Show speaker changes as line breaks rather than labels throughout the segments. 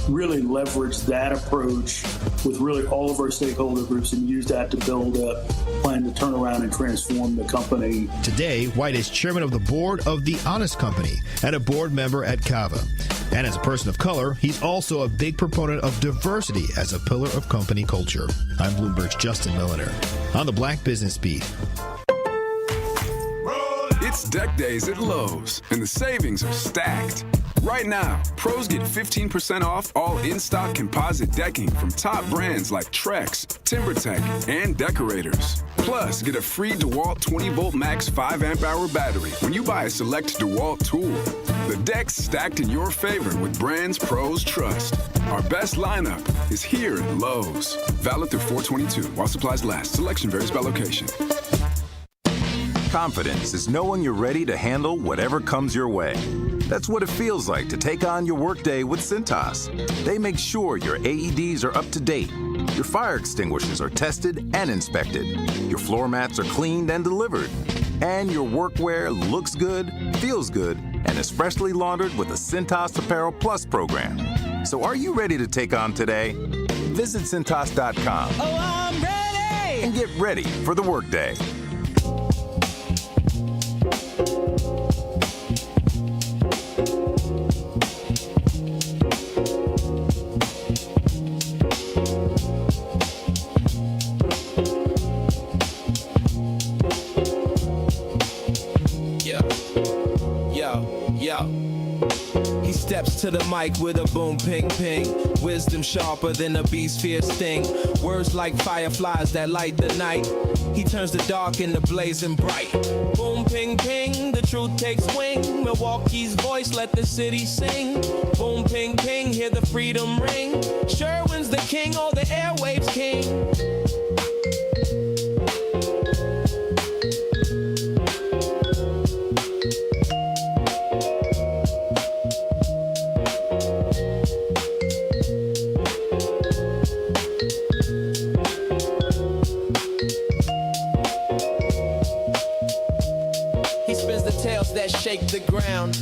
really leverage that approach with really all of our stakeholder groups and use that to build a plan to turn around and transform the company.
Today, White is chairman of the board of The Honest Company and a board member at Cava. And as a person of color, he's also a big proponent of diversity as a pillar of company culture. I'm Bloomberg's Justin Milliner on the Black Business Beat.
It's deck days at Lowe's, and the savings are stacked. Right now, pros get 15% off all in-stock composite decking from top brands like Trex, TimberTech, and Decorators. Plus, get a free DeWalt 20-volt max 5-amp-hour battery when you buy a select DeWalt tool. The deck's stacked in your favor with brands pros trust. Our best lineup is here at Lowe's. Valid through 4/22 while supplies last. Selection varies by location.
Confidence is knowing you're ready to handle whatever comes your way. That's what it feels like to take on your workday with Cintas. They make sure your AEDs are up to date, your fire extinguishers are tested and inspected, your floor mats are cleaned and delivered, and your workwear looks good, feels good, and is freshly laundered with the Cintas Apparel Plus program. So are you ready to take on today? Visit Cintas.com.
Oh, I'm ready!
And get ready for the workday.
He steps to the mic with a boom, ping, ping. Wisdom sharper than a beast's fierce sting. Words like fireflies that light the night. He turns the dark into blazing bright. Boom, ping, ping, the truth takes wing. Milwaukee's voice, let the city sing. Boom, ping, ping, hear the freedom ring. Sherwin's the king, oh, the airwaves king. Shake the ground,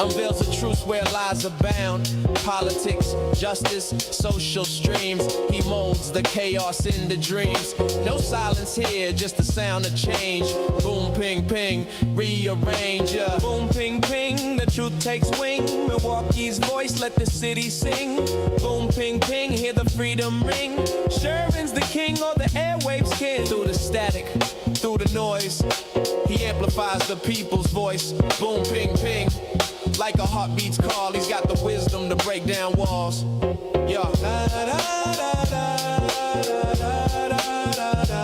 unveils the truth where lies abound. Politics, justice, social streams. He molds the chaos into dreams. No silence here, just the sound of change. Boom, ping, ping, rearrange. Boom, ping, ping, the truth takes wing. Milwaukee's voice, let the city sing. Boom, ping, ping, hear the freedom ring. Sherwin's the king, or the airwaves king. Through the static, through the noise, he amplifies the people's voice. Boom, ping, ping. Like a heartbeat's call, he's got the wisdom to break down walls. Yeah. Da, da, da, da, da, da, da, da, da.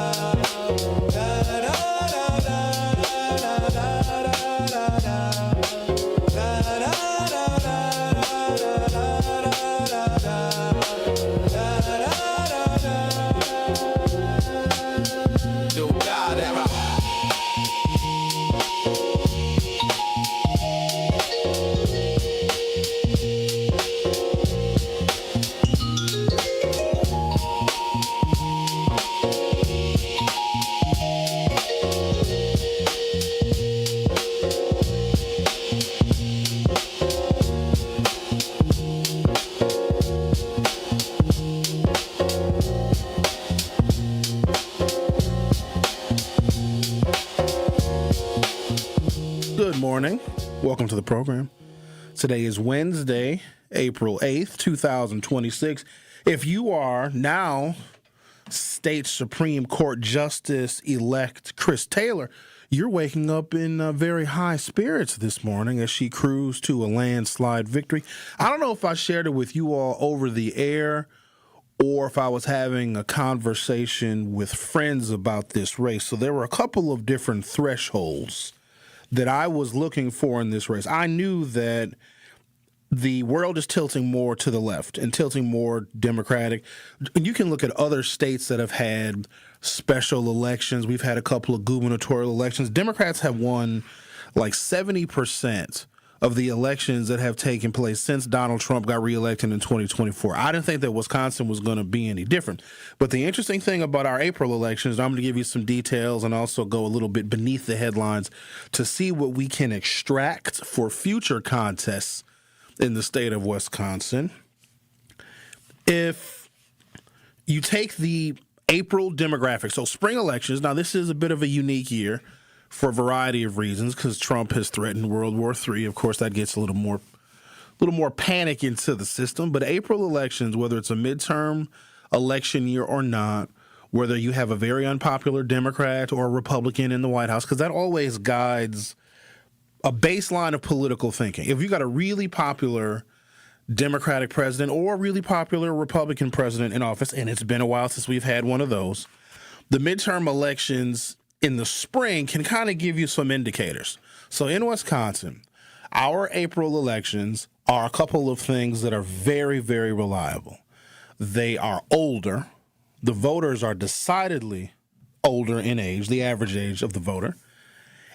Morning. Welcome to the program. Today is Wednesday, April 8th, 2026. If you are now State Supreme Court Justice-elect Chris Taylor, you're waking up in very high spirits this morning as she cruised to a landslide victory. I don't know if I shared it with you all over the air or if I was having a conversation with friends about this race. So there were a couple of different thresholds that I was looking for in this race. I knew that the world is tilting more to the left and tilting more Democratic. You can look at other states that have had special elections. We've had a couple of gubernatorial elections. Democrats have won like 70% of the elections that have taken place since Donald Trump got reelected in 2024. I didn't think that Wisconsin was going to be any different. But the interesting thing about our April elections, I'm going to give you some details and also go a little bit beneath the headlines to see what we can extract for future contests in the state of Wisconsin. If you take the April demographic, so spring elections, now this is a bit of a unique year for a variety of reasons because Trump has threatened World War III. Of course, that gets a little more panic into the system. But April elections, whether it's a midterm election year or not, whether you have a very unpopular Democrat or a Republican in the White House, because that always guides a baseline of political thinking. If you got a really popular Democratic president or a really popular Republican president in office, and it's been a while since we've had one of those, the midterm elections in the spring can kind of give you some indicators. So in Wisconsin, our April elections are a couple of things that are very, very reliable. They are older. The voters are decidedly older in age, the average age of the voter.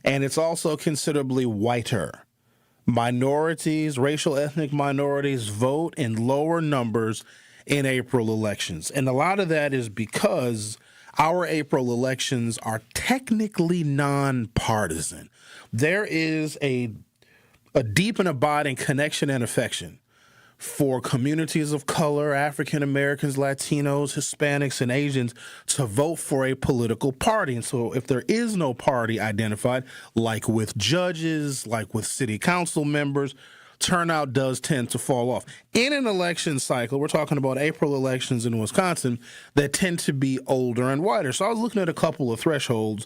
And it's also considerably whiter. Minorities, racial ethnic minorities vote in lower numbers in April elections. And a lot of that is because our April elections are technically nonpartisan. There is a deep and abiding connection and affection for communities of color, African Americans, Latinos, Hispanics, and Asians to vote for a political party. And so if there is no party identified, like with judges, like with city council members, turnout does tend to fall off. In an election cycle, we're talking about April elections in Wisconsin that tend to be older and whiter. So I was looking at a couple of thresholds.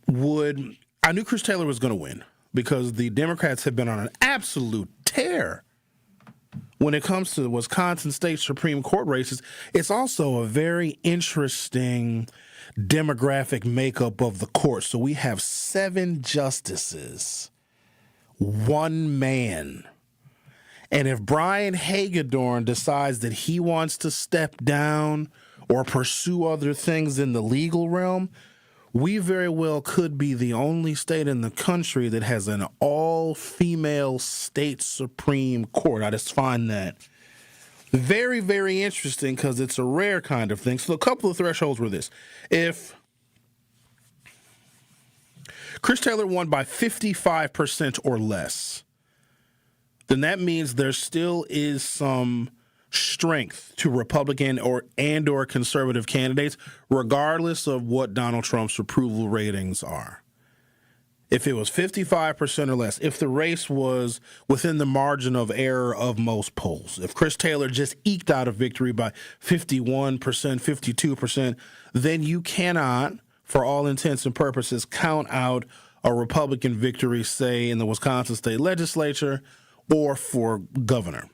I knew Chris Taylor was going to win because the Democrats have been on an absolute tear when it comes to the Wisconsin State Supreme Court races. It's also a very interesting demographic makeup of the court. So we have 7 justices, 1 man. And if Brian Hagedorn decides that he wants to step down or pursue other things in the legal realm, we very well could be the only state in the country that has an all-female state Supreme Court. I just find that very, very interesting because it's a rare kind of thing. So a couple of thresholds were this. If Chris Taylor won by 55% or less, then that means there still is some strength to Republican or conservative candidates, regardless of what Donald Trump's approval ratings are. If it was 55% or less, if the race was within the margin of error of most polls, if Chris Taylor just eked out a victory by 51%, 52%, then you cannot, for all intents and purposes, count out a Republican victory, say, in the Wisconsin state legislature or for governor.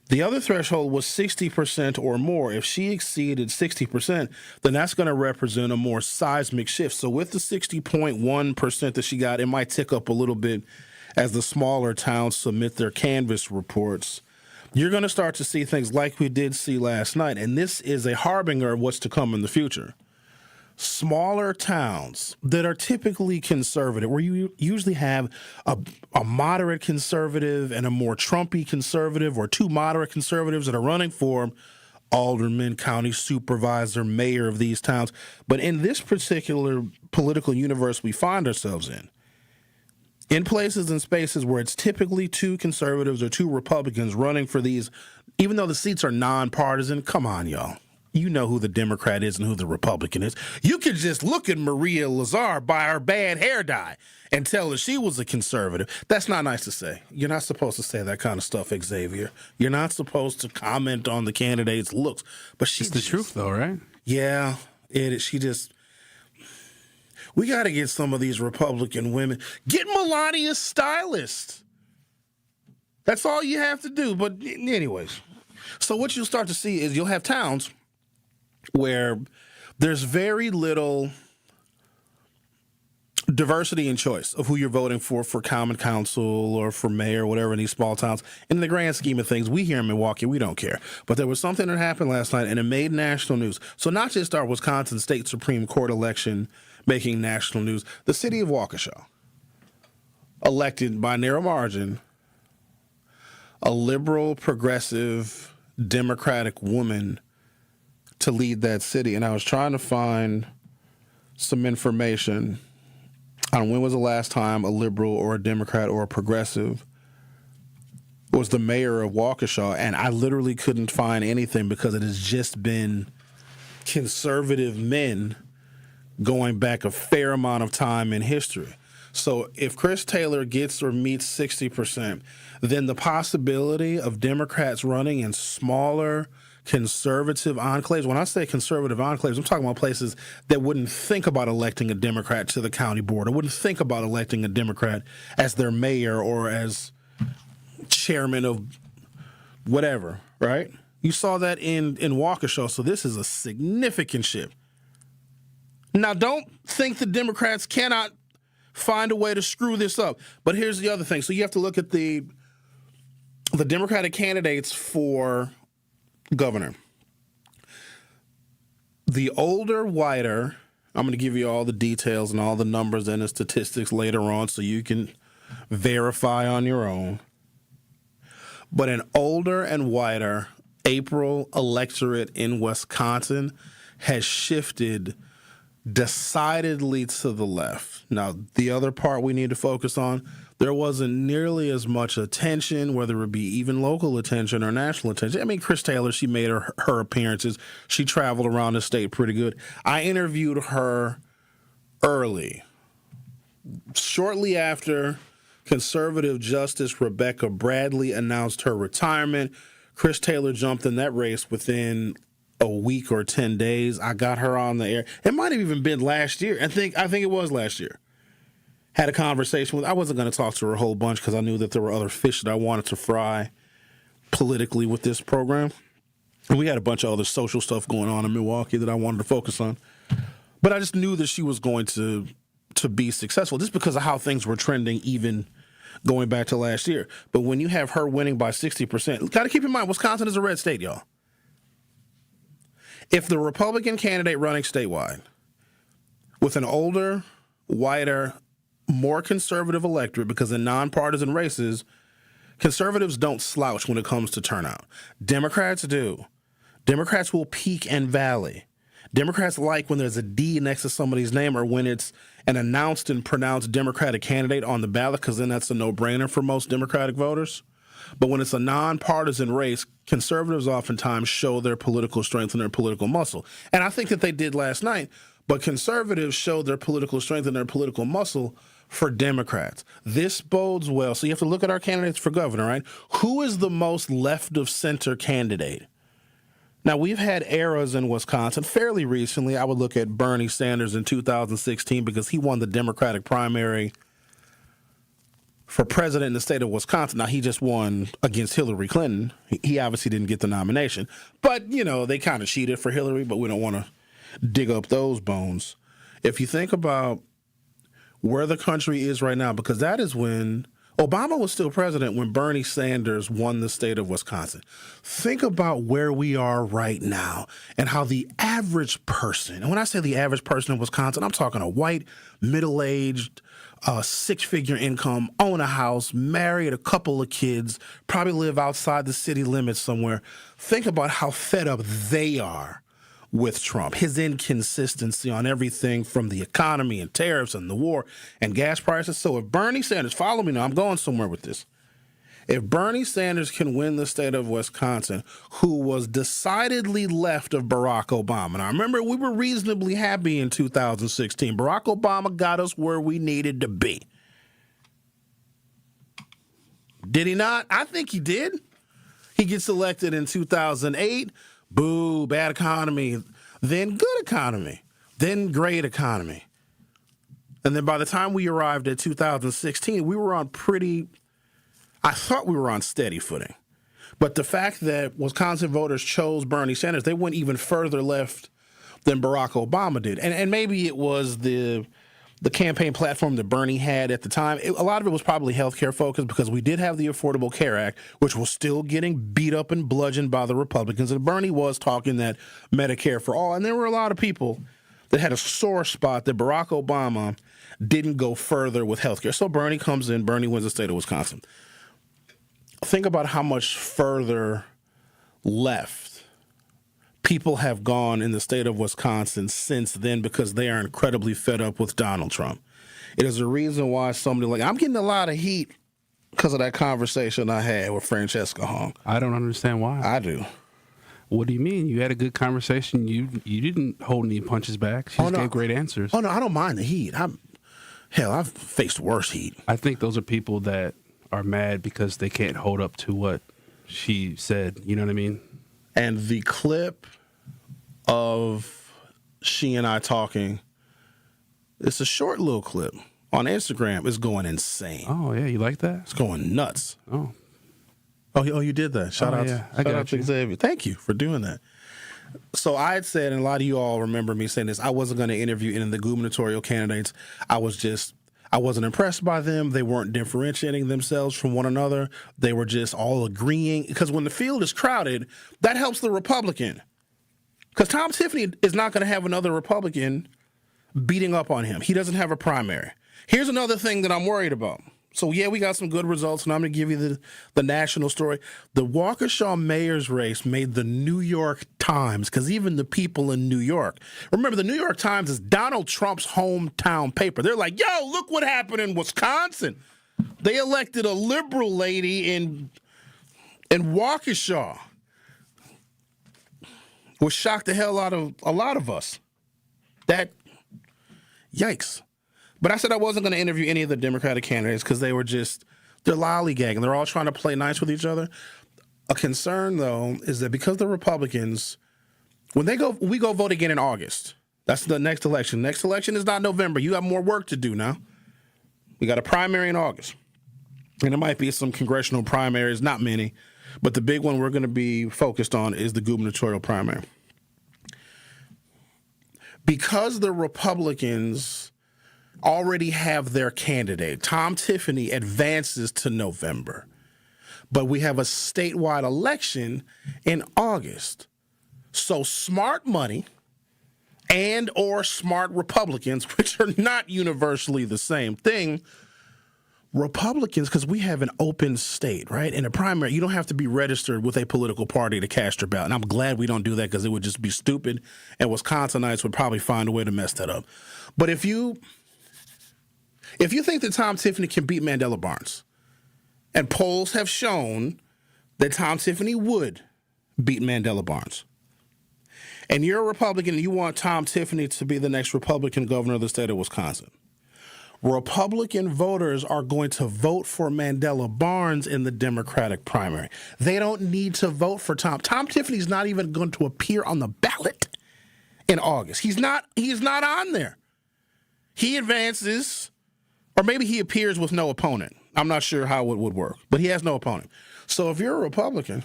The other threshold was 60% or more. If she exceeded 60%, then that's going to represent a more seismic shift. So with the 60.1% that she got, it might tick up a little bit as the smaller towns submit their canvass reports. You're going to start to see things like we did see last night, and this is a harbinger of what's to come in the future. Smaller towns that are typically conservative, where you usually have a moderate conservative and a more Trumpy conservative, or 2 moderate conservatives that are running for alderman, county supervisor, mayor of these towns. But in this particular political universe we find ourselves in places and spaces where it's typically 2 conservatives or 2 Republicans running for these, even though the seats are nonpartisan, come on, y'all. You know who the Democrat is and who the Republican is. You could just look at Maria Lazar by her bad hair dye and tell her she was a conservative. That's not nice to say. You're not supposed to say that kind of stuff, Xavier. You're not supposed to comment on the candidate's looks. But she's
the truth, though, right?
Yeah, it is. We got to get some of these Republican women. Get Melania's stylist. That's all you have to do. But anyways, so what you'll start to see is you'll have towns where there's very little diversity in choice of who you're voting for common council or for mayor or whatever in these small towns. In the grand scheme of things, we here in Milwaukee, we don't care. But there was something that happened last night, and it made national news. So not just our Wisconsin State Supreme Court election making national news, the city of Waukesha elected by narrow margin a liberal, progressive, Democratic woman to lead that city. And I was trying to find some information on when was the last time a liberal or a Democrat or a progressive was the mayor of Waukesha, and I literally couldn't find anything because it has just been conservative men going back a fair amount of time in history. So if Chris Taylor gets or meets 60%, then the possibility of Democrats running in smaller conservative enclaves, when I say conservative enclaves, I'm talking about places that wouldn't think about electing a Democrat to the county board or wouldn't think about electing a Democrat as their mayor or as chairman of whatever, right? You saw that in Waukesha, so this is a significant shift. Now, don't think the Democrats cannot find a way to screw this up. But here's the other thing. So you have to look at the Democratic candidates for governor. The older, whiter, I'm going to give you all the details and all the numbers and the statistics later on so you can verify on your own. But an older and whiter April electorate in Wisconsin has shifted decidedly to the left. Now, the other part we need to focus on, there wasn't nearly as much attention, whether it be even local attention or national attention. I mean, Chris Taylor, she made her appearances. She traveled around the state pretty good. I interviewed her early, shortly after conservative Justice Rebecca Bradley announced her retirement. Chris Taylor jumped in that race within a week or 10 days. I got her on the air. It might have even been last year. I think it was last year. Had a conversation with, I wasn't going to talk to her a whole bunch because I knew that there were other fish that I wanted to fry politically with this program. And we had a bunch of other social stuff going on in Milwaukee that I wanted to focus on. But I just knew that she was going to be successful just because of how things were trending even going back to last year. But when you have her winning by 60%, got to keep in mind, Wisconsin is a red state, y'all. If the Republican candidate running statewide with an older, whiter, more conservative electorate, because in nonpartisan races, conservatives don't slouch when it comes to turnout. Democrats do. Democrats will peak and valley. Democrats like when there's a D next to somebody's name or when it's an announced and pronounced Democratic candidate on the ballot, because then that's a no-brainer for most Democratic voters. But when it's a nonpartisan race, conservatives oftentimes show their political strength and their political muscle. And I think that they did last night, but conservatives showed their political strength and their political muscle for Democrats. This bodes well. So you have to look at our candidates for governor, right? Who is the most left-of-center candidate? Now, we've had eras in Wisconsin fairly recently. I would look at Bernie Sanders in 2016 because he won the Democratic primary for president in the state of Wisconsin. Now, he just won against Hillary Clinton. He obviously didn't get the nomination. But, you know, they kind of cheated for Hillary, but we don't want to dig up those bones. If you think about where the country is right now, because that is when Obama was still president when Bernie Sanders won the state of Wisconsin. Think about where we are right now and how the average person, and when I say the average person in Wisconsin, I'm talking a white, middle-aged, six-figure income, own a house, married a couple of kids, probably live outside the city limits somewhere. Think about how fed up they are with Trump, his inconsistency on everything from the economy and tariffs and the war and gas prices. So if Bernie Sanders, follow me now, I'm going somewhere with this. If Bernie Sanders can win the state of Wisconsin, who was decidedly left of Barack Obama. Now, remember, we were reasonably happy in 2016. Barack Obama got us where we needed to be. Did he not? I think he did. He gets elected in 2008. Boo, bad economy. Then good economy. Then great economy. And then by the time we arrived at 2016, we were on I thought we were on steady footing. But the fact that Wisconsin voters chose Bernie Sanders, they went even further left than Barack Obama did. And maybe it was the campaign platform that Bernie had at the time. A lot of it was probably healthcare focused because we did have the Affordable Care Act, which was still getting beat up and bludgeoned by the Republicans. And Bernie was talking that Medicare for all. And there were a lot of people that had a sore spot that Barack Obama didn't go further with healthcare. So Bernie comes in, Bernie wins the state of Wisconsin. Think about how much further left people have gone in the state of Wisconsin since then because they are incredibly fed up with Donald Trump. It is a reason why somebody I'm getting a lot of heat Because of that conversation I had with Francesca Hong.
I don't understand why.
I do.
What do you mean? You had a good conversation. You didn't hold any punches back. She gave great answers.
Oh, no, I don't mind the heat. I've faced worse heat.
I think those are people that are mad because they can't hold up to what she said. You know what I mean?
And the clip of she and I talking, it's a short little clip on Instagram. It's going insane.
Oh, yeah. You like that?
It's going nuts.
Oh,
you did that. Shout out to Xavier. Thank you for doing that. So I had said, and a lot of you all remember me saying this, I wasn't going to interview any of the gubernatorial candidates. I wasn't impressed by them. They weren't differentiating themselves from one another. They were just all agreeing. Because when the field is crowded, that helps the Republican. Because Tom Tiffany is not going to have another Republican beating up on him. He doesn't have a primary. Here's another thing that I'm worried about. So, yeah, we got some good results, and I'm going to give you the national story. The Waukesha mayor's race made the New York Times, because even the people in New York, remember, the New York Times is Donald Trump's hometown paper. They're like, yo, look what happened in Wisconsin. They elected a liberal lady in Waukesha. Which shocked the hell out of a lot of us. Yikes. But I said I wasn't going to interview any of the Democratic candidates because they're lollygagging. They're all trying to play nice with each other. A concern, though, is that because the Republicans, we go vote again in August. That's the next election. Next election is not November. You have more work to do now. We got a primary in August. And there might be some congressional primaries, not many. But the big one we're going to be focused on is the gubernatorial primary. Because the Republicans already have their candidate, Tom Tiffany advances to November. But we have a statewide election in August. So smart money and or smart Republicans, which are not universally the same thing, Republicans, because we have an open state, right? In a primary, you don't have to be registered with a political party to cast your ballot. And I'm glad we don't do that because it would just be stupid, and Wisconsinites would probably find a way to mess that up. But if you think that Tom Tiffany can beat Mandela Barnes, and polls have shown that Tom Tiffany would beat Mandela Barnes, and you're a Republican and you want Tom Tiffany to be the next Republican governor of the state of Wisconsin, Republican voters are going to vote for Mandela Barnes in the Democratic primary. They don't need to vote for Tom. Tom Tiffany's not even going to appear on the ballot in August. He's not on there. He advances, or maybe he appears with no opponent. I'm not sure how it would work, but he has no opponent. So if you're a Republican,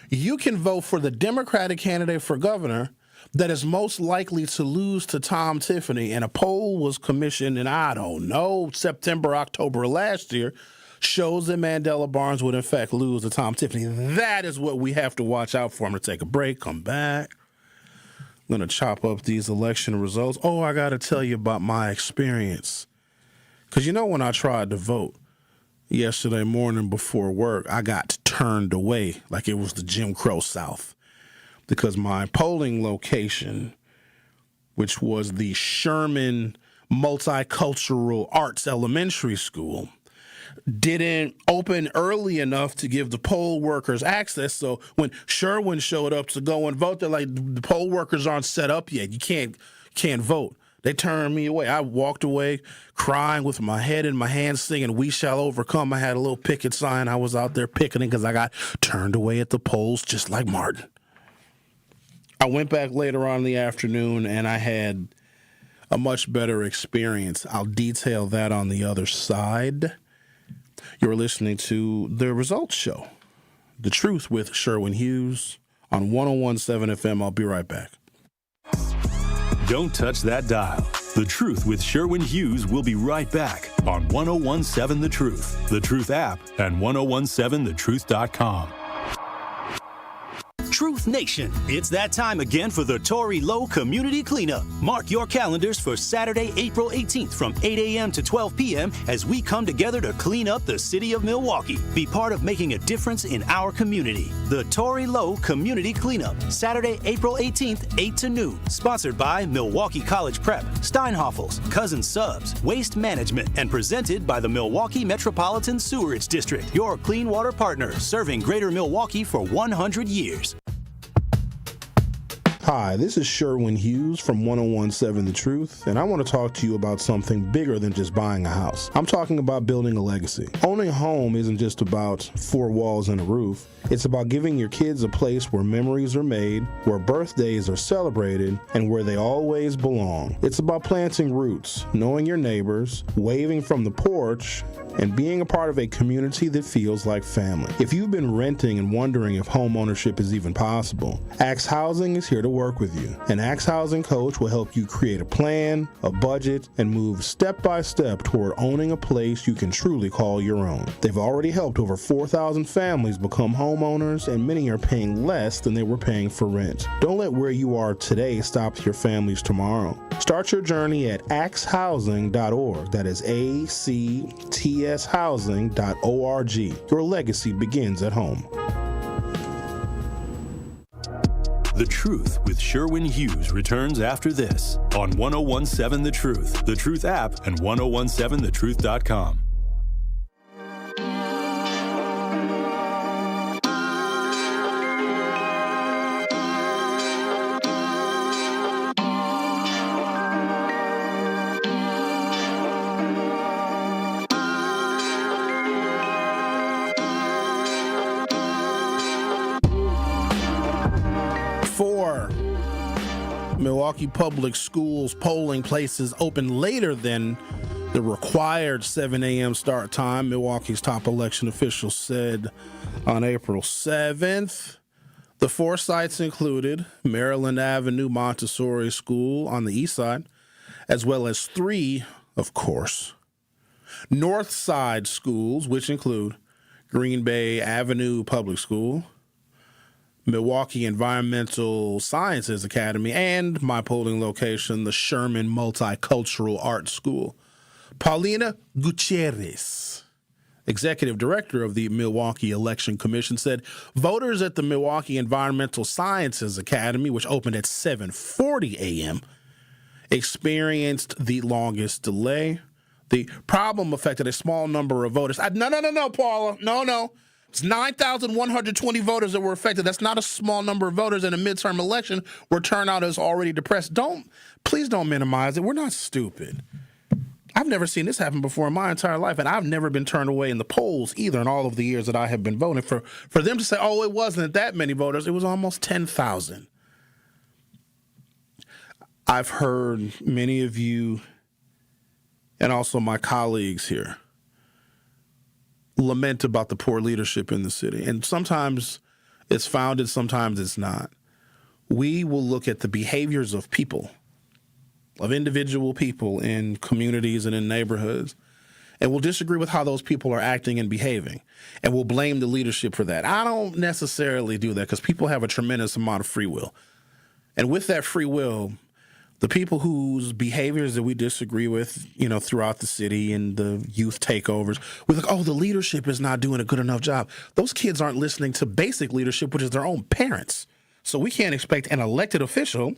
you can vote for the Democratic candidate for governor that is most likely to lose to Tom Tiffany. And a poll was commissioned in, I don't know, September, October last year, shows that Mandela Barnes would in fact lose to Tom Tiffany. That is what we have to watch out for. I'm going to take a break, come back. I'm going to chop up these election results. Oh, I got to tell you about my experience. Because when I tried to vote yesterday morning before work, I got turned away like it was the Jim Crow South. Because my polling location, which was the Sherwin Multicultural Arts Elementary School, didn't open early enough to give the poll workers access. So when Sherwin showed up to go and vote, they're like, the poll workers aren't set up yet. You can't vote. They turned me away. I walked away crying with my head in my hands singing, "We Shall Overcome." I had a little picket sign. I was out there picketing because I got turned away at the polls just like Martin. I went back later on in the afternoon, and I had a much better experience. I'll detail that on the other side. You're listening to The Results Show, The Truth with Sherwin Hughes on 101.7 FM. I'll be right back.
Don't touch that dial. The Truth with Sherwin Hughes will be right back on 101.7 The Truth, The Truth app, and 101.7thetruth.com. Truth Nation, it's that time again for the Tory Low Community Cleanup. Mark your calendars for Saturday, April 18th from 8 a.m. to 12 p.m. as we come together to clean up the city of Milwaukee. Be part of making a difference in our community. The Tory Low Community Cleanup, Saturday, April 18th, 8 to noon. Sponsored by Milwaukee College Prep, Steinhoffels, Cousin Subs, Waste Management, and presented by the Milwaukee Metropolitan Sewerage District, your clean water partner, serving Greater Milwaukee for 100 years.
Hi, this is Sherwin Hughes from 1017 The Truth, and I want to talk to you about something bigger than just buying a house. I'm talking about building a legacy. Owning a home isn't just about four walls and a roof. It's about giving your kids a place where memories are made, where birthdays are celebrated, and where they always belong. It's about planting roots, knowing your neighbors, waving from the porch, and being a part of a community that feels like family. If you've been renting and wondering if home ownership is even possible, Axe Housing is here to work with you. An Axe Housing coach will help you create a plan, a budget, and move step by step toward owning a place you can truly call your own. They've already helped over 4,000 families become homeowners, and many are paying less than they were paying for rent. Don't let where you are today stop your families tomorrow. Start your journey at axehousing.org. That is ACTShousing.org. Your legacy begins at home.
The Truth with Sherwin Hughes returns after this on 1017 The Truth, The Truth app, and 1017thetruth.com.
Milwaukee Public Schools polling places open later than the required 7 a.m. start time, Milwaukee's top election officials said on April 7th. The four sites included Maryland Avenue Montessori School on the east side, as well as three, of course, north side schools, which include Green Bay Avenue Public School, Milwaukee Environmental Sciences Academy, and my polling location, the Sherman Multicultural Arts School. Paulina Gutierrez, executive director of the Milwaukee Election Commission, said voters at the Milwaukee Environmental Sciences Academy, which opened at 7:40 a.m., experienced the longest delay. The problem affected a small number of voters. No, Paula. No. It's 9,120 voters that were affected. That's not a small number of voters in a midterm election where turnout is already depressed. Please don't minimize it. We're not stupid. I've never seen this happen before in my entire life, and I've never been turned away in the polls either in all of the years that I have been voting. For them to say, oh, it wasn't that many voters, it was almost 10,000. I've heard many of you and also my colleagues here lament about the poor leadership in the city. And sometimes it's founded, sometimes it's not. We will look at the behaviors of people, of individual people in communities and in neighborhoods, and we'll disagree with how those people are acting and behaving, and we'll blame the leadership for that. I don't necessarily do that because people have a tremendous amount of free will. And with that free will, the people whose behaviors that we disagree with, throughout the city and the youth takeovers, we're like, oh, the leadership is not doing a good enough job. Those kids aren't listening to basic leadership, which is their own parents. So we can't expect an elected official,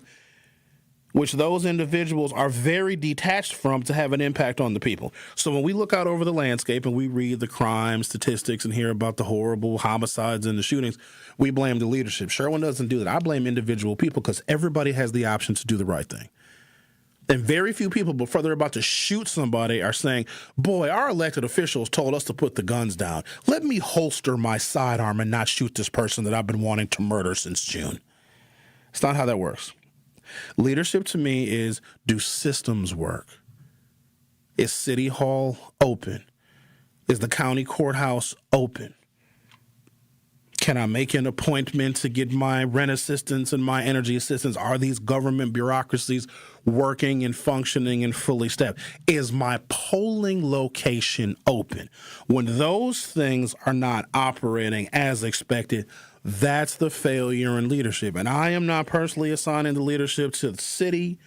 which those individuals are very detached from, to have an impact on the people. So when we look out over the landscape and we read the crime statistics and hear about the horrible homicides and the shootings, we blame the leadership. Sherwin doesn't do that. I blame individual people because everybody has the option to do the right thing. And very few people, before they're about to shoot somebody, are saying, boy, our elected officials told us to put the guns down. Let me holster my sidearm and not shoot this person that I've been wanting to murder since June. It's not how that works. Leadership to me is, do systems work? Is City Hall open? Is the county courthouse open? Can I make an appointment to get my rent assistance and my energy assistance? Are these government bureaucracies working and functioning and fully staffed? Is my polling location open? When those things are not operating as expected, that's the failure in leadership. And I am not personally assigning the leadership to the city.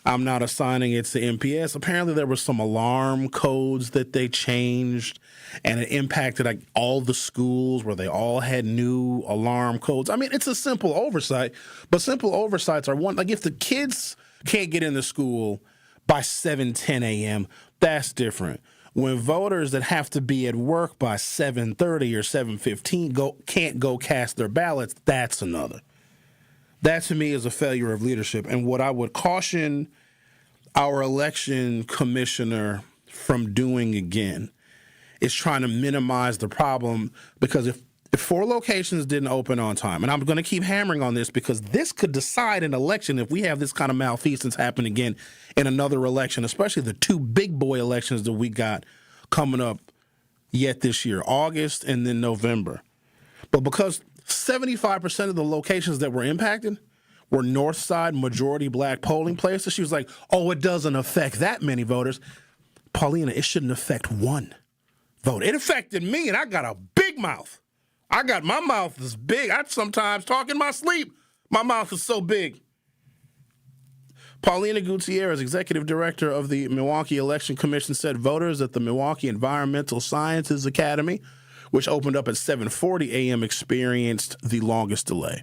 I'm not assigning it to MPS. Apparently, there were some alarm codes that they changed, and it impacted like all the schools where they all had new alarm codes. I mean, it's a simple oversight, but simple oversights are one. Like if the kids can't get into school by 7:10 a.m., that's different. When voters that have to be at work by 7:30 or 7:15 can't go cast their ballots, that's another. That, to me, is a failure of leadership. And what I would caution our election commissioner from doing again is trying to minimize the problem, because if 4 locations didn't open on time, and I'm going to keep hammering on this because this could decide an election if we have this kind of malfeasance happen again in another election, especially the 2 big boy elections that we got coming up yet this year, August and then November. But because 75% of the locations that were impacted were North Side majority black polling places, she was like, oh, it doesn't affect that many voters. Paulina, it shouldn't affect 1 vote. It affected me, and I got a big mouth. My mouth is big. I sometimes talk in my sleep. My mouth is so big. Paulina Gutierrez, executive director of the Milwaukee Election Commission, said voters at the Milwaukee Environmental Sciences Academy, which opened up at 7:40 a.m., experienced the longest delay.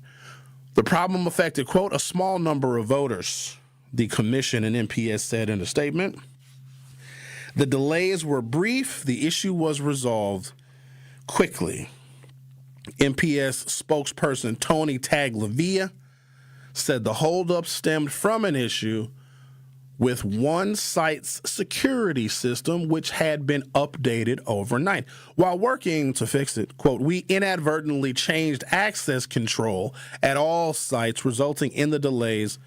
The problem affected, quote, a small number of voters, the commission and MPS said in a statement. The delays were brief. The issue was resolved quickly. MPS spokesperson Tony Taglavia said the holdup stemmed from an issue with one site's security system, which had been updated overnight. While working to fix it, quote, we inadvertently changed access control at all sites, resulting in the delays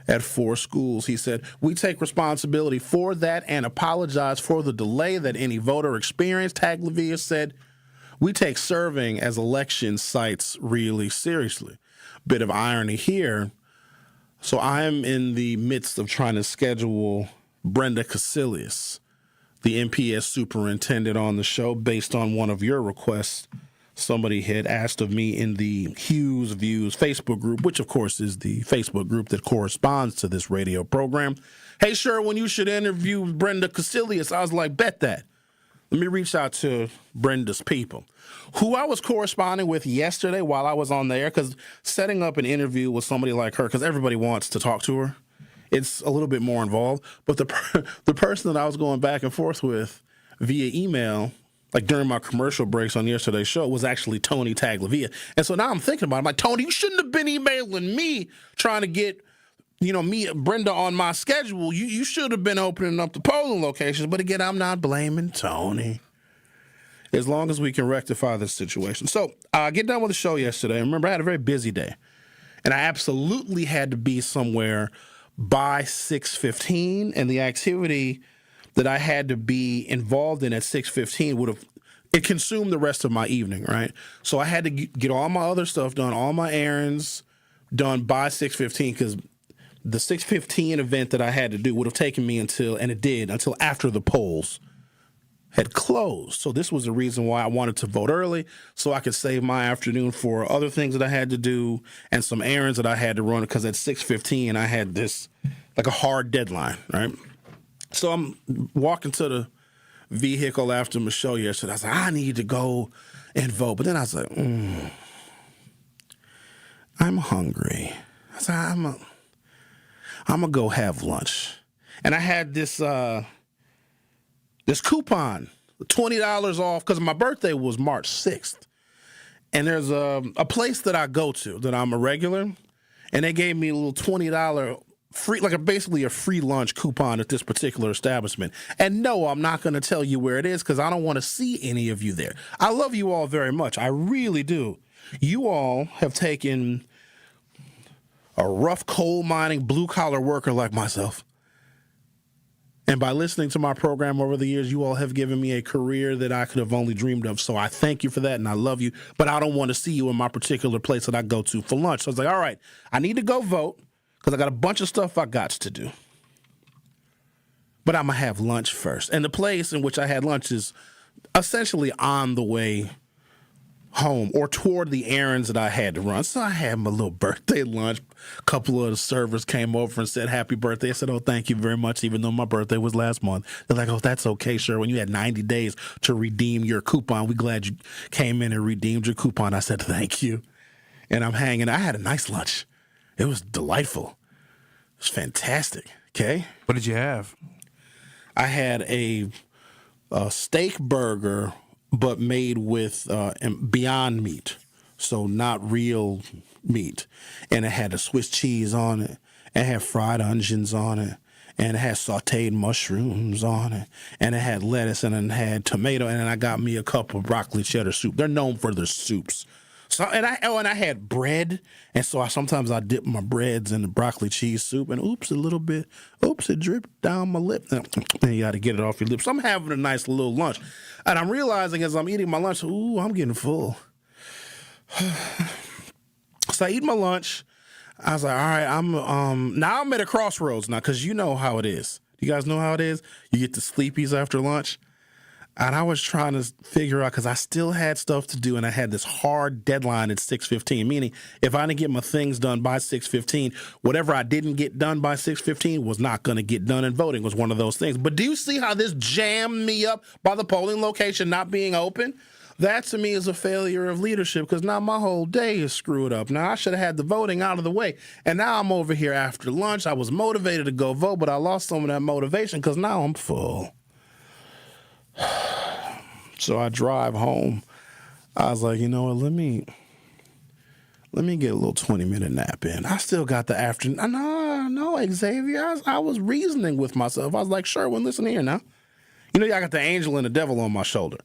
at 4 schools. He said, we take responsibility for that and apologize for the delay that any voter experienced. Taglavia said, we take serving as election sites really seriously. Bit of irony here. So I am in the midst of trying to schedule Brenda Casilius, the MPS superintendent, on the show based on one of your requests. Somebody had asked of me in the Hughes Views Facebook group, which, of course, is the Facebook group that corresponds to this radio program. Hey, Sherwin, you should interview Brenda Casilius. I was like, bet that. Let me reach out to Brenda's people, who I was corresponding with yesterday while I was on the air, because setting up an interview with somebody like her, because everybody wants to talk to her, it's a little bit more involved. But the person that I was going back and forth with via email, like during my commercial breaks on yesterday's show, was actually Tony Taglavia. And so now I'm thinking about it. I'm like, Tony, you shouldn't have been emailing me trying to get, me, Brenda, on my schedule. You should have been opening up the polling locations. But again, I'm not blaming Tony, as long as we can rectify this situation. So get done with the show yesterday. Remember, I had a very busy day, and I absolutely had to be somewhere by 6:15, and the activity that I had to be involved in at 6:15 it consumed the rest of my evening, right? So I had to get all my other stuff done, all my errands done by 6:15, because the 6:15 event that I had to do would have taken me until after the polls had closed. So this was the reason why I wanted to vote early, so I could save my afternoon for other things that I had to do and some errands that I had to run, because at 6:15 I had this, like, a hard deadline, right? So I'm walking to the vehicle after my show yesterday. I was like, I need to go and vote. But then I was like, I'm hungry. I said, I'm going to go have lunch. And I had this coupon, $20 off, because my birthday was March 6th. And there's a place that I go to that I'm a regular, and they gave me a little $20 free, basically a free lunch coupon at this particular establishment. And no, I'm not going to tell you where it is, because I don't want to see any of you there. I love you all very much. I really do. You all have taken a rough coal mining blue collar worker like myself And by listening to my program over the years, you all have given me a career that I could have only dreamed of. So I thank you for that, and I love you. But I don't want to see you in my particular place that I go to for lunch. So I was like, all right, I need to go vote because I got a bunch of stuff I got to do. But I'm going to have lunch first. And the place in which I had lunch is essentially on the way home or toward the errands that I had to run. So I had my little birthday lunch. A couple of the servers came over and said, happy birthday. I said, oh, thank you very much, even though my birthday was last month. They're like, oh, that's okay, Sherwin. You had 90 days to redeem your coupon. We're glad you came in and redeemed your coupon. I said, thank you. And I'm hanging. I had a nice lunch. It was delightful. It was fantastic. Okay.
What did you have?
I had a steak burger, but made with Beyond Meat, so not real meat. And it had a Swiss cheese on it, and it had fried onions on it, and it had sauteed mushrooms on it, and it had lettuce, and it had tomato, and then I got me a cup of broccoli cheddar soup. They're known for their soups. So and I had bread, and so sometimes I dip my breads in the broccoli cheese soup, and it dripped down my lip. And you got to get it off your lips. So I'm having a nice little lunch, and I'm realizing as I'm eating my lunch, ooh, I'm getting full. So I eat my lunch. I was like, all right, now I'm at a crossroads now, because you know how it is. You guys know how it is? You get the sleepies after lunch. And I was trying to figure out, because I still had stuff to do, and I had this hard deadline at 6:15, meaning if I didn't get my things done by 6:15, whatever I didn't get done by 6:15 was not going to get done, and voting was one of those things. But do you see how this jammed me up by the polling location not being open? That, to me, is a failure of leadership, because now my whole day is screwed up. Now, I should have had the voting out of the way, and now I'm over here after lunch. I was motivated to go vote, but I lost some of that motivation because now I'm full. So I drive home. I was like, you know what, let me get a little 20-minute nap in. I still got the afternoon. No, Xavier. I was reasoning with myself. I was like, Sherwin, listen here now. You know, I got the angel and the devil on my shoulder.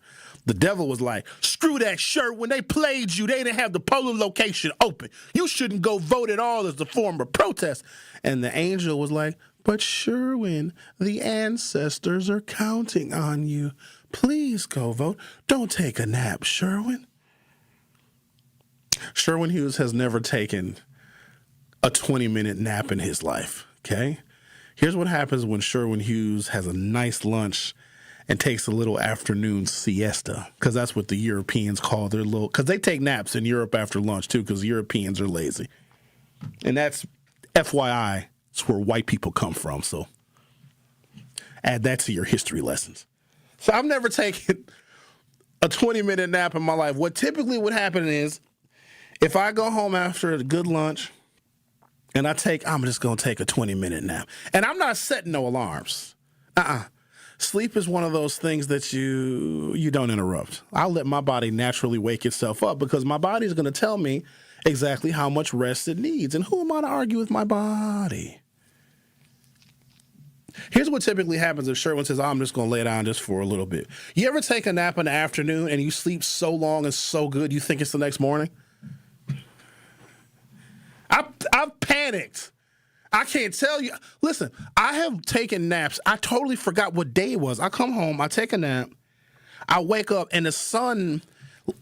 The devil was like, screw that, Sherwin. They played you. They didn't have the polling location open. You shouldn't go vote at all as a form of protest. And the angel was like, but Sherwin, the ancestors are counting on you. Please go vote. Don't take a nap, Sherwin. Sherwin Hughes has never taken a 20-minute nap in his life, okay? Here's what happens when Sherwin Hughes has a nice lunch and takes a little afternoon siesta, because that's what the Europeans call their little, because they take naps in Europe after lunch, too, because Europeans are lazy. And that's, FYI, it's where white people come from, so add that to your history lessons. So I've never taken a 20-minute nap in my life. What typically would happen is if I go home after a good lunch and I'm just going to take a 20-minute nap. And I'm not setting no alarms. Sleep is one of those things that you don't interrupt. I'll let my body naturally wake itself up, because my body is going to tell me exactly how much rest it needs. And who am I to argue with my body? Here's what typically happens if Sherwin says, I'm just going to lay down just for a little bit. You ever take a nap in the afternoon and you sleep so long and so good you think it's the next morning? I've panicked. I can't tell you. Listen, I have taken naps. I totally forgot what day it was. I come home, I take a nap, I wake up, and the sun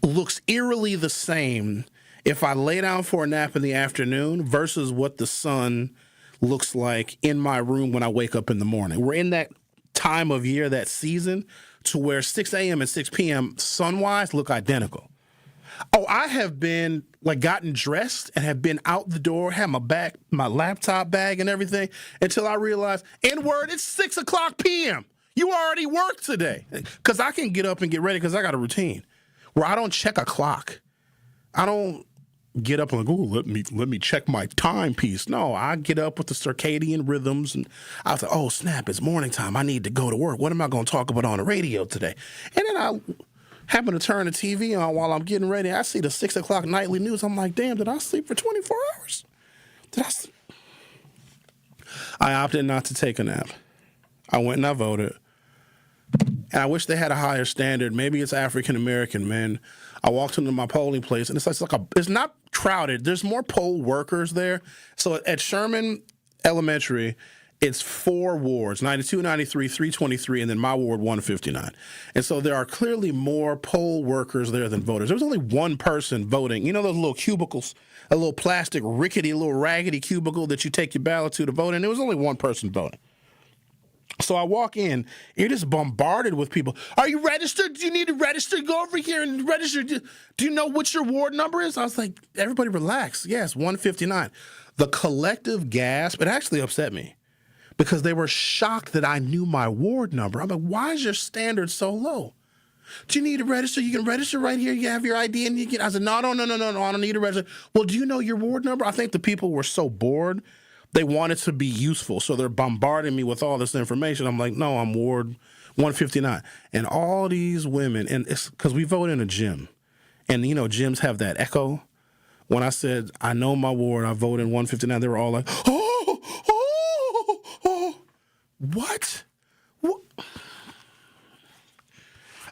looks eerily the same if I lay down for a nap in the afternoon versus what the sun looks like in my room when I wake up in the morning. We're in that time of year, that season, to where 6 a.m. and 6 p.m. sun-wise look identical. Oh, I have been, gotten dressed and have been out the door, had my laptop bag and everything, until I realized, N-word, it's 6 o'clock p.m. You already worked today. Because I can get up and get ready because I got a routine where I don't check a clock. I don't get up and let me check my timepiece. No, I get up with the circadian rhythms, and I was like, oh, snap, it's morning time. I need to go to work. What am I going to talk about on the radio today? And then I happen to turn the TV on while I'm getting ready. I see the 6 o'clock nightly news. I'm like, damn, did I sleep for 24 hours? I opted not to take a nap. I went and I voted. And I wish they had a higher standard. Maybe it's African-American men. I walked into my polling place, and it's not crowded. There's more poll workers there. So at Sherman Elementary, it's 4 wards, 92, 93, 323, and then my ward 159. And so there are clearly more poll workers there than voters. There was only one person voting. You know those little cubicles, a little plastic, rickety, little raggedy cubicle that you take your ballot to vote in? There was only one person voting. So I walk in, you're just bombarded with people. Are you registered? Do you need to register? Go over here and register. Do you know what your ward number is? I was like, everybody relax. Yes, 159. The collective gasp, it actually upset me because they were shocked that I knew my ward number. I'm like, why is your standard so low? Do you need to register? You can register right here. You have your ID and you can. I said, no, I don't need to register. Well, do you know your ward number? I think the people were so bored. They wanted to be useful, so they're bombarding me with all this information. I'm like, no, I'm Ward 159. And all these women, and it's because we vote in a gym. And, you know, gyms have that echo. When I said, I know my ward, I vote in 159, they were all like, oh. What?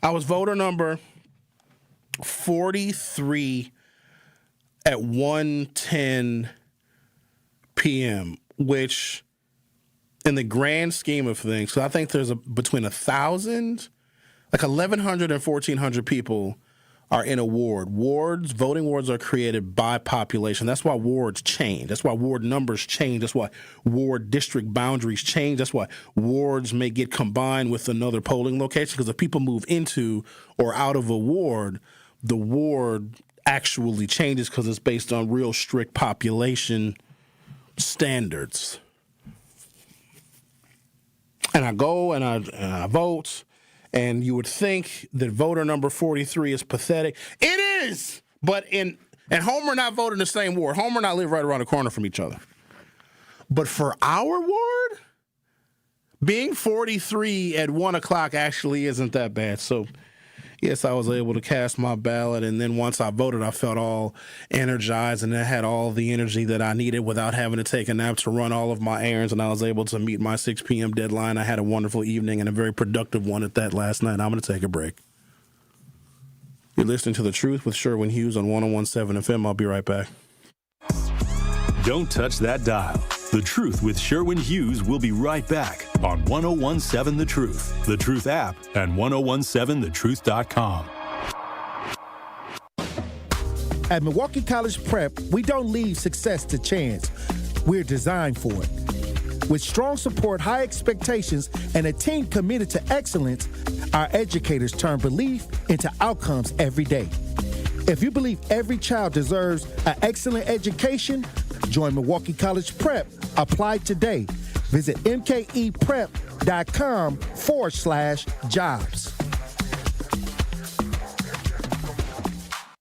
I was voter number 43 at 1:10 p.m., which in the grand scheme of things, so I think there's between 1,000, like 1,100 and 1,400 people are in a ward. Voting wards are created by population. That's why wards change. That's why ward numbers change. That's why ward district boundaries change. That's why wards may get combined with another polling location, because if people move into or out of a ward, the ward actually changes because it's based on real strict population standards. And I go and I vote, and you would think that voter number 43 is pathetic. It is! But and Homer and I vote in the same ward. Homer and I live right around the corner from each other. But for our ward, being 43 at 1 o'clock actually isn't that bad. So yes, I was able to cast my ballot, and then once I voted, I felt all energized, and I had all the energy that I needed without having to take a nap to run all of my errands, and I was able to meet my 6 p.m. deadline. I had a wonderful evening and a very productive one at that last night. I'm going to take a break. You're listening to The Truth with Sherwin Hughes on 101.7 FM. I'll be right back.
Don't touch that dial. The Truth with Sherwin Hughes will be right back on 101.7 The Truth, The Truth app, and 101.7thetruth.com.
At Milwaukee College Prep, we don't leave success to chance. We're designed for it. With strong support, high expectations, and a team committed to excellence, our educators turn belief into outcomes every day. If you believe every child deserves an excellent education, join Milwaukee College Prep. Apply today. Visit mkeprep.com/jobs.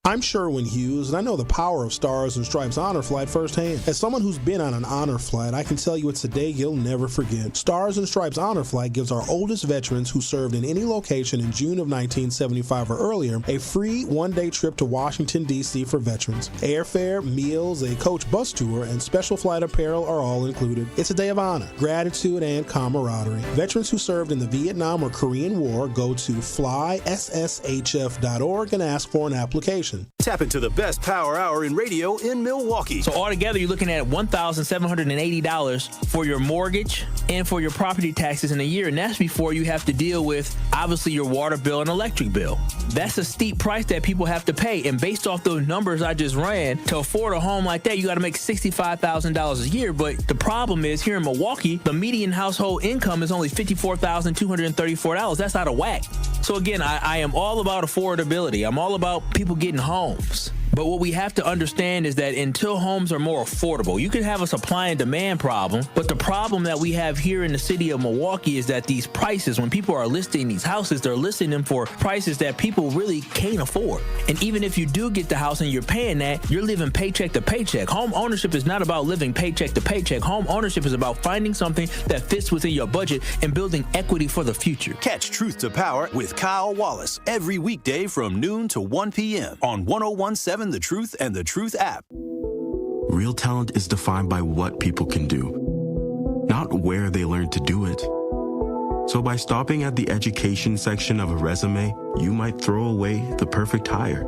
I'm Sherwin Hughes, and I know the power of Stars and Stripes Honor Flight firsthand. As someone who's been on an honor flight, I can tell you it's a day you'll never forget. Stars and Stripes Honor Flight gives our oldest veterans who served in any location in June of 1975 or earlier a free one-day trip to Washington, D.C. for veterans. Airfare, meals, a coach bus tour, and special flight apparel are all included. It's a day of honor, gratitude, and camaraderie. Veterans who served in the Vietnam or Korean War go to flySSHF.org and ask for an application.
Tap into the best power hour in radio in Milwaukee.
So altogether, you're looking at $1,780 for your mortgage and for your property taxes in a year. And that's before you have to deal with, obviously, your water bill and electric bill. That's a steep price that people have to pay. And based off those numbers I just ran, to afford a home like that, you got to make $65,000 a year. But the problem is, here in Milwaukee, the median household income is only $54,234. That's out of whack. So again, I am all about affordability. I'm all about people getting homes. But what we have to understand is that until homes are more affordable, you can have a supply and demand problem. But the problem that we have here in the city of Milwaukee is that these prices, when people are listing these houses, they're listing them for prices that people really can't afford. And even if you do get the house and you're paying that, you're living paycheck to paycheck. Home ownership is not about living paycheck to paycheck. Home ownership is about finding something that fits within your budget and building equity for the future.
Catch Truth to Power with Kyle Wallace every weekday from noon to 1 p.m. on 101.7 The Truth and The Truth app.
Real talent is defined by what people can do, not where they learn to do it. So by stopping at the education section of a resume, you might throw away the perfect hire.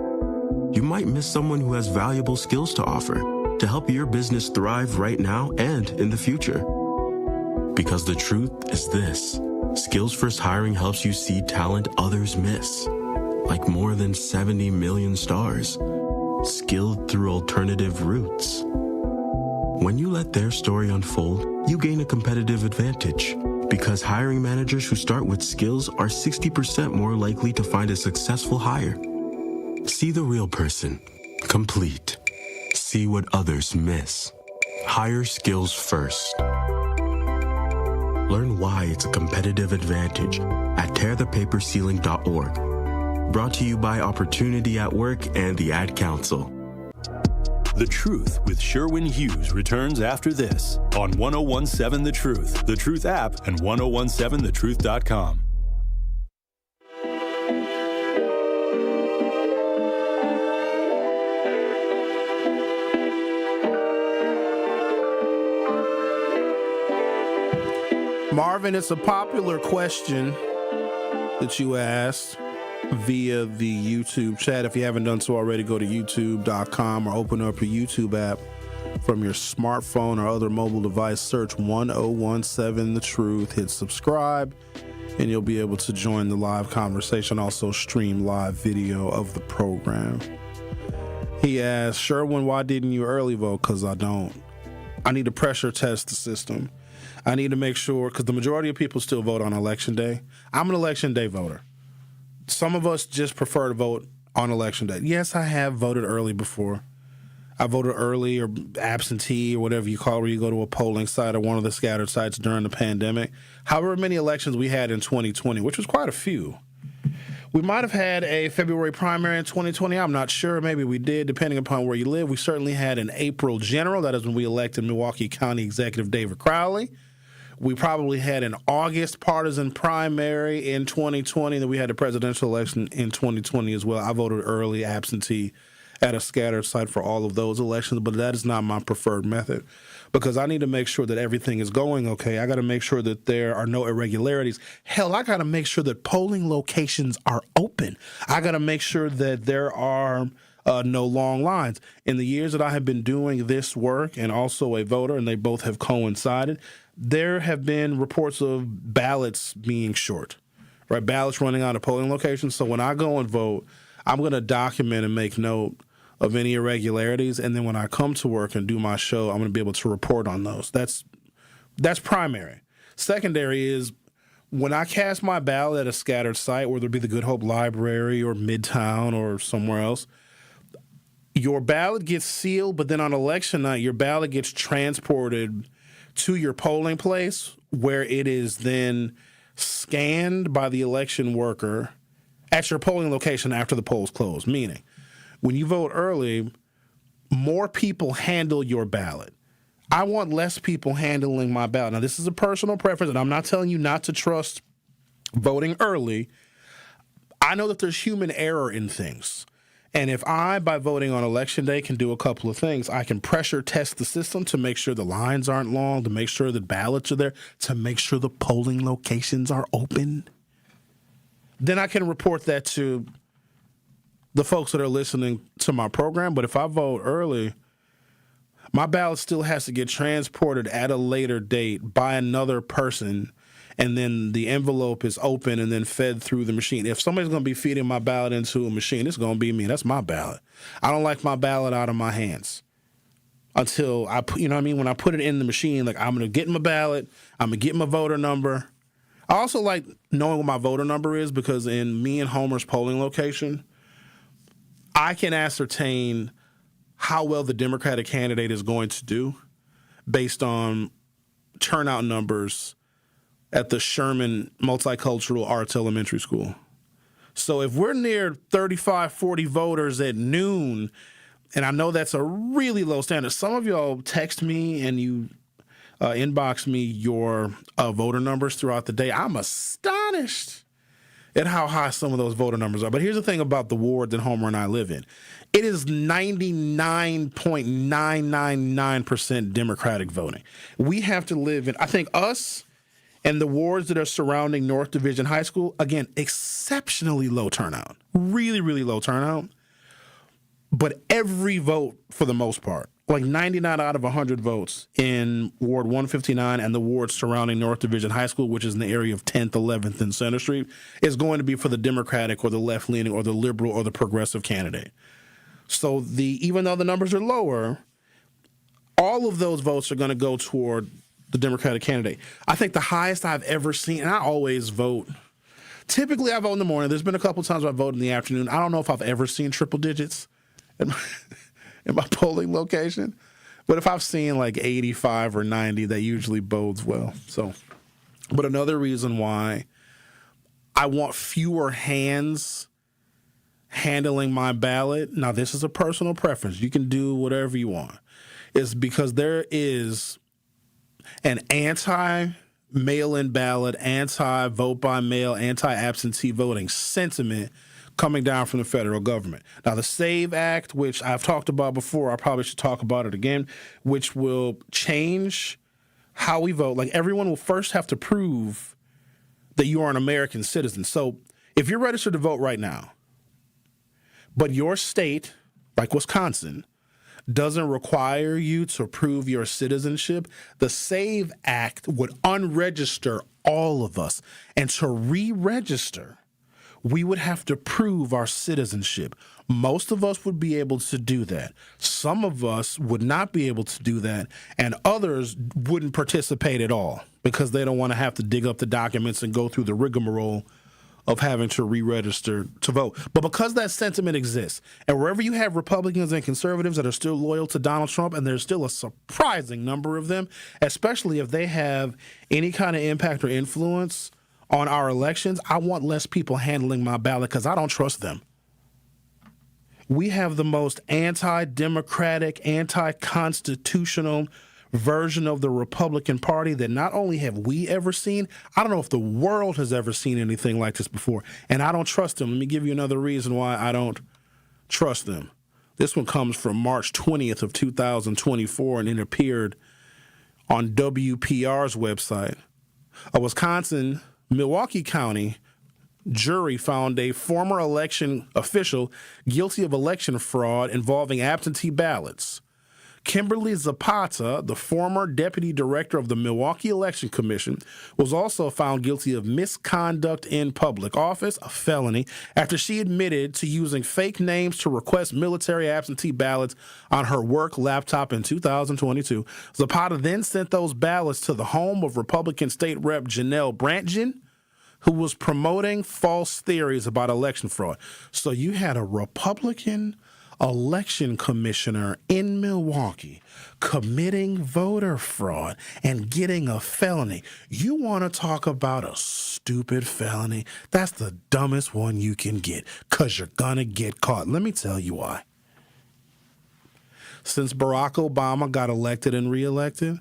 You might miss someone who has valuable skills to offer to help your business thrive right now and in the future. Because the truth is this: Skills First Hiring helps you see talent others miss, like more than 70 million stars, skilled through alternative routes. When you let their story unfold, you gain a competitive advantage, because hiring managers who start with skills are 60% more likely to find a successful hire. See the real person, complete. See what others miss. Hire skills first. Learn why it's a competitive advantage at tearthepaperceiling.org. Brought to you by Opportunity at Work and the Ad Council.
The Truth with Sherwin Hughes returns after this on 1017 The Truth, The Truth app, and 1017thetruth.com.
Marvin, it's a popular question that you asked via the YouTube chat. If you haven't done so already, go to youtube.com or open up your YouTube app from your smartphone or other mobile device. Search 1017 The Truth, hit subscribe, and you'll be able to join the live conversation. Also stream live video of the program. He asked, Sherwin, why didn't you early vote? Because I don't. I need to pressure test the system. I need to make sure, because the majority of people still vote on Election Day. I'm an Election Day voter. Some of us just prefer to vote on Election Day. Yes, I have voted early before. I voted early or absentee or whatever you call it, where you go to a polling site or one of the scattered sites during the pandemic. However many elections we had in 2020, which was quite a few. We might have had a February primary in 2020. I'm not sure. Maybe we did, depending upon where you live. We certainly had an April general. That is when we elected Milwaukee County Executive David Crowley. We probably had an August partisan primary in 2020. Then we had a presidential election in 2020 as well. I voted early, absentee, at a scattered site for all of those elections, but that is not my preferred method because I need to make sure that everything is going okay. I got to make sure that there are no irregularities. Hell, I got to make sure that polling locations are open. I got to make sure that there are no long lines. In the years that I have been doing this work and also a voter, and they both have coincided, there have been reports of ballots being short, right? Ballots running out of polling locations. So when I go and vote, I'm going to document and make note of any irregularities. And then when I come to work and do my show, I'm going to be able to report on those. That's primary. Secondary is when I cast my ballot at a scattered site, whether it be the Good Hope Library or Midtown or somewhere else, your ballot gets sealed, but then on election night, your ballot gets transported to your polling place where it is then scanned by the election worker at your polling location after the polls close. Meaning, when you vote early, more people handle your ballot. I want less people handling my ballot. Now, this is a personal preference, and I'm not telling you not to trust voting early. I know that there's human error in things. And if I, by voting on Election Day, can do a couple of things, I can pressure test the system to make sure the lines aren't long, to make sure the ballots are there, to make sure the polling locations are open. Then I can report that to the folks that are listening to my program. But if I vote early, my ballot still has to get transported at a later date by another person, and then the envelope is open and then fed through the machine. If somebody's going to be feeding my ballot into a machine, it's going to be me. That's my ballot. I don't like my ballot out of my hands until I put, when I put it in the machine, like I'm going to get my ballot, I'm going to get my voter number. I also like knowing what my voter number is because in me and Homer's polling location, I can ascertain how well the Democratic candidate is going to do based on turnout numbers at the Sherman Multicultural Arts Elementary School. So if we're near 35, 40 voters at noon, and I know that's a really low standard. Some of y'all text me and you inbox me your voter numbers throughout the day. I'm astonished at how high some of those voter numbers are. But here's the thing about the ward that Homer and I live in. It is 99.999% Democratic voting. We have to live in, I think us and the wards that are surrounding North Division High School, again, exceptionally low turnout. Really, really low turnout. But every vote, for the most part, like 99 out of 100 votes in Ward 159 and the wards surrounding North Division High School, which is in the area of 10th, 11th, and Center Street, is going to be for the Democratic or the left-leaning or the liberal or the progressive candidate. So even though the numbers are lower, all of those votes are going to go toward the Democratic candidate. I think the highest I've ever seen, and I always vote. Typically, I vote in the morning. There's been a couple times I vote in the afternoon. I don't know if I've ever seen triple digits in my polling location. But if I've seen like 85 or 90, that usually bodes well. So, but another reason why I want fewer hands handling my ballot, now this is a personal preference. You can do whatever you want. Is because there is an anti-mail-in ballot, anti-vote by mail, anti-absentee voting sentiment coming down from the federal government. Now, the SAVE Act, which I've talked about before, I probably should talk about it again, which will change how we vote. Like, everyone will first have to prove that you are an American citizen. So if you're registered to vote right now, but your state, like Wisconsin, doesn't require you to prove your citizenship, the SAVE Act would unregister all of us. And to re-register, we would have to prove our citizenship. Most of us would be able to do that. Some of us would not be able to do that, and others wouldn't participate at all because they don't want to have to dig up the documents and go through the rigmarole of having to re-register to vote. But because that sentiment exists, and wherever you have Republicans and conservatives that are still loyal to Donald Trump, and there's still a surprising number of them, especially if they have any kind of impact or influence on our elections, I want less people handling my ballot because I don't trust them. We have the most anti-democratic, anti-constitutional version of the Republican Party that not only have we ever seen, I don't know if the world has ever seen anything like this before, and I don't trust them. Let me give you another reason why I don't trust them. This one comes from March 20th of 2024, and it appeared on WPR's website. A Wisconsin Milwaukee County jury found a former election official guilty of election fraud involving absentee ballots. Kimberly Zapata, the former deputy director of the Milwaukee Election Commission, was also found guilty of misconduct in public office, a felony, after she admitted to using fake names to request military absentee ballots on her work laptop in 2022. Zapata then sent those ballots to the home of Republican State Rep Janelle Brantgen, who was promoting false theories about election fraud. So you had a Republican election commissioner in Milwaukee committing voter fraud and getting a felony. You want to talk about a stupid felony? That's the dumbest one you can get because you're going to get caught. Let me tell you why. Since Barack Obama got elected and reelected,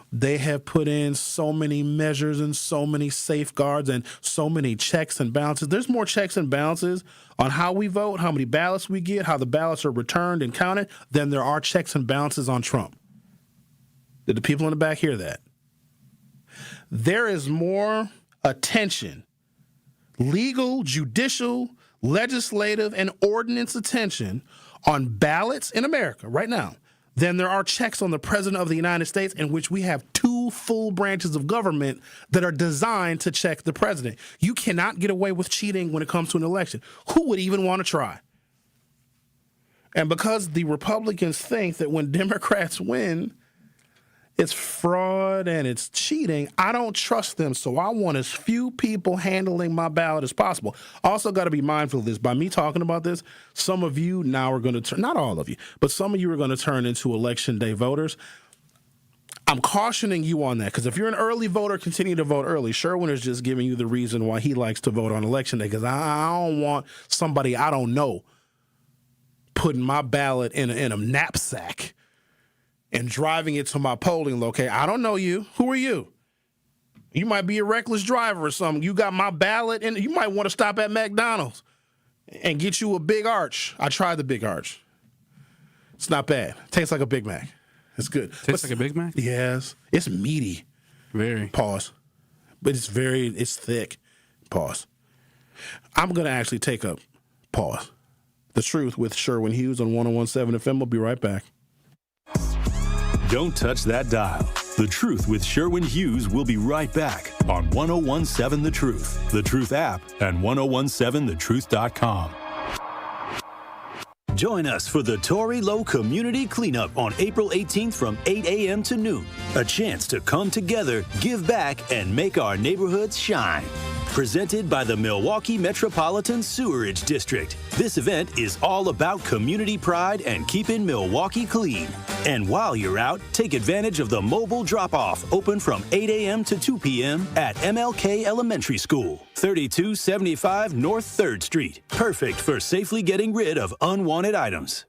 they have put in so many measures and so many safeguards and so many checks and balances. There's more checks and balances on how we vote, how many ballots we get, how the ballots are returned and counted, than there are checks and balances on Trump. Did the people in the back hear that? There is more attention, legal, judicial, legislative, and ordinance attention on ballots in America right now than there are checks on the President of the United States, in which we have two full branches of government that are designed to check the president. You cannot get away with cheating when it comes to an election. Who would even want to try? And because the Republicans think that when Democrats win, it's fraud and it's cheating, I don't trust them. So I want as few people handling my ballot as possible. Also got to be mindful of this. By me talking about this, some of you now are going to turn, not all of you, but some of you are going to turn into Election Day voters. I'm cautioning you on that because if you're an early voter, continue to vote early. Sherwin is just giving you the reason why he likes to vote on Election Day because I don't want somebody I don't know putting my ballot in a knapsack and driving it to my polling location. I don't know you. Who are you? You might be a reckless driver or something. You got my ballot, and you might want to stop at McDonald's and get you a Big Arch. I tried the Big Arch. It's not bad. Tastes like a Big Mac. It's good.
Tastes like a Big Mac?
Yes. It's meaty. Very. Pause. But it's thick. Pause. I'm going to actually take a pause. The Truth with Sherwin Hughes on 101.7 FM. We'll be right back.
Don't touch that dial. The Truth with Sherwin Hughes will be right back on 1017 The Truth, The Truth app, and 1017thetruth.com. Join us for the Tory Low Community Cleanup on April 18th from 8 a.m. to noon. A chance to come together, give back, and make our neighborhoods shine. Presented by the Milwaukee Metropolitan Sewerage District. This event is all about community pride and keeping Milwaukee clean. And while you're out, take advantage of the mobile drop-off, open from 8 a.m. to 2 p.m. at MLK Elementary School, 3275 North 3rd Street. Perfect for safely getting rid of unwanted items.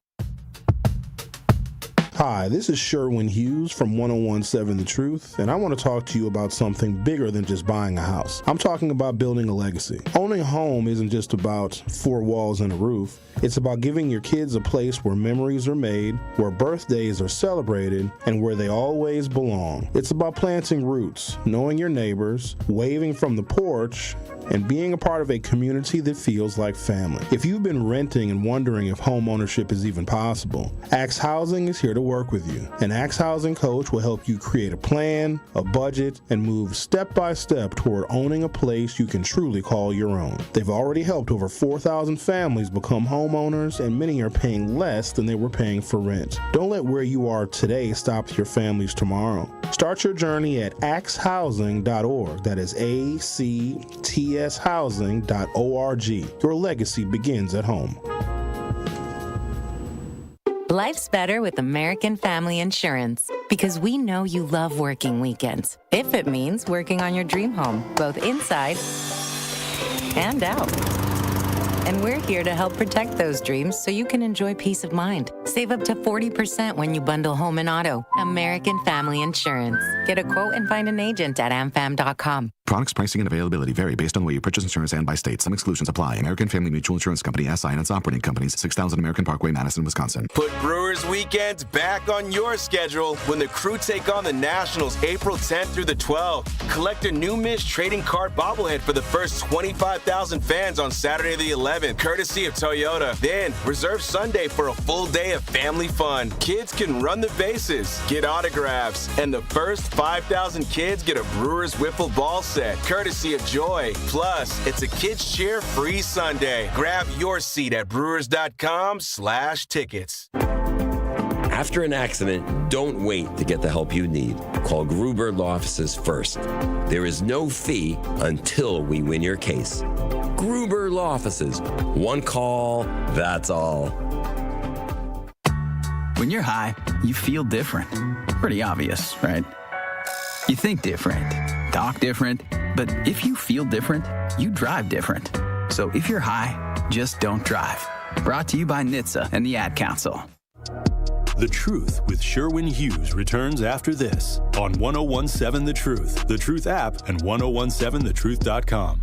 Hi, this is Sherwin Hughes from 1017 The Truth, and I want to talk to you about something bigger than just buying a house. I'm talking about building a legacy. Owning a home isn't just about four walls and a roof. It's about giving your kids a place where memories are made, where birthdays are celebrated, and where they always belong. It's about planting roots, knowing your neighbors, waving from the porch, and being a part of a community that feels like family. If you've been renting and wondering if home ownership is even possible, Axe Housing is here to work with you. An Axe Housing coach will help you create a plan, a budget, and move step by step toward owning a place you can truly call your own. They've already helped over 4,000 families become homeowners, and many are paying less than they were paying for rent. Don't let where you are today stop your families tomorrow. Start your journey at axehousing.org. That is ACTShousing.org. Your legacy begins at home.
Life's better with American Family Insurance because we know you love working weekends. If it means working on your dream home, both inside and out. And we're here to help protect those dreams so you can enjoy peace of mind. Save up to 40% when you bundle home and auto. American Family Insurance. Get a quote and find an agent at amfam.com.
Products, pricing, and availability vary based on the way you purchase insurance and by state. Some exclusions apply. American Family Mutual Insurance Company, SI, and its operating companies, 6000 American Parkway, Madison, Wisconsin.
Put Brewers weekends back on your schedule when the Crew take on the Nationals April 10th through the 12th. Collect a new Mish trading card bobblehead for the first 25,000 fans on Saturday the 11th, courtesy of Toyota. Then reserve Sunday for a full day of family fun. Kids can run the bases, get autographs, and the first 5,000 kids get a Brewers wiffle ball set, courtesy of Joy. Plus, it's a kids cheer free Sunday. Grab your seat at brewers.com/tickets.
After an accident, don't wait to get the help you need. Call Gruber Law Offices first. There is no fee until we win your case. Gruber Law Offices. One call, that's all.
When you're high, you feel different. Pretty obvious, right? You think different, talk different, but if you feel different, you drive different. So if you're high, just don't drive. Brought to you by NHTSA and the Ad Council.
The Truth with Sherwin Hughes returns after this on 1017 The Truth, The Truth app, and 1017thetruth.com.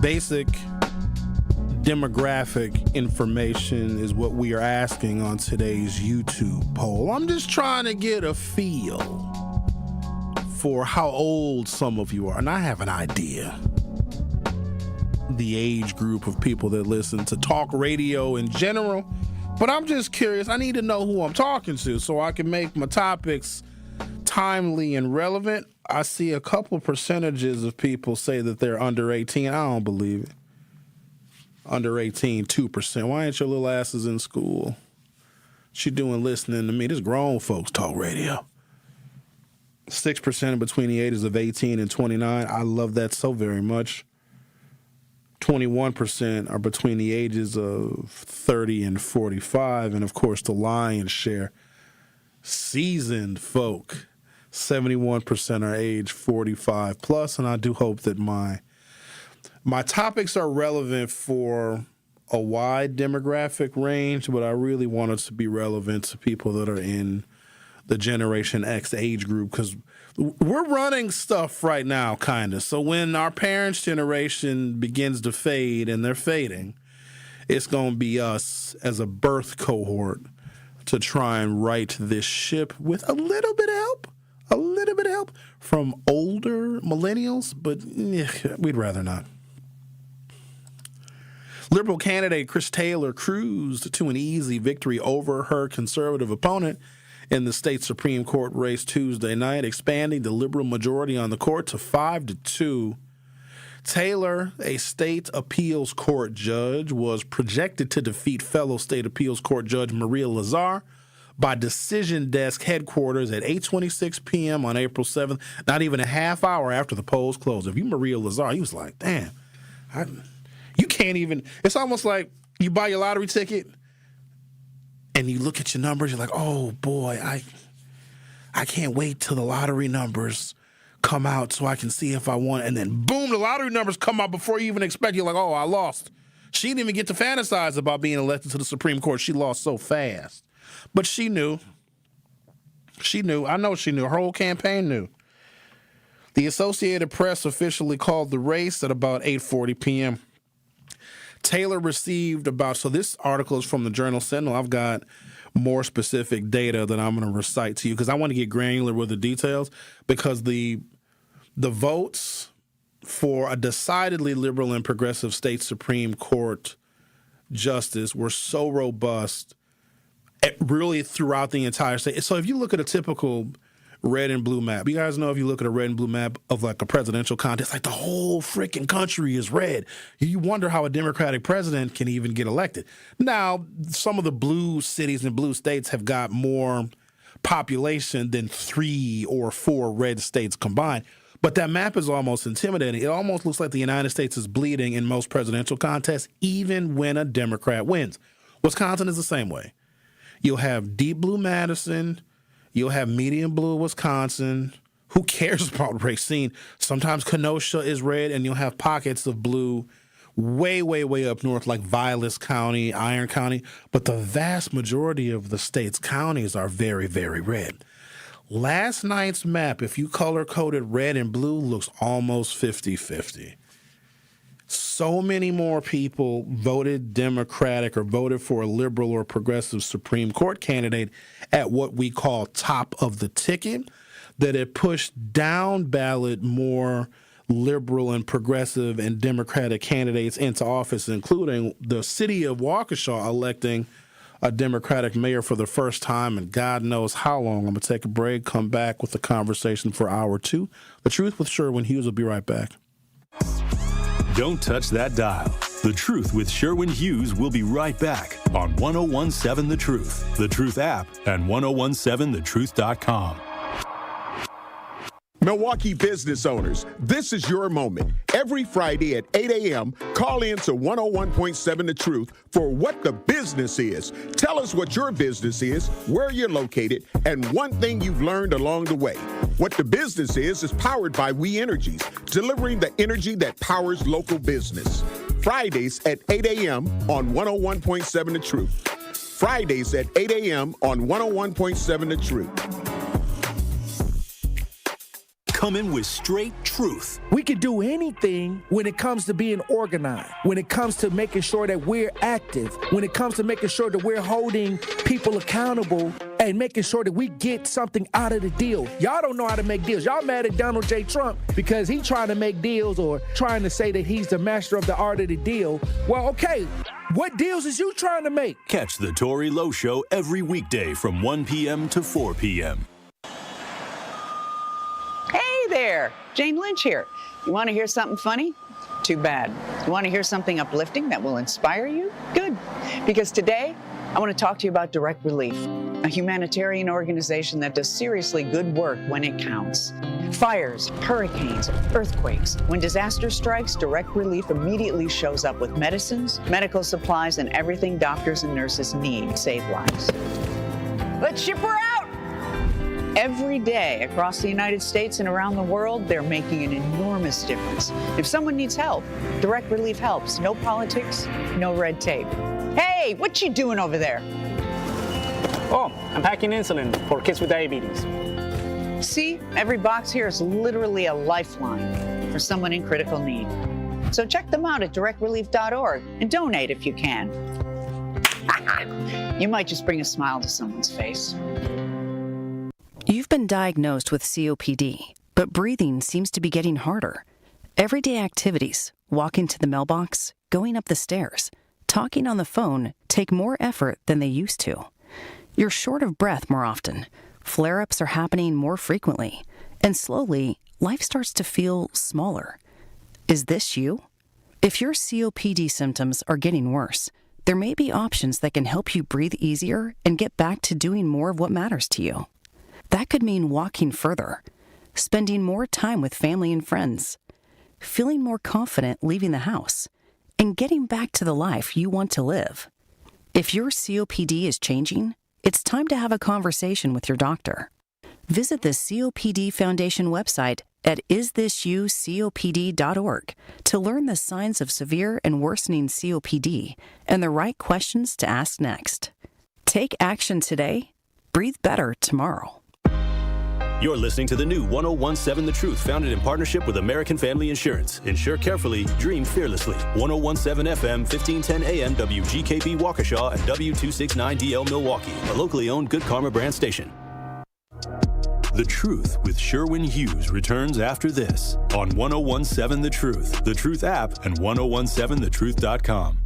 Basic demographic information is what we are asking on today's YouTube poll. I'm just trying to get a feel for how old some of you are, and I have an idea. The age group of people that listen to talk radio in general, but I'm just curious. I need to know who I'm talking to so I can make my topics timely and relevant. I see a couple percentages of people say that they're under 18. I don't believe it. Under 18, 2%. Why ain't your little asses in school? What you doing listening to me? This grown folks talk radio. 6% between the ages of 18 and 29. I love that so very much. 21% are between the ages of 30 and 45. And, of course, the lion's share, seasoned folk. 71% are age 45 plus, and I do hope that my topics are relevant for a wide demographic range, but I really want it to be relevant to people that are in the Generation X age group, because we're running stuff right now, kind of. So when our parents' generation begins to fade, and they're fading, it's going to be us as a birth cohort to try and right this ship with a little bit of help from older millennials, but we'd rather not. Liberal candidate Chris Taylor cruised to an easy victory over her conservative opponent in the state Supreme Court race Tuesday night, expanding the liberal majority on the court to 5-2. Taylor, a state appeals court judge, was projected to defeat fellow state appeals court judge Maria Lazar by Decision Desk headquarters at 8:26 p.m. on April 7th, not even a half hour after the polls closed. If you Maria Lazar, he was like, damn, you can't even, it's almost like you buy your lottery ticket and you look at your numbers, you're like, oh boy, I can't wait till the lottery numbers come out so I can see if I won. And then boom, the lottery numbers come out before you even expect. You're like, oh, I lost. She didn't even get to fantasize about being elected to the Supreme Court. She lost so fast. But she knew. She knew. I know she knew. Her whole campaign knew. The Associated Press officially called the race at about 8:40 p.m. Taylor received so this article is from the Journal Sentinel. I've got more specific data that I'm going to recite to you because I want to get granular with the details, because the votes for a decidedly liberal and progressive state Supreme Court justice were so robust really throughout the entire state. So if you look at a typical red and blue map, you guys know if you look at a red and blue map of like a presidential contest, like the whole freaking country is red. You wonder how a Democratic president can even get elected. Now, some of the blue cities and blue states have got more population than 3 or 4 red states combined. But that map is almost intimidating. It almost looks like the United States is bleeding in most presidential contests, even when a Democrat wins. Wisconsin is the same way. You'll have deep blue Madison. You'll have medium blue Wisconsin. Who cares about Racine? Sometimes Kenosha is red, and you'll have pockets of blue way, way, way up north, like Vilas County, Iron County. But the vast majority of the state's counties are very, very red. Last night's map, if you color-coded red and blue, looks almost 50-50. So many more people voted Democratic or voted for a liberal or progressive Supreme Court candidate at what we call top of the ticket that it pushed down ballot more liberal and progressive and Democratic candidates into office, including the city of Waukesha electing a Democratic mayor for the first time in God knows how long. I'm going to take a break, come back with the conversation for hour 2. The Truth with Sherwin Hughes will be right back.
Don't touch that dial. The Truth with Sherwin Hughes will be right back on 1017 The Truth, The Truth app, and 1017thetruth.com.
Milwaukee business owners, this is your moment. Every Friday at 8 a.m., call in to 101.7 The Truth for What the Business Is. Tell us what your business is, where you're located, and one thing you've learned along the way. What the Business is powered by We Energies, delivering the energy that powers local business. Fridays at 8 a.m. on 101.7 The Truth. Fridays at 8 a.m. on 101.7 The Truth.
Coming with straight truth.
We can do anything when it comes to being organized, when it comes to making sure that we're active, when it comes to making sure that we're holding people accountable and making sure that we get something out of the deal. Y'all don't know how to make deals. Y'all mad at Donald J. Trump because he's trying to make deals or trying to say that he's the master of the art of the deal. Well, okay, what deals is you trying to make?
Catch the Tory Lowe Show every weekday from 1 p.m. to 4 p.m.
There, Jane Lynch here. You want to hear something funny? Too bad. You want to hear something uplifting that will inspire you? Good. Because today, I want to talk to you about Direct Relief, a humanitarian organization that does seriously good work when it counts. Fires, hurricanes, earthquakes. When disaster strikes, Direct Relief immediately shows up with medicines, medical supplies, and everything doctors and nurses need to save lives. Let's ship her out! Every day across the United States and around the world, they're making an enormous difference. If someone needs help, Direct Relief helps. No politics, no red tape. Hey, what you doing over there?
Oh, I'm packing insulin for kids with diabetes.
See, every box here is literally a lifeline for someone in critical need. So check them out at directrelief.org and donate if you can. You might just bring a smile to someone's face.
You've been diagnosed with COPD, but breathing seems to be getting harder. Everyday activities, walking to the mailbox, going up the stairs, talking on the phone take more effort than they used to. You're short of breath more often. Flare-ups are happening more frequently. And slowly, life starts to feel smaller. Is this you? If your COPD symptoms are getting worse, there may be options that can help you breathe easier and get back to doing more of what matters to you. That could mean walking further, spending more time with family and friends, feeling more confident leaving the house, and getting back to the life you want to live. If your COPD is changing, it's time to have a conversation with your doctor. Visit the COPD Foundation website at isthisyoucopd.org to learn the signs of severe and worsening COPD and the right questions to ask next. Take action today. Breathe better tomorrow.
You're listening to the new 1017 The Truth, founded in partnership with American Family Insurance. Insure carefully, dream fearlessly. 1017 FM, 1510 AM, WGKB Waukesha, and W269DL Milwaukee, a locally owned Good Karma brand station. The Truth with Sherwin Hughes returns after this on 1017 The Truth, The Truth app, and 1017thetruth.com.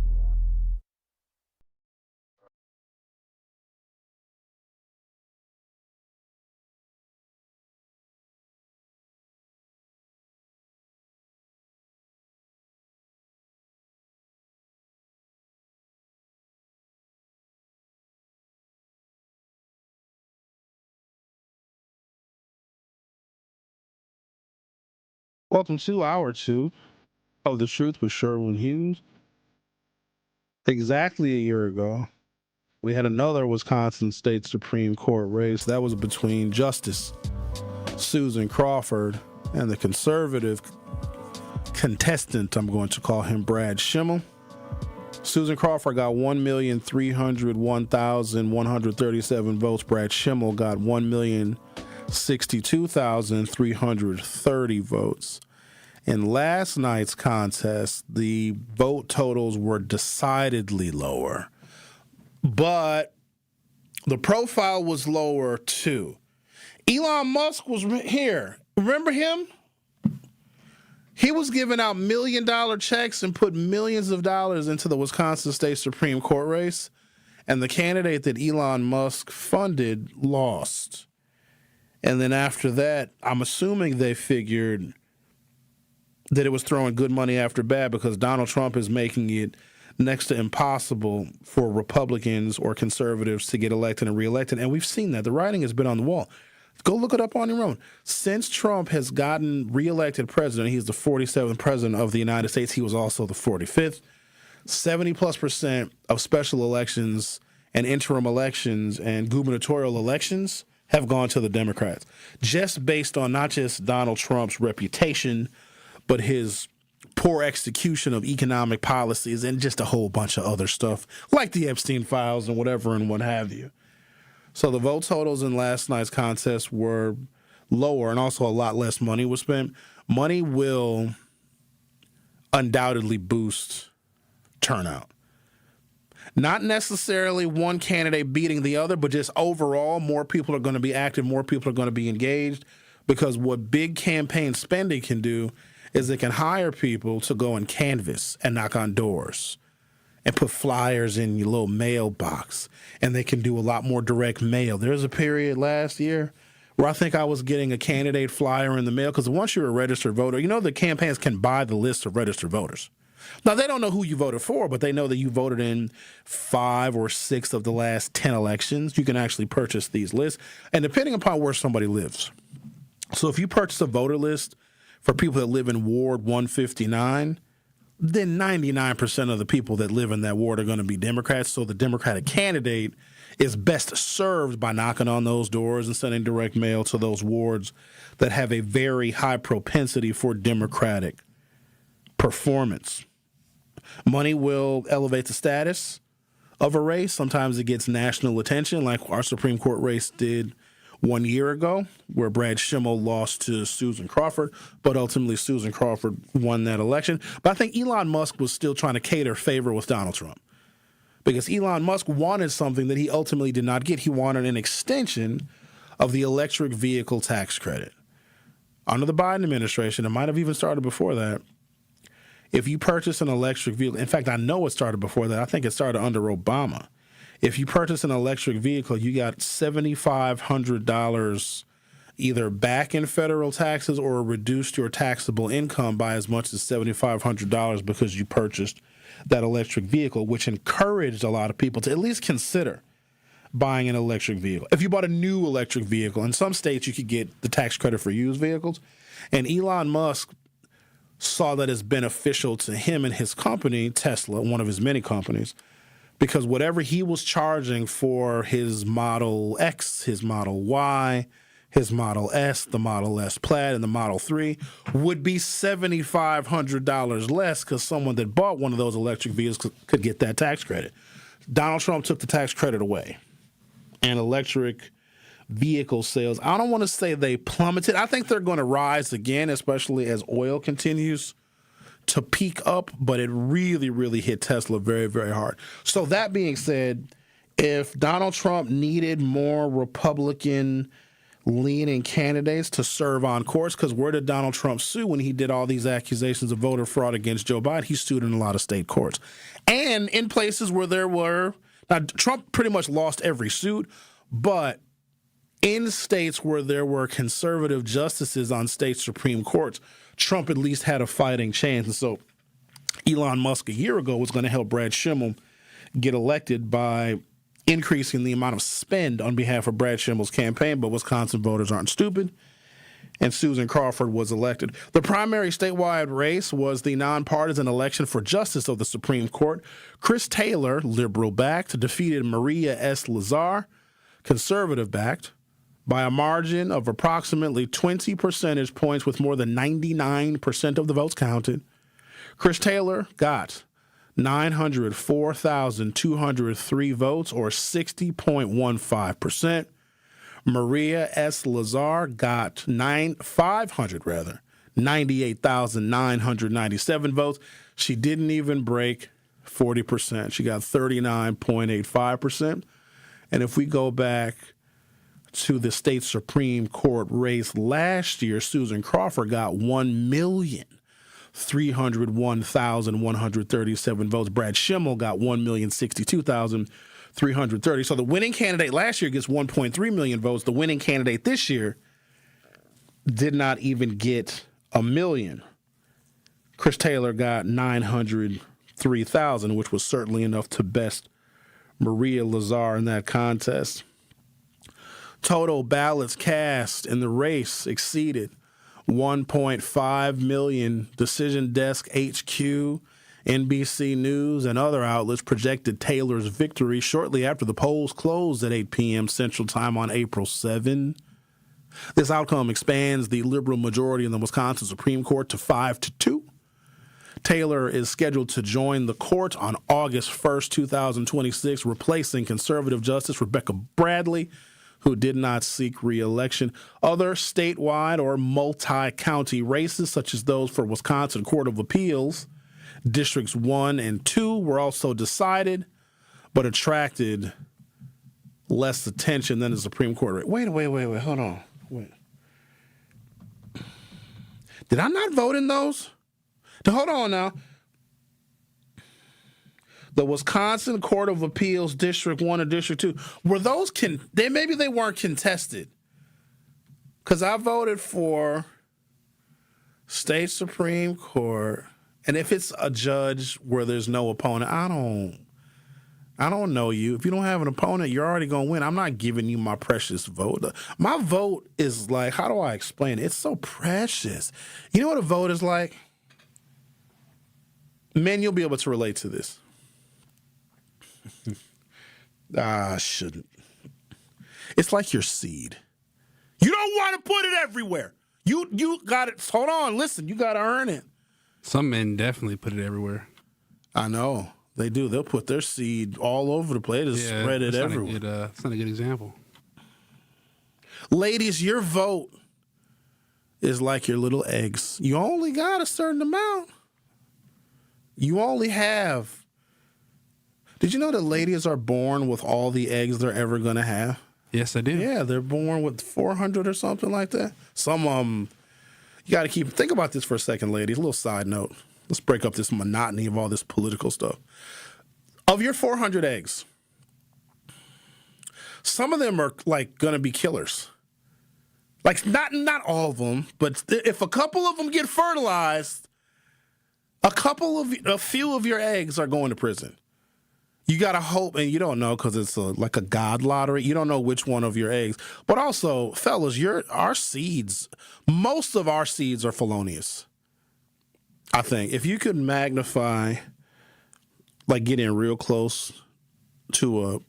Welcome to Hour 2 of The Truth with Sherwin Hughes. Exactly a year ago, we had another Wisconsin State Supreme Court race. That was between Justice Susan Crawford and the conservative contestant, I'm going to call him Brad Zimmel. Susan Crawford got 1,301,137 votes. Brad Zimmel got 1,062,330 votes. In last night's contest, the vote totals were decidedly lower, but the profile was lower too. Elon Musk was here. Remember him? He was giving out $1 million checks and put millions of dollars into the Wisconsin State Supreme Court race, and the candidate that Elon Musk funded lost. And then after that, I'm assuming they figured that it was throwing good money after bad because Donald Trump is making it next to impossible for Republicans or conservatives to get elected and reelected. And we've seen that. The writing has been on the wall. Go look it up on your own. Since Trump has gotten reelected president, he's the 47th president of the United States. He was also the 45th. 70+% of special elections and interim elections and gubernatorial elections have gone to the Democrats, just based on not just Donald Trump's reputation, but his poor execution of economic policies and just a whole bunch of other stuff, like the Epstein files and whatever and what have you. So the vote totals in last night's contest were lower, and also a lot less money was spent. Money will undoubtedly boost turnout. Not necessarily one candidate beating the other, but just overall, more people are going to be active, more people are going to be engaged, because what big campaign spending can do is it can hire people to go and canvass and knock on doors and put flyers in your little mailbox, and they can do a lot more direct mail. There was a period last year where I think I was getting a candidate flyer in the mail, because once you're a registered voter, you know the campaigns can buy the list of registered voters. Now, they don't know who you voted for, but they know that you voted in 5 or 6 of the last 10 elections. You can actually purchase these lists, and depending upon where somebody lives. So if you purchase a voter list for people that live in Ward 159, then 99% of the people that live in that ward are going to be Democrats. So the Democratic candidate is best served by knocking on those doors and sending direct mail to those wards that have a very high propensity for Democratic performance. Money will elevate the status of a race. Sometimes it gets national attention, like our Supreme Court race did 1 year ago, where Brad Zimmel lost to Susan Crawford, but ultimately Susan Crawford won that election. But I think Elon Musk was still trying to cater favor with Donald Trump, because Elon Musk wanted something that he ultimately did not get. He wanted an extension of the electric vehicle tax credit. Under the Biden administration, it might have even started before that, if you purchase an electric vehicle, in fact, I know it started before that. I think it started under Obama. If you purchase an electric vehicle, you got $7,500 either back in federal taxes or reduced your taxable income by as much as $7,500 because you purchased that electric vehicle, which encouraged a lot of people to at least consider buying an electric vehicle. If you bought a new electric vehicle, in some states you could get the tax credit for used vehicles. And Elon Musk saw that as beneficial to him and his company, Tesla, one of his many companies, because whatever he was charging for his Model X, his Model Y, his Model S, the Model S Plaid, and the Model 3 would be $7,500 less because someone that bought one of those electric vehicles could get that tax credit. Donald Trump took the tax credit away, and electric vehicle sales, I don't want to say they plummeted. I think they're going to rise again, especially as oil continues to peak up, but it really, really hit Tesla very, very hard. So that being said, if Donald Trump needed more Republican-leaning candidates to serve on courts, because where did Donald Trump sue when he did all these accusations of voter fraud against Joe Biden? He sued in a lot of state courts. And in places where there were, now Trump pretty much lost every suit, but in states where there were conservative justices on state Supreme Courts, Trump at least had a fighting chance. And so Elon Musk a year ago was going to help Brad Zimmel get elected by increasing the amount of spend on behalf of Brad Zimmel's campaign, but Wisconsin voters aren't stupid, and Susan Crawford was elected. The primary statewide race was the nonpartisan election for justice of the Supreme Court. Chris Taylor, liberal-backed, defeated Maria S. Lazar, conservative-backed, by a margin of approximately 20 percentage points with more than 99% of the votes counted. Chris Taylor got 904,203 votes, or 60.15%. Maria S. Lazar got 98,997 votes. She didn't even break 40%. She got 39.85%. And if we go back to the state Supreme Court race last year, Susan Crawford got 1,301,137 votes. Brad Zimmel got 1,062,330. So the winning candidate last year gets 1.3 million votes. The winning candidate this year did not even get 1 million. Chris Taylor got 903,000, which was certainly enough to best Maria Lazar in that contest. Total ballots cast in the race exceeded 1.5 million. Decision Desk HQ, NBC News, and other outlets projected Taylor's victory shortly after the polls closed at 8 p.m. Central Time on April 7. This outcome expands the liberal majority in the Wisconsin Supreme Court to 5-2. Taylor is scheduled to join the court on August 1st, 2026, replacing conservative Justice Rebecca Bradley, who did not seek re-election. Other statewide or multi-county races, such as those for Wisconsin Court of Appeals, Districts 1 and 2, were also decided, but attracted less attention than the Supreme Court race. Wait, hold on. Wait. Did I not vote in those? Hold on now. The Wisconsin Court of Appeals, District 1 and District 2, were those, maybe they weren't contested. Because I voted for State Supreme Court, and if it's a judge where there's no opponent, I don't know you. If you don't have an opponent, you're already going to win. I'm not giving you my precious vote. My vote is like, how do I explain it? It's so precious. You know what a vote is like? Men, you'll be able to relate to this. I shouldn't. It's like your seed. You don't want to put it everywhere. You got it. Hold on, listen. You got to earn it.
Some men definitely put it everywhere.
I know. They do. They'll put their seed all over the place. Just spread it everywhere.
It's not a good example.
Ladies, your vote is like your little eggs. You only got a certain amount. You only have. Did you know that ladies are born with all the eggs they're ever going to have?
Yes, I do.
Yeah, they're born with 400 or something like that. Some of them, you got to think about this for a second, ladies. A little side note. Let's break up this monotony of all this political stuff. Of your 400 eggs, some of them are like going to be killers. Like not all of them, but if a couple of them get fertilized, a few of your eggs are going to prison. You got to hope, and you don't know because it's like a God lottery. You don't know which one of your eggs. But also, fellas, our seeds, most of our seeds are felonious. I think if you could magnify, like get in real close to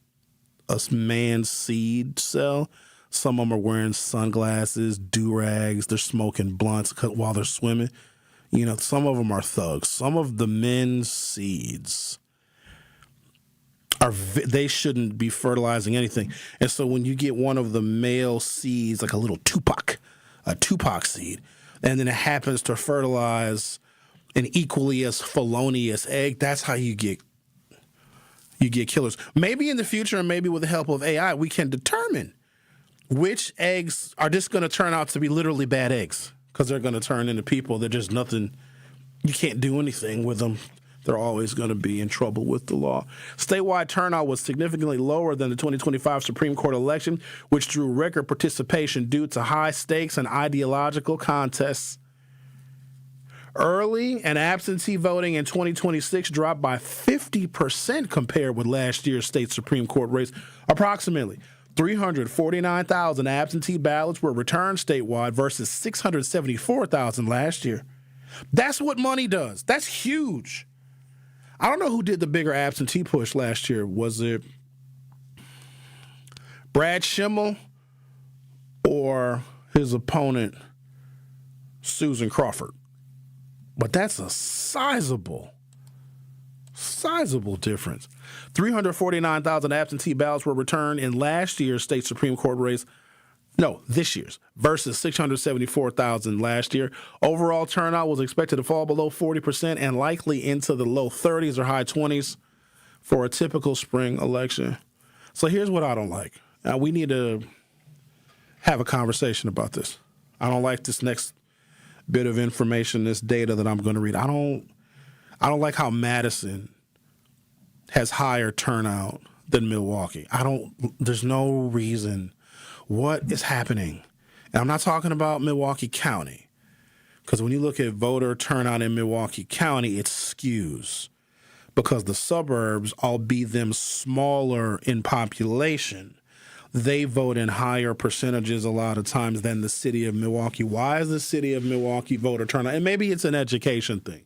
a man's seed cell, some of them are wearing sunglasses, do-rags, they're smoking blunts while they're swimming. You know, some of them are thugs. Some of the men's seeds they shouldn't be fertilizing anything. And so when you get one of the male seeds, like a little Tupac seed, and then it happens to fertilize an equally as felonious egg, that's how you get killers. Maybe in the future, and maybe with the help of AI, we can determine which eggs are just going to turn out to be literally bad eggs because they're going to turn into people. They're just nothing. You can't do anything with them. They're always going to be in trouble with the law. Statewide turnout was significantly lower than the 2025 Supreme Court election, which drew record participation due to high stakes and ideological contests. Early and absentee voting in 2026 dropped by 50% compared with last year's state Supreme Court race. Approximately 349,000 absentee ballots were returned statewide versus 674,000 last year. That's what money does. That's huge. I don't know who did the bigger absentee push last year. Was it Brad Zimmel or his opponent, Susan Crawford? But that's a sizable difference. 349,000 absentee ballots were returned in last year's state Supreme Court race. No, this year's, versus 674,000 last year. Overall turnout was expected to fall below 40% and likely into the low 30s or high 20s for a typical spring election. So here's what I don't like. Now, we need to have a conversation about this. I don't like this next bit of information, this data that I'm going to read. I don't like how Madison has higher turnout than Milwaukee. There's no reason. What is happening? And I'm not talking about Milwaukee County, because when you look at voter turnout in Milwaukee County, it skews because the suburbs, albeit them smaller in population, they vote in higher percentages a lot of times than the city of Milwaukee. Why is the city of Milwaukee voter turnout? And maybe it's an education thing.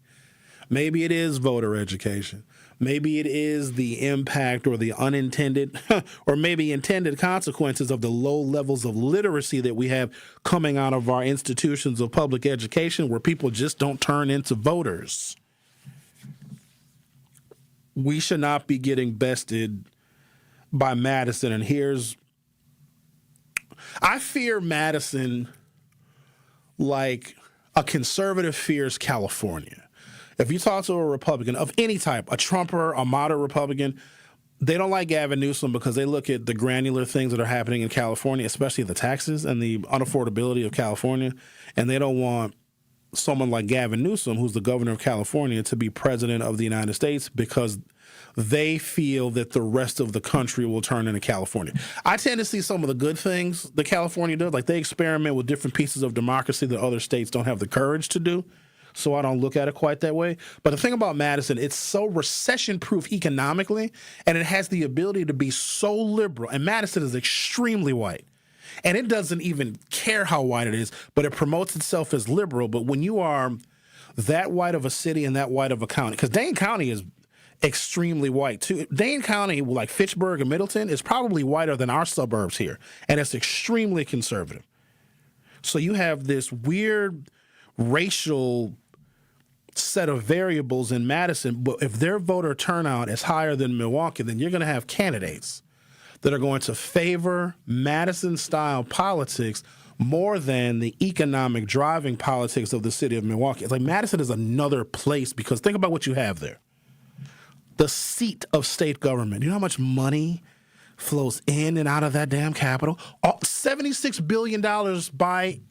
Maybe it is voter education. Maybe it is the impact or the unintended or maybe intended consequences of the low levels of literacy that we have coming out of our institutions of public education where people just don't turn into voters. We should not be getting bested by Madison. And I fear Madison like a conservative fears California. If you talk to a Republican of any type, a Trumper, a moderate Republican, they don't like Gavin Newsom because they look at the granular things that are happening in California, especially the taxes and the unaffordability of California, and they don't want someone like Gavin Newsom, who's the governor of California, to be president of the United States because they feel that the rest of the country will turn into California. I tend to see some of the good things that California does, like they experiment with different pieces of democracy that other states don't have the courage to do. So I don't look at it quite that way. But the thing about Madison, it's so recession-proof economically, and it has the ability to be so liberal. And Madison is extremely white. And it doesn't even care how white it is, but it promotes itself as liberal. But when you are that white of a city and that white of a county, because Dane County is extremely white too. Dane County, like Fitchburg and Middleton, is probably whiter than our suburbs here. And it's extremely conservative. So you have this weird racial set of variables in Madison, but if their voter turnout is higher than Milwaukee, then you're going to have candidates that are going to favor Madison-style politics more than the economic driving politics of the city of Milwaukee. It's like Madison is another place because think about what you have there. The seat of state government. You know how much money flows in and out of that damn capital? $76 billion biannually.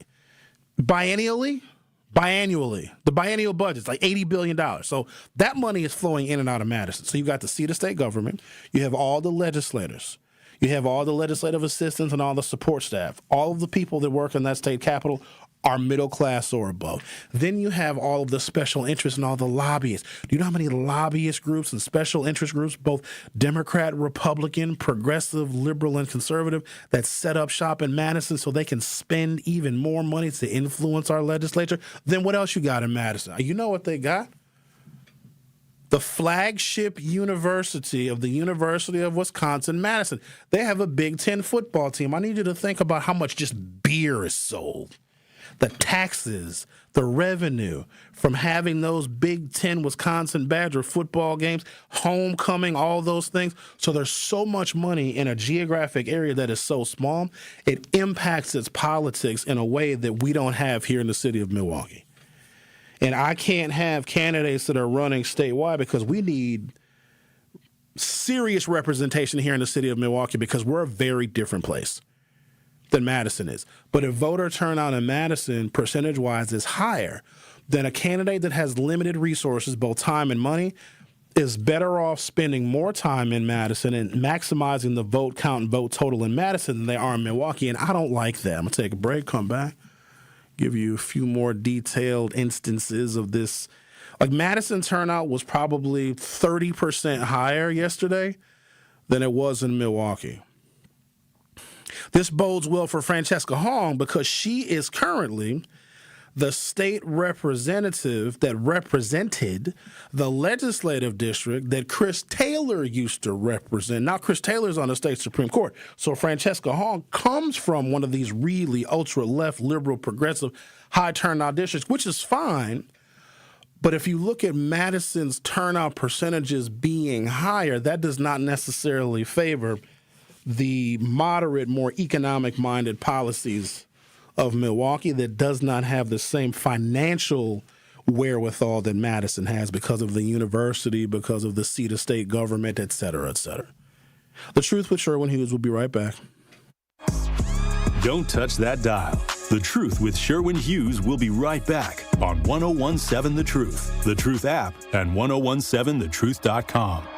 The biennial budget's like $80 billion. So that money is flowing in and out of Madison. So you've got the seat of state government. You have all the legislators. You have all the legislative assistants and all the support staff. All of the people that work in that state capitol are middle class or above. Then you have all of the special interests and all the lobbyists. Do you know how many lobbyist groups and special interest groups, both Democrat, Republican, progressive, liberal, and conservative, that set up shop in Madison so they can spend even more money to influence our legislature? Then what else you got in Madison? You know what they got? The flagship university of the University of Wisconsin-Madison. They have a Big Ten football team. I need you to think about how much just beer is sold. The taxes, the revenue from having those Big Ten Wisconsin Badger football games, homecoming, all those things. So there's so much money in a geographic area that is so small, it impacts its politics in a way that we don't have here in the city of Milwaukee. And I can't have candidates that are running statewide because we need serious representation here in the city of Milwaukee because we're a very different place than Madison is. But if voter turnout in Madison, percentage-wise, is higher, then a candidate that has limited resources, both time and money, is better off spending more time in Madison and maximizing the vote count and vote total in Madison than they are in Milwaukee. And I don't like that. I'm going to take a break, come back, give you a few more detailed instances of this. Like Madison turnout was probably 30% higher yesterday than it was in Milwaukee. This bodes well for Francesca Hong because she is currently the state representative that represented the legislative district that Chris Taylor used to represent. Now Chris Taylor's on the state Supreme Court. So Francesca Hong comes from one of these really ultra-left, liberal, progressive, high turnout districts, which is fine. But if you look at Madison's turnout percentages being higher, that does not necessarily favor the moderate, more economic-minded policies of Milwaukee that does not have the same financial wherewithal that Madison has because of the university, because of the seat of state government, et cetera, et cetera. The Truth with Sherwin Hughes will be right back.
Don't touch that dial. The Truth with Sherwin Hughes will be right back on 1017 The Truth, The Truth app, and 1017thetruth.com.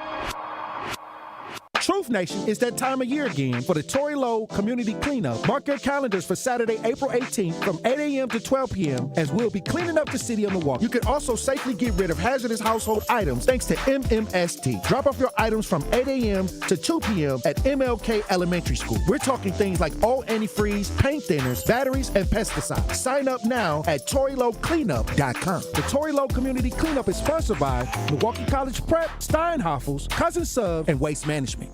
Truth Nation, it's that time of year again for the Tory Lowe Community Cleanup. Mark your calendars for Saturday, April 18th from 8 a.m. to 12 p.m. as we'll be cleaning up the city of Milwaukee. You can also safely get rid of hazardous household items thanks to MMST. Drop off your items from 8 a.m. to 2 p.m. at MLK Elementary School. We're talking things like all antifreeze, paint thinners, batteries, and pesticides. Sign up now at ToryLoweCleanup.com. The Tory Lowe Community Cleanup is sponsored by Milwaukee College Prep, Steinhoffels, Cousin Sub, and Waste Management.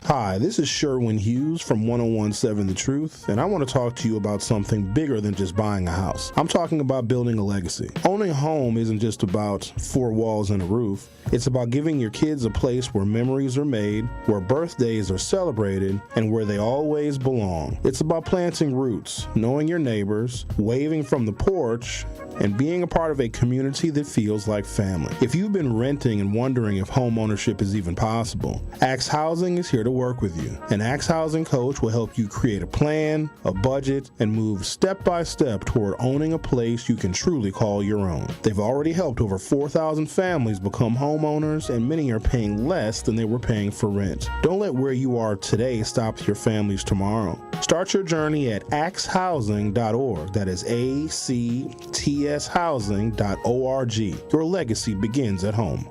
Hi, this is Sherwin Hughes from 1017 The Truth, and I want to talk to you about something bigger than just buying a house. I'm talking about building a legacy. Owning a home isn't just about four walls and a roof. It's about giving your kids a place where memories are made, where birthdays are celebrated, and where they always belong. It's about planting roots, knowing your neighbors, waving from the porch, and being a part of a community that feels like family. If you've been renting and wondering if home ownership is even possible, Axe Housing is here to work with you. An Axe Housing coach will help you create a plan, a budget, and move step by step toward owning a place you can truly call your own. They've already helped over 4,000 families become homeowners, and many are paying less than they were paying for rent. Don't let where you are today stop your family's tomorrow. Start your journey at axehousing.org. That is ACTShousing.org. Your legacy begins at home.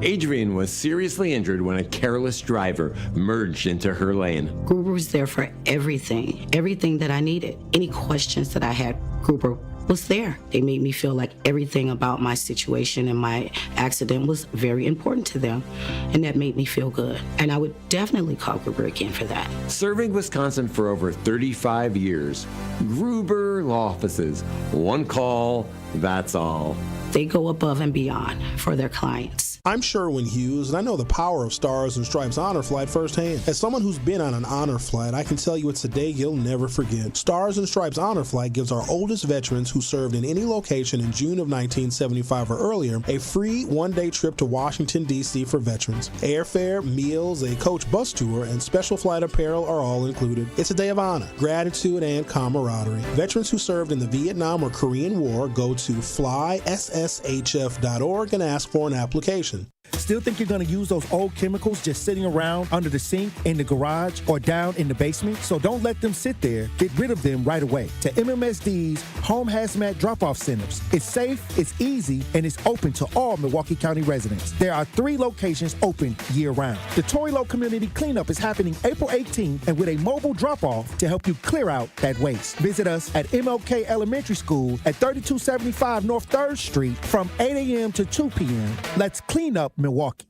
Adrian was seriously injured when a careless driver merged into her lane.
Gruber was there for everything that I needed. Any questions that I had, Gruber
was there. They made me feel like everything about my situation and my accident was very important to them, and that made me feel good. And I would definitely call Gruber again for that.
Serving Wisconsin for over 35 years, Gruber Law Offices. One call, that's all.
They go above and beyond for their clients.
I'm Sherwin Hughes, and I know the power of Stars and Stripes Honor Flight firsthand. As someone who's been on an honor flight, I can tell you it's a day you'll never forget. Stars and Stripes Honor Flight gives our oldest veterans who served in any location in June of 1975 or earlier a free one-day trip to Washington, D.C. for veterans. Airfare, meals, a coach bus tour, and special flight apparel are all included. It's a day of honor, gratitude, and camaraderie. Veterans who served in the Vietnam or Korean War go to flysshf.org and ask for an application.
Still think you're going to use those old chemicals just sitting around under the sink, in the garage, or down in the basement? So don't let them sit there. Get rid of them right away to MMSD's Home Hazmat Drop-Off Centers. It's safe, it's easy, and it's open to all Milwaukee County residents. There are 3 locations open year-round. The Torilo Community Cleanup is happening April 18th, and with a mobile drop-off to help you clear out that waste. Visit us at MLK Elementary School at 3275 North 3rd Street from 8 a.m. to 2 p.m. Let's clean up Milwaukee.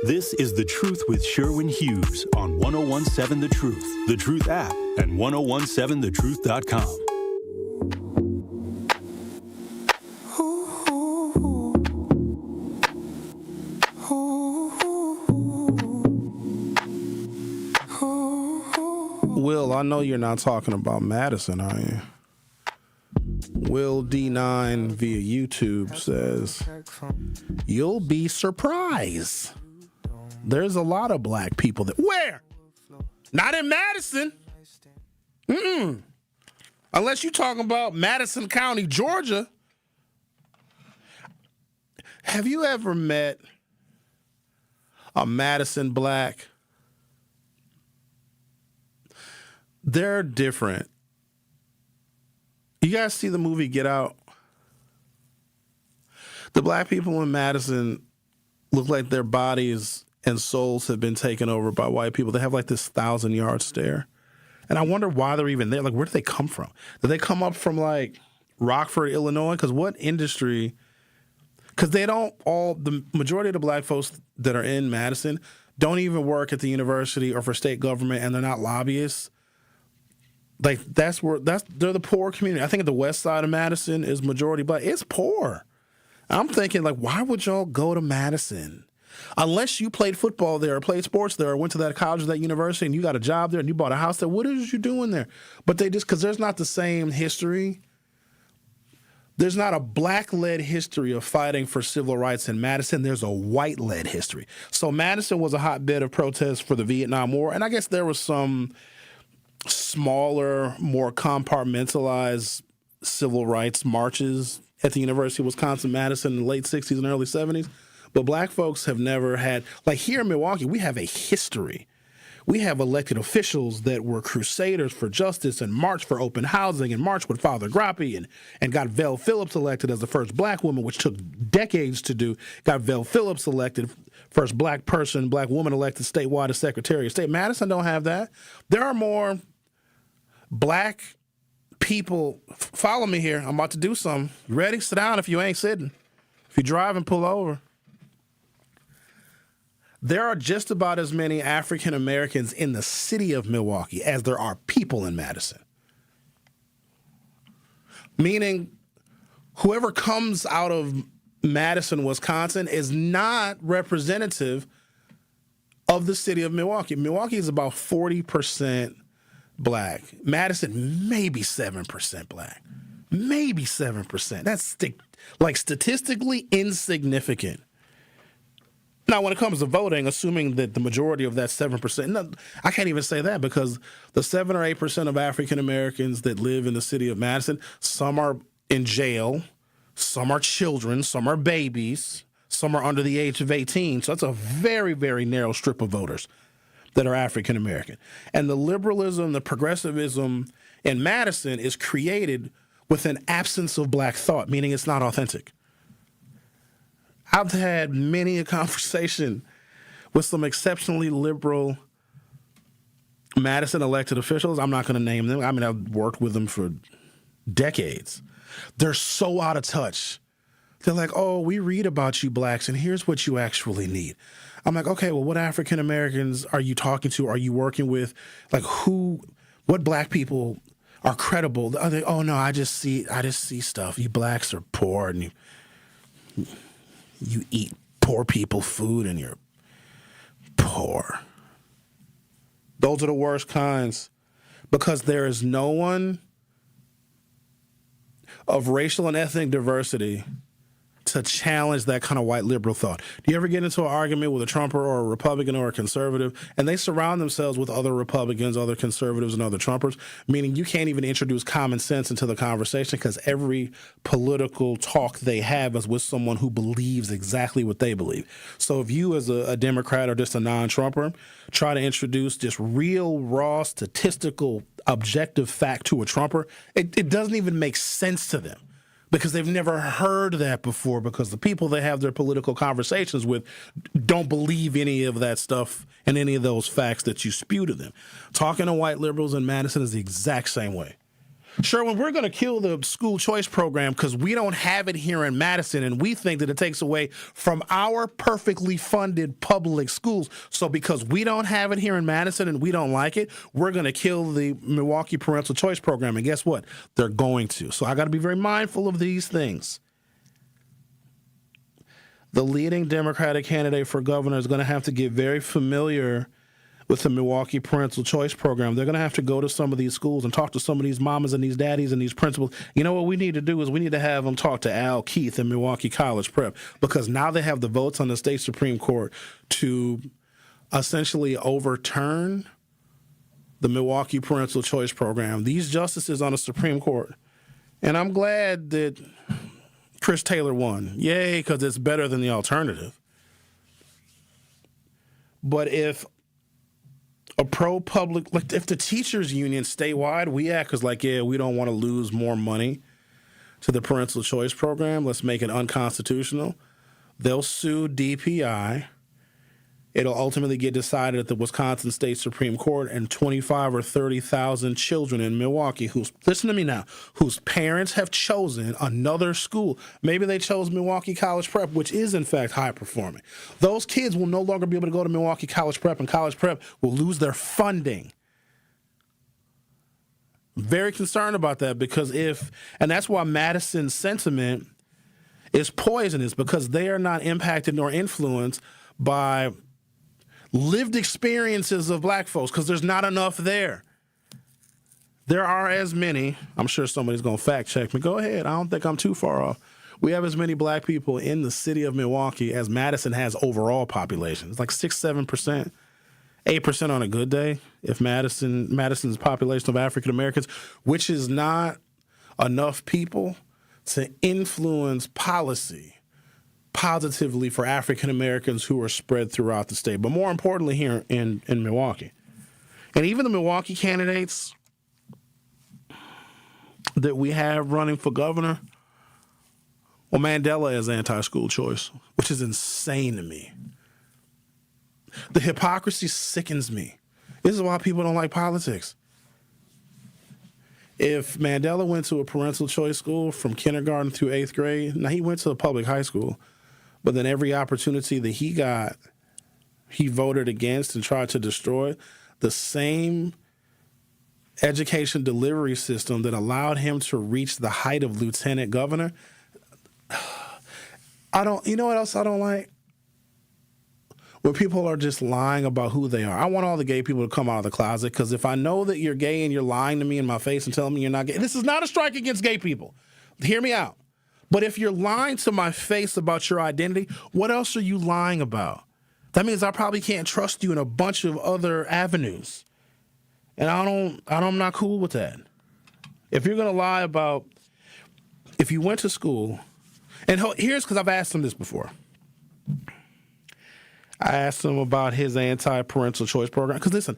This is The Truth with Sherwin Hughes on 1017 The Truth, The Truth app, and 1017thetruth.com.
Will, I know you're not talking about Madison, are you? Will D9 via YouTube says, you'll be surprised. There's a lot of black people that... Where? Not in Madison. Unless you're talking about Madison County, Georgia. Have you ever met a Madison black? They're different. You guys see the movie Get Out? The black people in Madison look like their bodies and souls have been taken over by white people. They have like this 1,000-yard stare. And I wonder why they're even there. Like, where do they come from? Do they come up from like Rockford, Illinois? Because what industry? Because they don't all, the majority of the black folks that are in Madison don't even work at the university or for state government, and they're not lobbyists. Like, they're the poor community. I think the west side of Madison is majority black. It's poor. I'm thinking, like, why would y'all go to Madison? Unless you played football there or played sports there or went to that college or that university and you got a job there and you bought a house there, what is you doing there? But they just, because there's not the same history. There's not a black-led history of fighting for civil rights in Madison. There's a white-led history. So Madison was a hotbed of protest for the Vietnam War, and I guess there was some smaller, more compartmentalized civil rights marches at the University of Wisconsin-Madison in the late 60s and early 70s. But black folks have never had, like here in Milwaukee, we have a history. We have elected officials that were crusaders for justice and marched for open housing and marched with Father Grappy and got Vel Phillips elected as the first black woman, which took decades to do. Got Vel Phillips elected, first black woman elected statewide as Secretary of State. Madison don't have that. There are more black people. Follow me here. I'm about to do something. You ready? Sit down if you ain't sitting. If you drive and pull over. There are just about as many African Americans in the city of Milwaukee as there are people in Madison. Meaning, whoever comes out of Madison, Wisconsin is not representative of the city of Milwaukee. Milwaukee is about 40% black. Madison, maybe 7% black. Maybe 7%. That's statistically insignificant. Now, when it comes to voting, assuming that the majority of that 7%, no, I can't even say that because the 7 or 8% of African Americans that live in the city of Madison, some are in jail, some are children, some are babies, some are under the age of 18. So that's a very, very narrow strip of voters that are African American. And the liberalism, the progressivism in Madison is created with an absence of black thought, meaning it's not authentic. I've had many a conversation with some exceptionally liberal Madison elected officials. I'm not going to name them. I mean, I've worked with them for decades. They're so out of touch. They're like, oh, we read about you blacks, and here's what you actually need. I'm like, okay, well, what African Americans are you talking to? Are you working with? Like, what black people are credible? Are they, oh no, I just see stuff. You blacks are poor, and you eat poor people food, and you're poor. Those are the worst kinds, because there is no one of racial and ethnic diversity to challenge that kind of white liberal thought. Do you ever get into an argument with a Trumper or a Republican or a conservative, and they surround themselves with other Republicans, other conservatives, and other Trumpers, meaning you can't even introduce common sense into the conversation because every political talk they have is with someone who believes exactly what they believe. So if you as a Democrat or just a non-Trumper try to introduce just real, raw, statistical, objective fact to a Trumper, it doesn't even make sense to them, because they've never heard that before, because the people they have their political conversations with don't believe any of that stuff and any of those facts that you spew to them. Talking to white liberals in Madison is the exact same way. Sherwin, we're going to kill the school choice program because we don't have it here in Madison, and we think that it takes away from our perfectly funded public schools. So because we don't have it here in Madison and we don't like it, we're going to kill the Milwaukee parental choice program. And guess what? They're going to. So I got to be very mindful of these things. The leading Democratic candidate for governor is going to have to get very familiar with the Milwaukee parental choice program. They're going to have to go to some of these schools and talk to some of these mamas and these daddies and these principals. You know what we need to do is we need to have them talk to Al Keith in Milwaukee College Prep, because now they have the votes on the state Supreme Court to essentially overturn the Milwaukee parental choice program. These justices on the Supreme Court, and I'm glad that Chris Taylor won. Yay, because it's better than the alternative. But if a pro-public, like if the teachers union statewide, we act as like, yeah, we don't want to lose more money to the parental choice program. Let's make it unconstitutional. They'll sue DPI. It'll ultimately get decided at the Wisconsin State Supreme Court, and 25 or 30,000 children in Milwaukee who's, listen to me now, whose parents have chosen another school. Maybe they chose Milwaukee College Prep, which is in fact high performing. Those kids will no longer be able to go to Milwaukee College Prep, and College Prep will lose their funding. I'm very concerned about that, because and that's why Madison's sentiment is poisonous, because they are not impacted nor influenced by lived experiences of black folks, because there's not enough there. There are as many, I'm sure somebody's going to fact check me. Go ahead. I don't think I'm too far off. We have as many black people in the city of Milwaukee as Madison has overall population. It's like 6-7%, 8% on a good day. If Madison's population of African Americans, which is not enough people to influence policy positively for African Americans who are spread throughout the state, but more importantly here in Milwaukee. And even the Milwaukee candidates that we have running for governor, well, Mandela is anti-school choice, which is insane to me. The hypocrisy sickens me. This is why people don't like politics. If Mandela went to a parental choice school from kindergarten through 8th grade, now he went to a public high school, but then every opportunity that he got, he voted against and tried to destroy. The same education delivery system that allowed him to reach the height of lieutenant governor. You know what else I don't like? When people are just lying about who they are. I want all the gay people to come out of the closet, because if I know that you're gay and you're lying to me in my face and telling me you're not gay, this is not a strike against gay people. Hear me out. But if you're lying to my face about your identity, what else are you lying about? That means I probably can't trust you in a bunch of other avenues. And I'm not cool with that. If you're going to lie about, if you went to school, and here's, because I've asked him this before. I asked him about his anti-parental choice program. Because listen,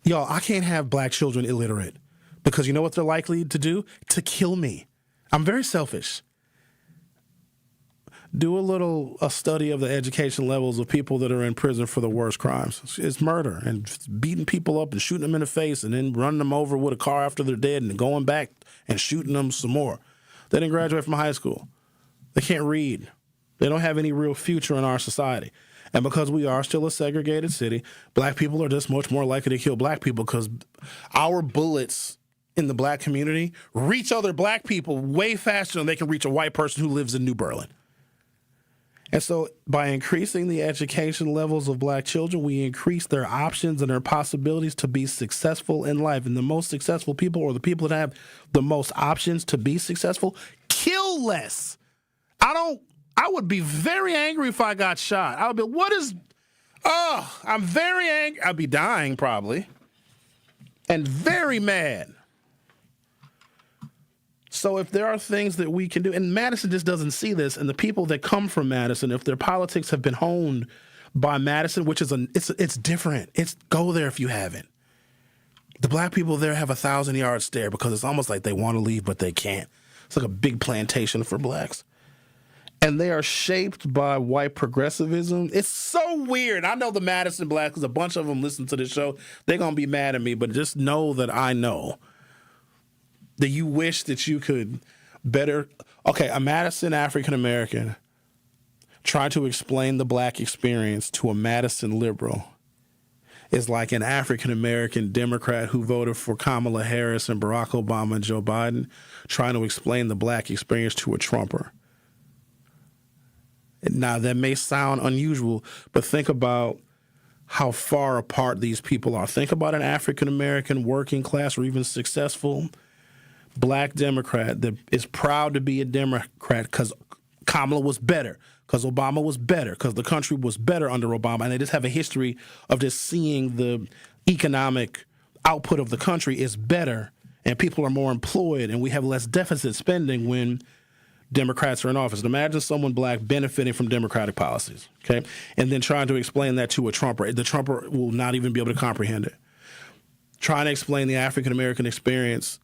y'all, I can't have black children illiterate, because you know what they're likely to do? To kill me. I'm very selfish. Do a study of the education levels of people that are in prison for the worst crimes. It's murder and beating people up and shooting them in the face and then running them over with a car after they're dead and going back and shooting them some more. They didn't graduate from high school. They can't read. They don't have any real future in our society. And because we are still a segregated city, black people are just much more likely to kill black people because our bullets in the black community reach other black people way faster than they can reach a white person who lives in New Berlin. And so by increasing the education levels of black children, we increase their options and their possibilities to be successful in life. And the most successful people, or the people that have the most options to be successful, kill less. I would be very angry if I got shot. I would be, I'm very angry. I'd be dying probably. And very mad. So if there are things that we can do, and Madison just doesn't see this, and the people that come from Madison, if their politics have been honed by Madison, which is it's different. It's go there if you haven't. The black people there have 1,000-yard stare because it's almost like they want to leave, but they can't. It's like a big plantation for blacks. And they are shaped by white progressivism. It's so weird. I know the Madison blacks, because a bunch of them listen to this show. They're going to be mad at me, but just know that I know that you wish that you could better. Okay, a Madison African-American trying to explain the black experience to a Madison liberal is like an African-American Democrat who voted for Kamala Harris and Barack Obama and Joe Biden trying to explain the black experience to a Trumper. Now, that may sound unusual, but think about how far apart these people are. Think about an African-American working class or even successful black Democrat that is proud to be a Democrat because Kamala was better, because Obama was better, because the country was better under Obama, and they just have a history of just seeing the economic output of the country is better, and people are more employed, and we have less deficit spending when Democrats are in office. Imagine someone black benefiting from Democratic policies, okay, and then trying to explain that to a Trumper. The Trumper will not even be able to comprehend it. Trying to explain the African-American experience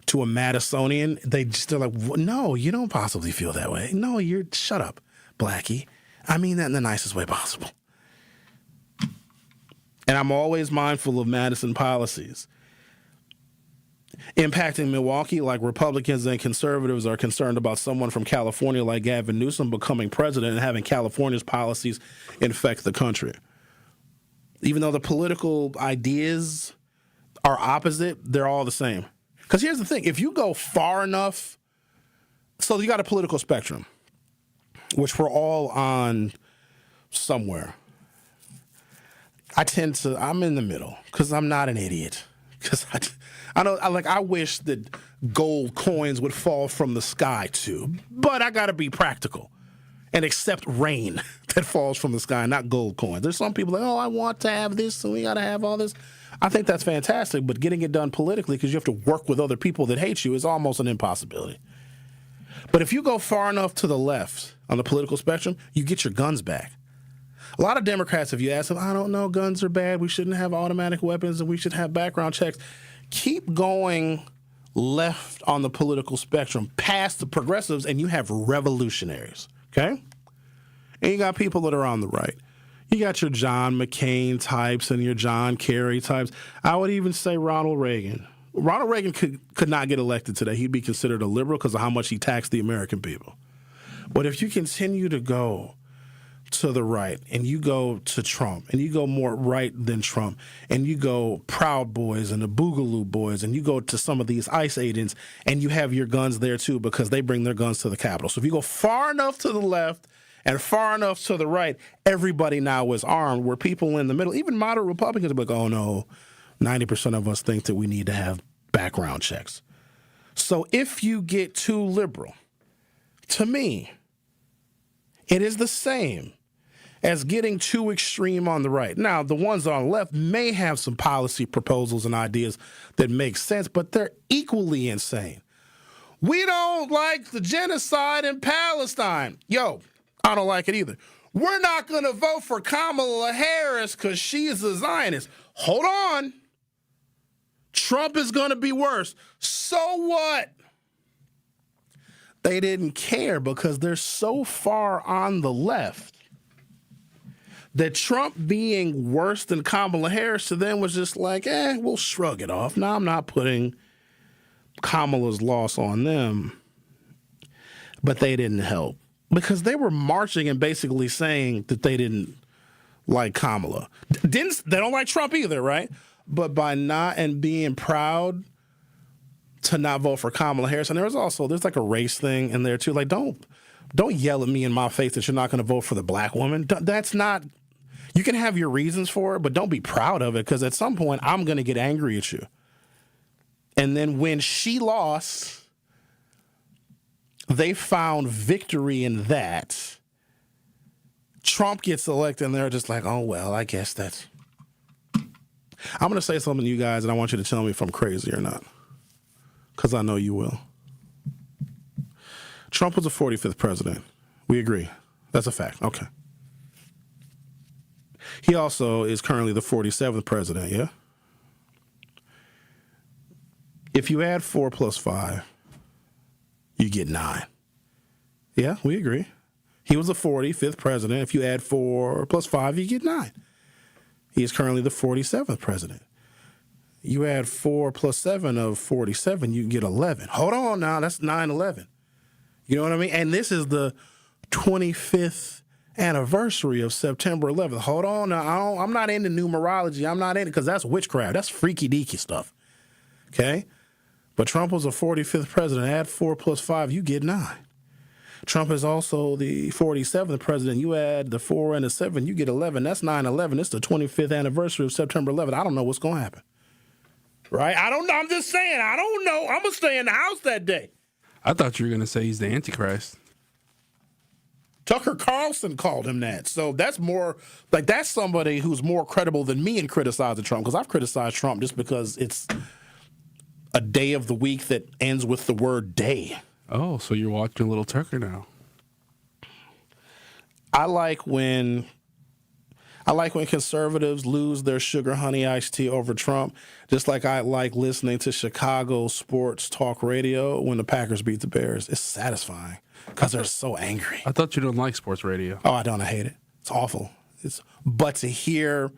to a Madisonian, they're like, no, you don't possibly feel that way. No, shut up, Blackie. I mean that in the nicest way possible. And I'm always mindful of Madison policies impacting Milwaukee, like Republicans and conservatives are concerned about someone from California like Gavin Newsom becoming president and having California's policies infect the country. Even though the political ideas are opposite, they're all the same. Because here's the thing, if you go far enough, so you got a political spectrum, which we're all on somewhere. I'm in the middle because I'm not an idiot. Because I wish that gold coins would fall from the sky too, but I got to be practical and accept rain that falls from the sky, not gold coins. There's some people like, I want to have this, so we got to have all this. I think that's fantastic, but getting it done politically because you have to work with other people that hate you is almost an impossibility. But if you go far enough to the left on the political spectrum, you get your guns back. A lot of Democrats, if you ask them, I don't know, guns are bad, we shouldn't have automatic weapons, and we should have background checks. Keep going left on the political spectrum past the progressives, and you have revolutionaries, okay? And you got people that are on the right. You got your John McCain types and your John Kerry types. I would even say Ronald Reagan. Ronald Reagan could not get elected today. He'd be considered a liberal because of how much he taxed the American people. But if you continue to go to the right and you go to Trump and you go more right than Trump and you go Proud Boys and the Boogaloo Boys and you go to some of these ICE agents and you have your guns there too because they bring their guns to the Capitol. So if you go far enough to the left and far enough to the right, everybody now is armed, where people in the middle, even moderate Republicans, are like, oh no, 90% of us think that we need to have background checks. So if you get too liberal, to me, it is the same as getting too extreme on the right. Now, the ones on the left may have some policy proposals and ideas that make sense, but they're equally insane. We don't like the genocide in Palestine. Yo, I don't like it either. We're not going to vote for Kamala Harris because she's a Zionist. Hold on. Trump is going to be worse. So what? They didn't care because they're so far on the left that Trump being worse than Kamala Harris to them was just like, we'll shrug it off. Now I'm not putting Kamala's loss on them. but they didn't help because they were marching and basically saying that they didn't like Kamala. They don't like Trump either, right? But by not and being proud to not vote for Kamala Harris, and there's like a race thing in there too. Like, don't yell at me in my face that you're not going to vote for the black woman. That's not. You can have your reasons for it, but don't be proud of it because at some point I'm going to get angry at you. And then when she lost, they found victory in that. Trump gets elected, and they're just like, oh, well, I guess that's. I'm going to say something to you guys, and I want you to tell me if I'm crazy or not, because I know you will. Trump was the 45th president. We agree. That's a fact. Okay. He also is currently the 47th president, yeah? If you add 4 plus 5, you get 9. Yeah, we agree. He was the 45th president. If you add 4 plus 5, you get 9. He is currently the 47th president. You add 4 plus 7 of 47, you get 11. Hold on now, that's 9/11. You know what I mean? And this is the 25th anniversary of September 11th. Hold on now, I'm not into numerology. I'm not into, because that's witchcraft. That's freaky deaky stuff. Okay? But Trump was the 45th president. Add 4 plus 5, you get 9. Trump is also the 47th president. You add the 4 and the 7, you get 11. That's 9/11. It's the 25th anniversary of September 11th. I don't know what's going to happen. Right? I don't know. I'm just saying. I don't know. I'm going to stay in the house that day.
I thought you were going to say he's the Antichrist.
Tucker Carlson called him that. So that's more, like, that's somebody who's more credible than me in criticizing Trump, because I've criticized Trump just because it's a day of the week that ends with the word day.
Oh, so you're watching Little Tucker now.
I like when conservatives lose their sugar honey iced tea over Trump, just like I like listening to Chicago sports talk radio when the Packers beat the Bears. It's satisfying because they're so angry.
I thought you don't like sports radio.
Oh, I don't. I hate it. It's awful. But to hear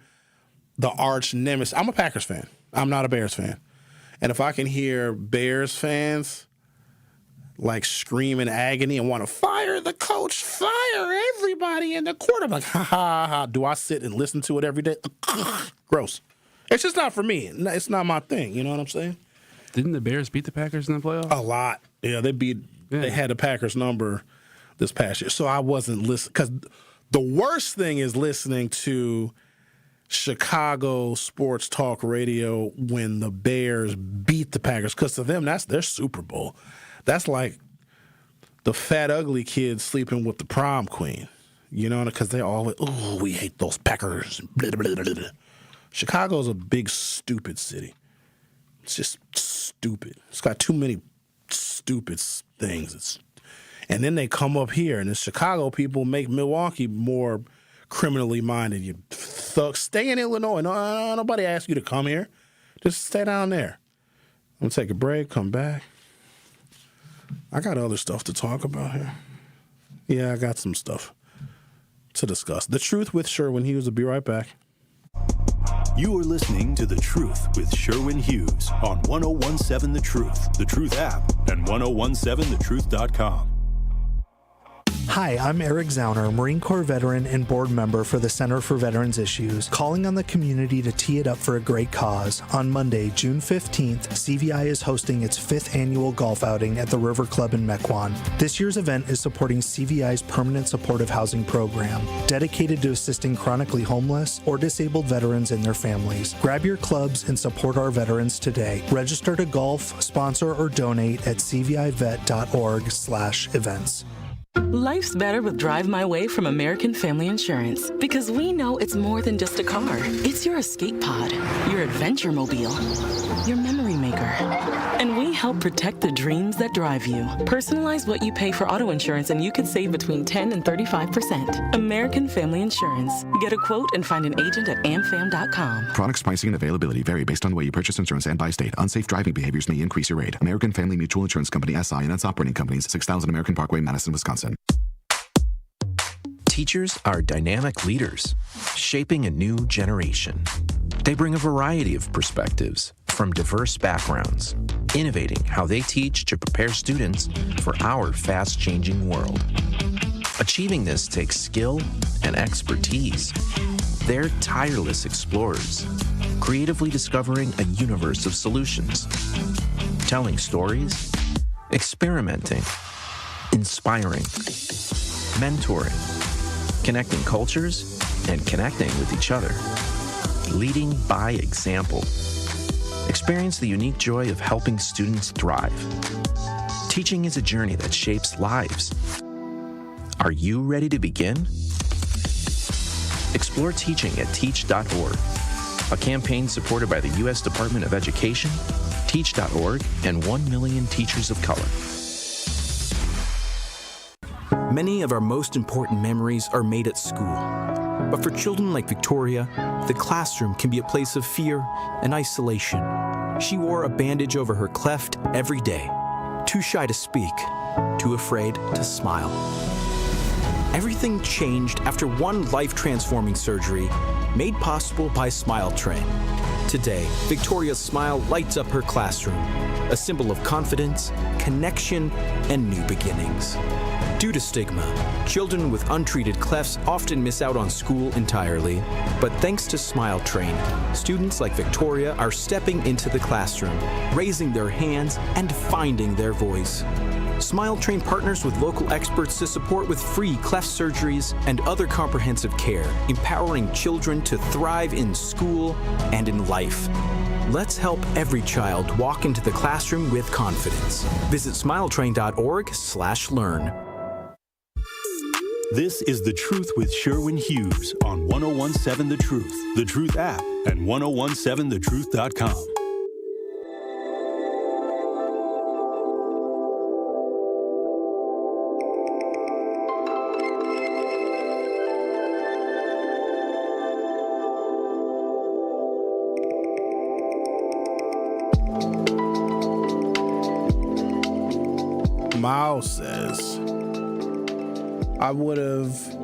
the arch nemesis, I'm a Packers fan. I'm not a Bears fan. And if I can hear Bears fans like scream in agony and want to fire the coach, fire everybody in the quarterback. Ha ha ha. Do I sit and listen to it every day? Gross. It's just not for me. It's not my thing. You know what I'm saying?
Didn't the Bears beat the Packers in the playoffs?
A lot. Yeah, they had the Packers number this past year. So I wasn't listening, because the worst thing is listening to Chicago sports talk radio when the Bears beat the Packers, because to them, that's their Super Bowl. That's like the fat, ugly kid sleeping with the prom queen, you know, because they always, oh, we hate those Packers. Blah, blah, blah, blah. Chicago's a big, stupid city. It's just stupid. It's got too many stupid things. And then they come up here, and the Chicago people make Milwaukee more criminally minded. You stay in Illinois. No, nobody asked you to come here. Just stay down there. I'm going to take a break, come back. I got other stuff to talk about here. Yeah, I got some stuff to discuss. The Truth with Sherwin Hughes. Will be right back.
You are listening to The Truth with Sherwin Hughes on 1017 The Truth app, and 1017thetruth.com.
Hi, I'm Eric Zauner, Marine Corps veteran and board member for the Center for Veterans Issues, calling on the community to tee it up for a great cause. On Monday, June 15th, CVI is hosting its 5th annual golf outing at the River Club in Mequon. This year's event is supporting CVI's Permanent Supportive Housing Program, dedicated to assisting chronically homeless or disabled veterans and their families. Grab your clubs and support our veterans today. Register to golf, sponsor, or donate at cvivet.org/events.
Life's better with Drive My Way from American Family Insurance, because we know it's more than just a car. It's your escape pod, your adventure mobile, your memory maker. And we help protect the dreams that drive you. Personalize what you pay for auto insurance and you could save between 10 and 35%. American Family Insurance. Get a quote and find an agent at amfam.com.
Products, pricing, and availability vary based on the way you purchase insurance and by state. Unsafe driving behaviors may increase your rate. American Family Mutual Insurance Company, SI, and its operating companies, 6000 American Parkway, Madison, Wisconsin.
Teachers are dynamic leaders, shaping a new generation. They bring a variety of perspectives from diverse backgrounds. innovating how they teach to prepare students for our fast-changing world. Achieving this takes skill and expertise. They're tireless explorers, creatively discovering a universe of solutions, telling stories, experimenting, inspiring, mentoring, connecting cultures, and connecting with each other, leading by example. Experience the unique joy of helping students thrive. Teaching is a journey that shapes lives. Are you ready to begin? Explore teaching at teach.org, a campaign supported by the U.S. Department of Education, Teach.org, and 1 million teachers of color.
Many of our most important memories are made at school. But for children like Victoria, the classroom can be a place of fear and isolation. She wore a bandage over her cleft every day, too shy to speak, too afraid to smile. Everything changed after one life-transforming surgery made possible by Smile Train. Today, Victoria's smile lights up her classroom, a symbol of confidence, connection, and new beginnings. Due to stigma, children with untreated clefts often miss out on school entirely. But thanks to Smile Train, students like Victoria are stepping into the classroom, raising their hands, and finding their voice. Smile Train partners with local experts to support with free cleft surgeries and other comprehensive care, empowering children to thrive in school and in life. Let's help every child walk into the classroom with confidence. Visit smiletrain.org/learn.
This is The Truth with Sherwin Hughes on 1017 The Truth, The Truth app, and 1017thetruth.com.
Miles says, I would have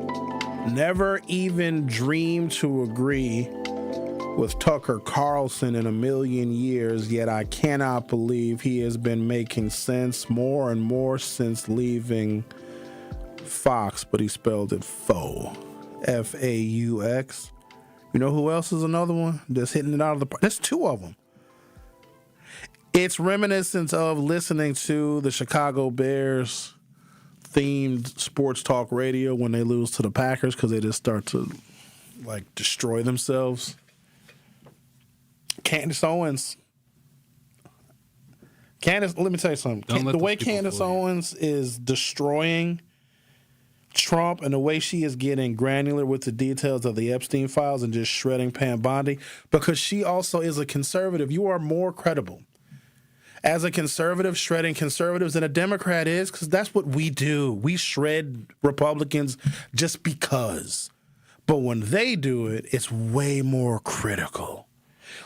never even dreamed to agree with Tucker Carlson in a million years, yet I cannot believe he has been making sense more and more since leaving Fox, but he spelled it faux. F-A-U-X. You know who else is another one that's hitting it out of the park? There's two of them. It's reminiscent of listening to the Chicago Bears themed sports talk radio when they lose to the Packers because they just start to like destroy themselves. Candace Owens. Let me tell you something. The way Candace Owens is destroying Trump and the way she is getting granular with the details of the Epstein files and just shredding Pam Bondi, because she also is a conservative. You are more credible as a conservative shredding conservatives than a Democrat is, because that's what we do. We shred Republicans just because. But when they do it, it's way more critical.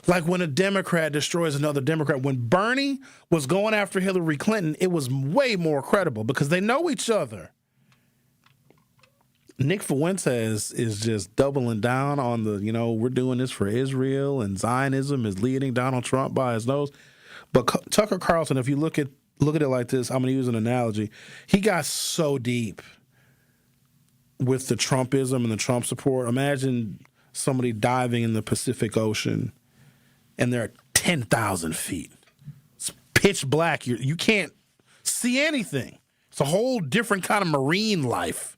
Like when a Democrat destroys another Democrat. When Bernie was going after Hillary Clinton, it was way more credible because they know each other. Nick Fuentes is just doubling down on the, we're doing this for Israel and Zionism is leading Donald Trump by his nose. But Tucker Carlson, if you look at it like this, I'm going to use an analogy. He got so deep with the Trumpism and the Trump support. Imagine somebody diving in the Pacific Ocean and they're at 10,000 feet. It's pitch black. You can't see anything. It's a whole different kind of marine life.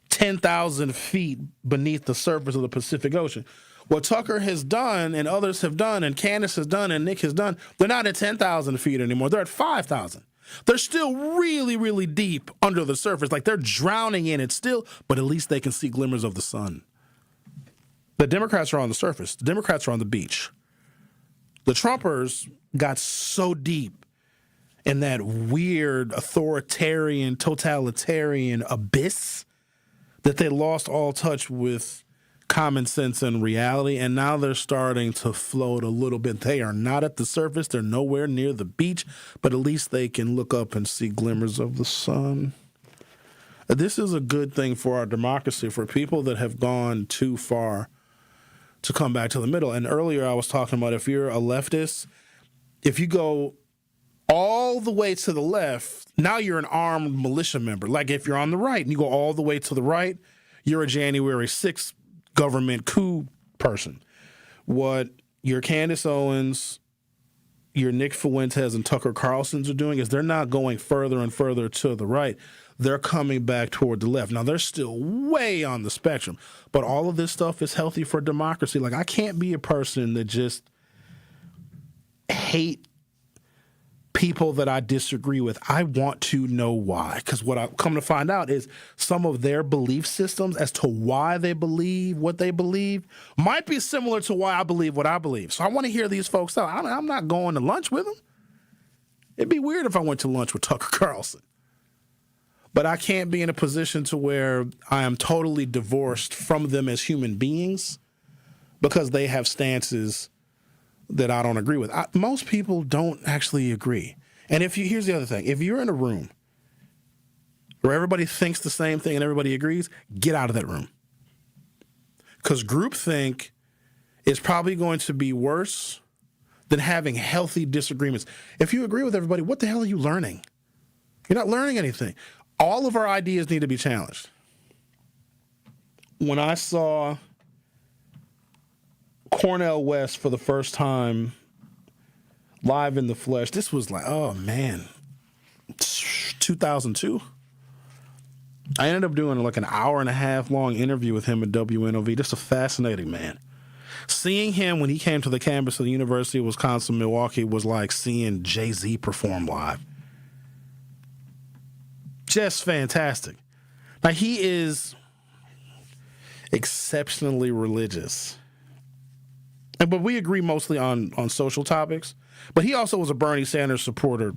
10,000 feet beneath the surface of the Pacific Ocean. What Tucker has done and others have done and Candace has done and Nick has done, they're not at 10,000 feet anymore. They're at 5,000. They're still really, really deep under the surface. Like they're drowning in it still, but at least they can see glimmers of the sun. The Democrats are on the surface. The Democrats are on the beach. The Trumpers got so deep in that weird authoritarian, totalitarian abyss that they lost all touch with common sense and reality, and now they're starting to float a little bit. They are not at the surface. They're nowhere near the beach, but at least they can look up and see glimmers of the sun. This is a good thing for our democracy, for people that have gone too far to come back to the middle. And earlier I was talking about if you're a leftist, if you go all the way to the left, now you're an armed militia member. Like if you're on the right and you go all the way to the right, you're a January 6th government coup person. What your Candace Owens, your Nick Fuentes, and Tucker Carlson's are doing is they're not going further and further to the right. They're coming back toward the left. Now, they're still way on the spectrum, but all of this stuff is healthy for democracy. Like, I can't be a person that just hate people that I disagree with. I want to know why, because what I come to find out is some of their belief systems as to why they believe what they believe might be similar to why I believe what I believe. So I want to hear these folks out. I'm not going to lunch with them. It'd be weird if I went to lunch with Tucker Carlson. But I can't be in a position to where I am totally divorced from them as human beings because they have stances that I don't agree with. Most people don't actually agree. And here's the other thing. If you're in a room where everybody thinks the same thing and everybody agrees, get out of that room. Because groupthink is probably going to be worse than having healthy disagreements. If you agree with everybody, what the hell are you learning? You're not learning anything. All of our ideas need to be challenged. When I saw Cornel West for the first time live in the flesh, this was like, oh man, 2002. I ended up doing like an hour and a half long interview with him at WNOV. Just a fascinating man. Seeing him when he came to the campus of the University of Wisconsin-Milwaukee was like seeing Jay-Z perform live. Just fantastic. Now, he is exceptionally religious. But we agree mostly on social topics. But he also was a Bernie Sanders supporter,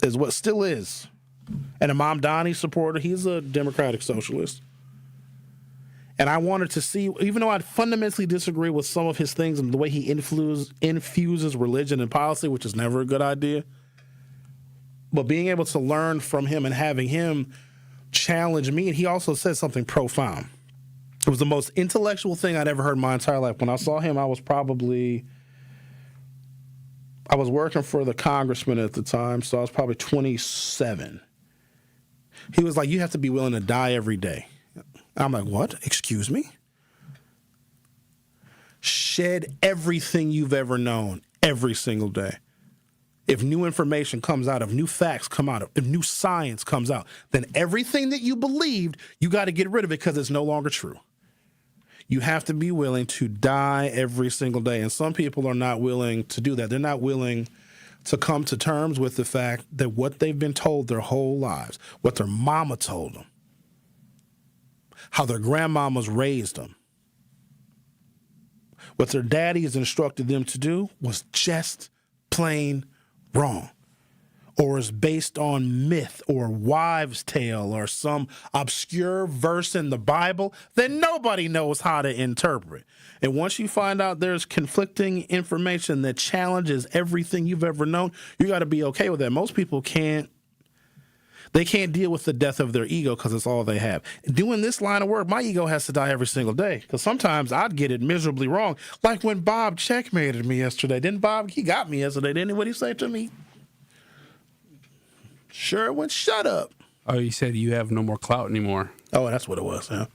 is what still is. And a Mamdani supporter. He's a Democratic socialist. And I wanted to see, even though I fundamentally disagree with some of his things and the way he infuses religion and policy, which is never a good idea, but being able to learn from him and having him challenge me, and he also said something profound. It was the most intellectual thing I'd ever heard in my entire life. When I saw him, I was working for the congressman at the time, so I was probably 27. He was like, you have to be willing to die every day. I'm like, what? Excuse me? Shed everything you've ever known every single day. If new information comes out, if new facts come out, if new science comes out, then everything that you believed, you got to get rid of it because it's no longer true. You have to be willing to die every single day. And some people are not willing to do that. They're not willing to come to terms with the fact that what they've been told their whole lives, what their mama told them, how their grandmamas raised them, what their daddies instructed them to do was just plain wrong, or is based on myth or wives' tale or some obscure verse in the Bible that nobody knows how to interpret. And once you find out there's conflicting information that challenges everything you've ever known, you got to be okay with that. Most people can't deal with the death of their ego because it's all they have. Doing this line of work, my ego has to die every single day because sometimes I'd get it miserably wrong. Like when Bob checkmated me yesterday. Didn't Bob? He got me yesterday. Didn't he say to me? Sherwin, shut up.
Oh, you said you have no more clout anymore.
Oh, that's what it was, huh?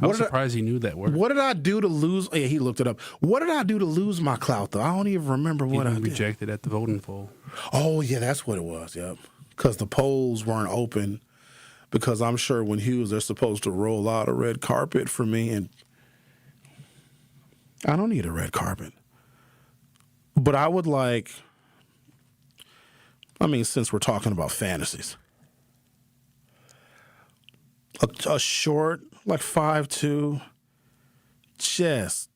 I'm surprised he knew that word.
What did I do to lose? Yeah, he looked it up. What did I do to lose my clout, though? I don't even remember what I did.
Rejected at the voting poll.
Oh, yeah, that's what it was, yep. Because the polls weren't open. Because I'm sure when Hughes, they're supposed to roll out a red carpet for me, and I don't need a red carpet. But I would like, since we're talking about fantasies, a short, like 5'2", just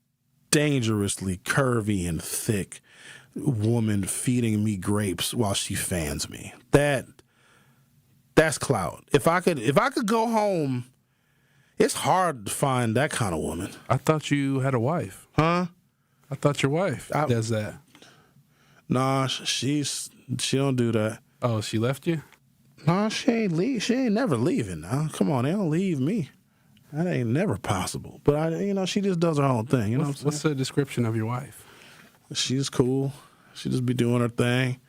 dangerously curvy and thick woman feeding me grapes while she fans me. That's clout. If I could go home, it's hard to find that kind of woman.
I thought you had a wife.
Huh?
I thought your wife does that.
Nah, she don't do that.
Oh, she left you?
Nah, she ain't leave. She ain't never leaving now. Come on, they don't leave me. That ain't never possible. But she just does her own thing.
What's the description of your wife?
She's cool. She just be doing her thing.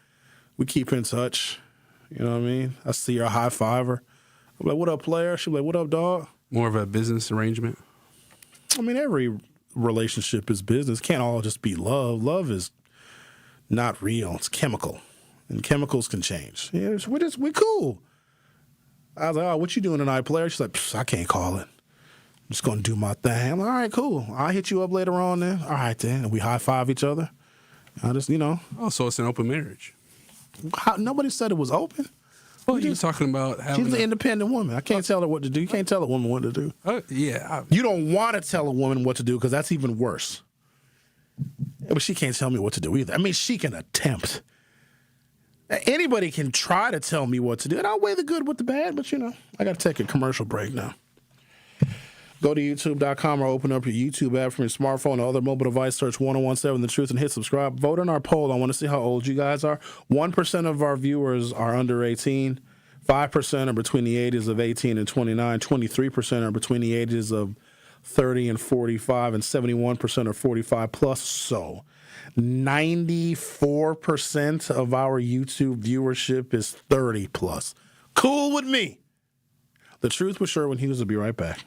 We keep in touch. You know what I mean? I see her, high five her. I'm like, what up, player? She's like, what up, dog?
More of a business arrangement?
I mean, every relationship is business. Can't all just be love. Love is not real. It's chemical. And chemicals can change. Yeah, we're cool. I was like, oh, what you doing tonight, player? She's like, I can't call it. I'm just going to do my thing. I'm like, all right, cool. I'll hit you up later on then. All right, then. And we high-five each other. I just, Oh,
so it's an open marriage.
Nobody said it was open.
Well, you're talking about having
she's an independent woman. I can't tell her what to do. You can't tell a woman what to do. You don't want to tell a woman what to do because that's even worse. But she can't tell me what to do either. I mean, she can attempt. Anybody can try to tell me what to do, and I'll weigh the good with the bad, but, I got to take a commercial break now. Go to youtube.com or open up your YouTube app from your smartphone or other mobile device, search 1017 The Truth, and hit subscribe. Vote in our poll. I want to see how old you guys are. 1% of our viewers are under 18. 5% are between the ages of 18 and 29. 23% are between the ages of 30 and 45, and 71% are 45 plus. So 94% of our YouTube viewership is 30 plus. Cool with me. The Truth with Sherwin Hughes will be right back.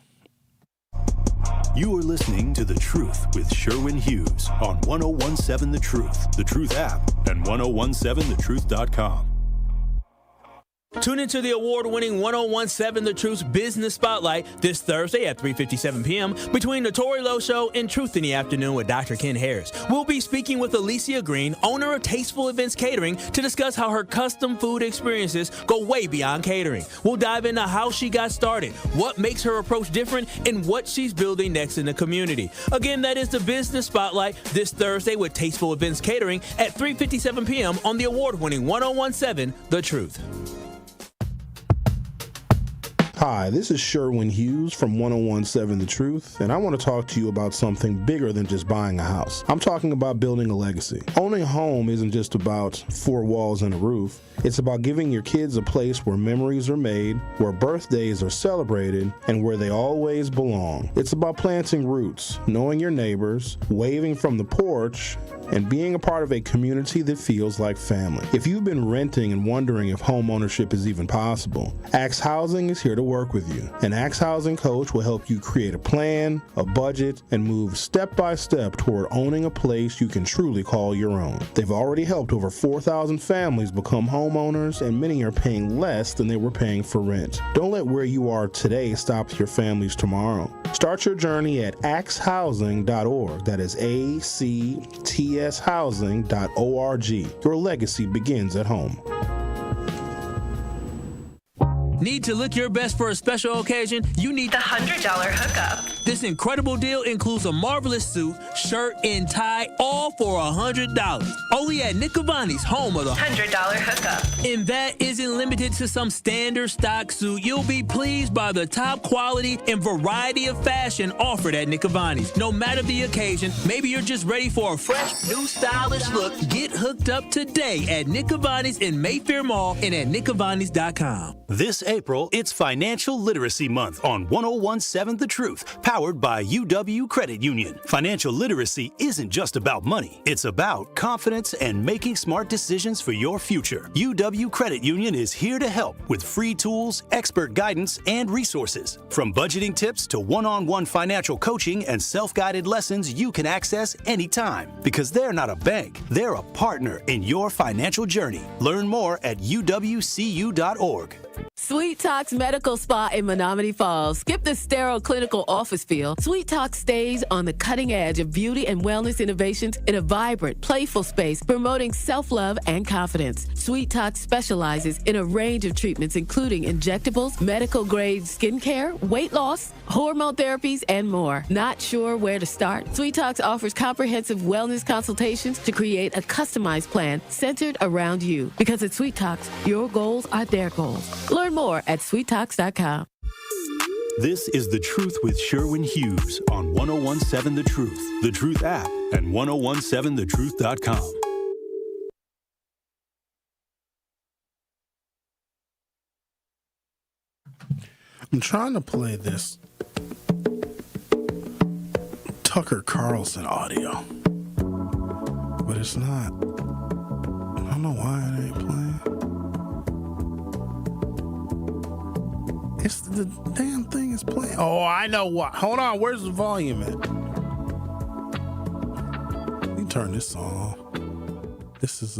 You are listening to The Truth with Sherwin Hughes on 1017 The Truth app, and 1017thetruth.com.
Tune into the award-winning 1017 The Truth's Business Spotlight this Thursday at 3:57 p.m. between The Tory Lowe Show and Truth in the Afternoon with Dr. Ken Harris. We'll be speaking with Alicia Green, owner of Tasteful Events Catering, to discuss how her custom food experiences go way beyond catering. We'll dive into how she got started, what makes her approach different, and what she's building next in the community. Again, that is the Business Spotlight this Thursday with Tasteful Events Catering at 3:57 p.m. on the award-winning 1017 The Truth.
Hi, this is Sherwin Hughes from 1017 The Truth, and I want to talk to you about something bigger than just buying a house. I'm talking about building a legacy. Owning a home isn't just about four walls and a roof. It's about giving your kids a place where memories are made, where birthdays are celebrated, and where they always belong. It's about planting roots, knowing your neighbors, waving from the porch, and being a part of a community that feels like family. If you've been renting and wondering if home ownership is even possible, Axe Housing is here to work with you. An Axe Housing coach will help you create a plan, a budget, and move step by step toward owning a place you can truly call your own. They've already helped over 4,000 families become homeowners, and many are paying less than they were paying for rent. Don't let where you are today stop your families tomorrow. Start your journey at axehousing.org. That is ACTShousing.org. Your legacy begins at home.
Need to look your best for a special occasion? You need the $100 hookup. This incredible deal includes a marvelous suit, shirt, and tie, all for $100. Only at Nick Cavani's, home of the $100 hookup. And that isn't limited to some standard stock suit. You'll be pleased by the top quality and variety of fashion offered at Nick Cavani's. No matter the occasion, maybe you're just ready for a fresh, new, stylish look. Get hooked up today at Nick Cavani's in Mayfair Mall and at nickcavanis.com.
This April, it's Financial Literacy Month on 1017 The Truth, powered by UW Credit Union. Financial literacy isn't just about money. It's about confidence and making smart decisions for your future. UW Credit Union is here to help with free tools, expert guidance, and resources. From budgeting tips to one-on-one financial coaching and self-guided lessons you can access anytime. Because they're not a bank, they're a partner in your financial journey. Learn more at uwcu.org.
Sweet Talk's Medical Spa in Menominee Falls. Skip the sterile clinical office feel. Sweet Talk stays on the cutting edge of beauty and wellness innovations in a vibrant, playful space promoting self-love and confidence. Sweet Talk specializes in a range of treatments including injectables, medical-grade skincare, weight loss, hormone therapies, and more. Not sure where to start? Sweet Talk offers comprehensive wellness consultations to create a customized plan centered around you. Because at Sweet Talks, your goals are their goals. Learn more at sweettalks.com.
This is The Truth with Sherwin Hughes on 1017 The Truth, The Truth app, and 1017thetruth.com.
I'm trying to play this Tucker Carlson audio, but it's not. I don't know why it ain't playing. It's the damn thing is playing. Oh, I know what. Hold on. Where's the volume at? Let me turn this on. This is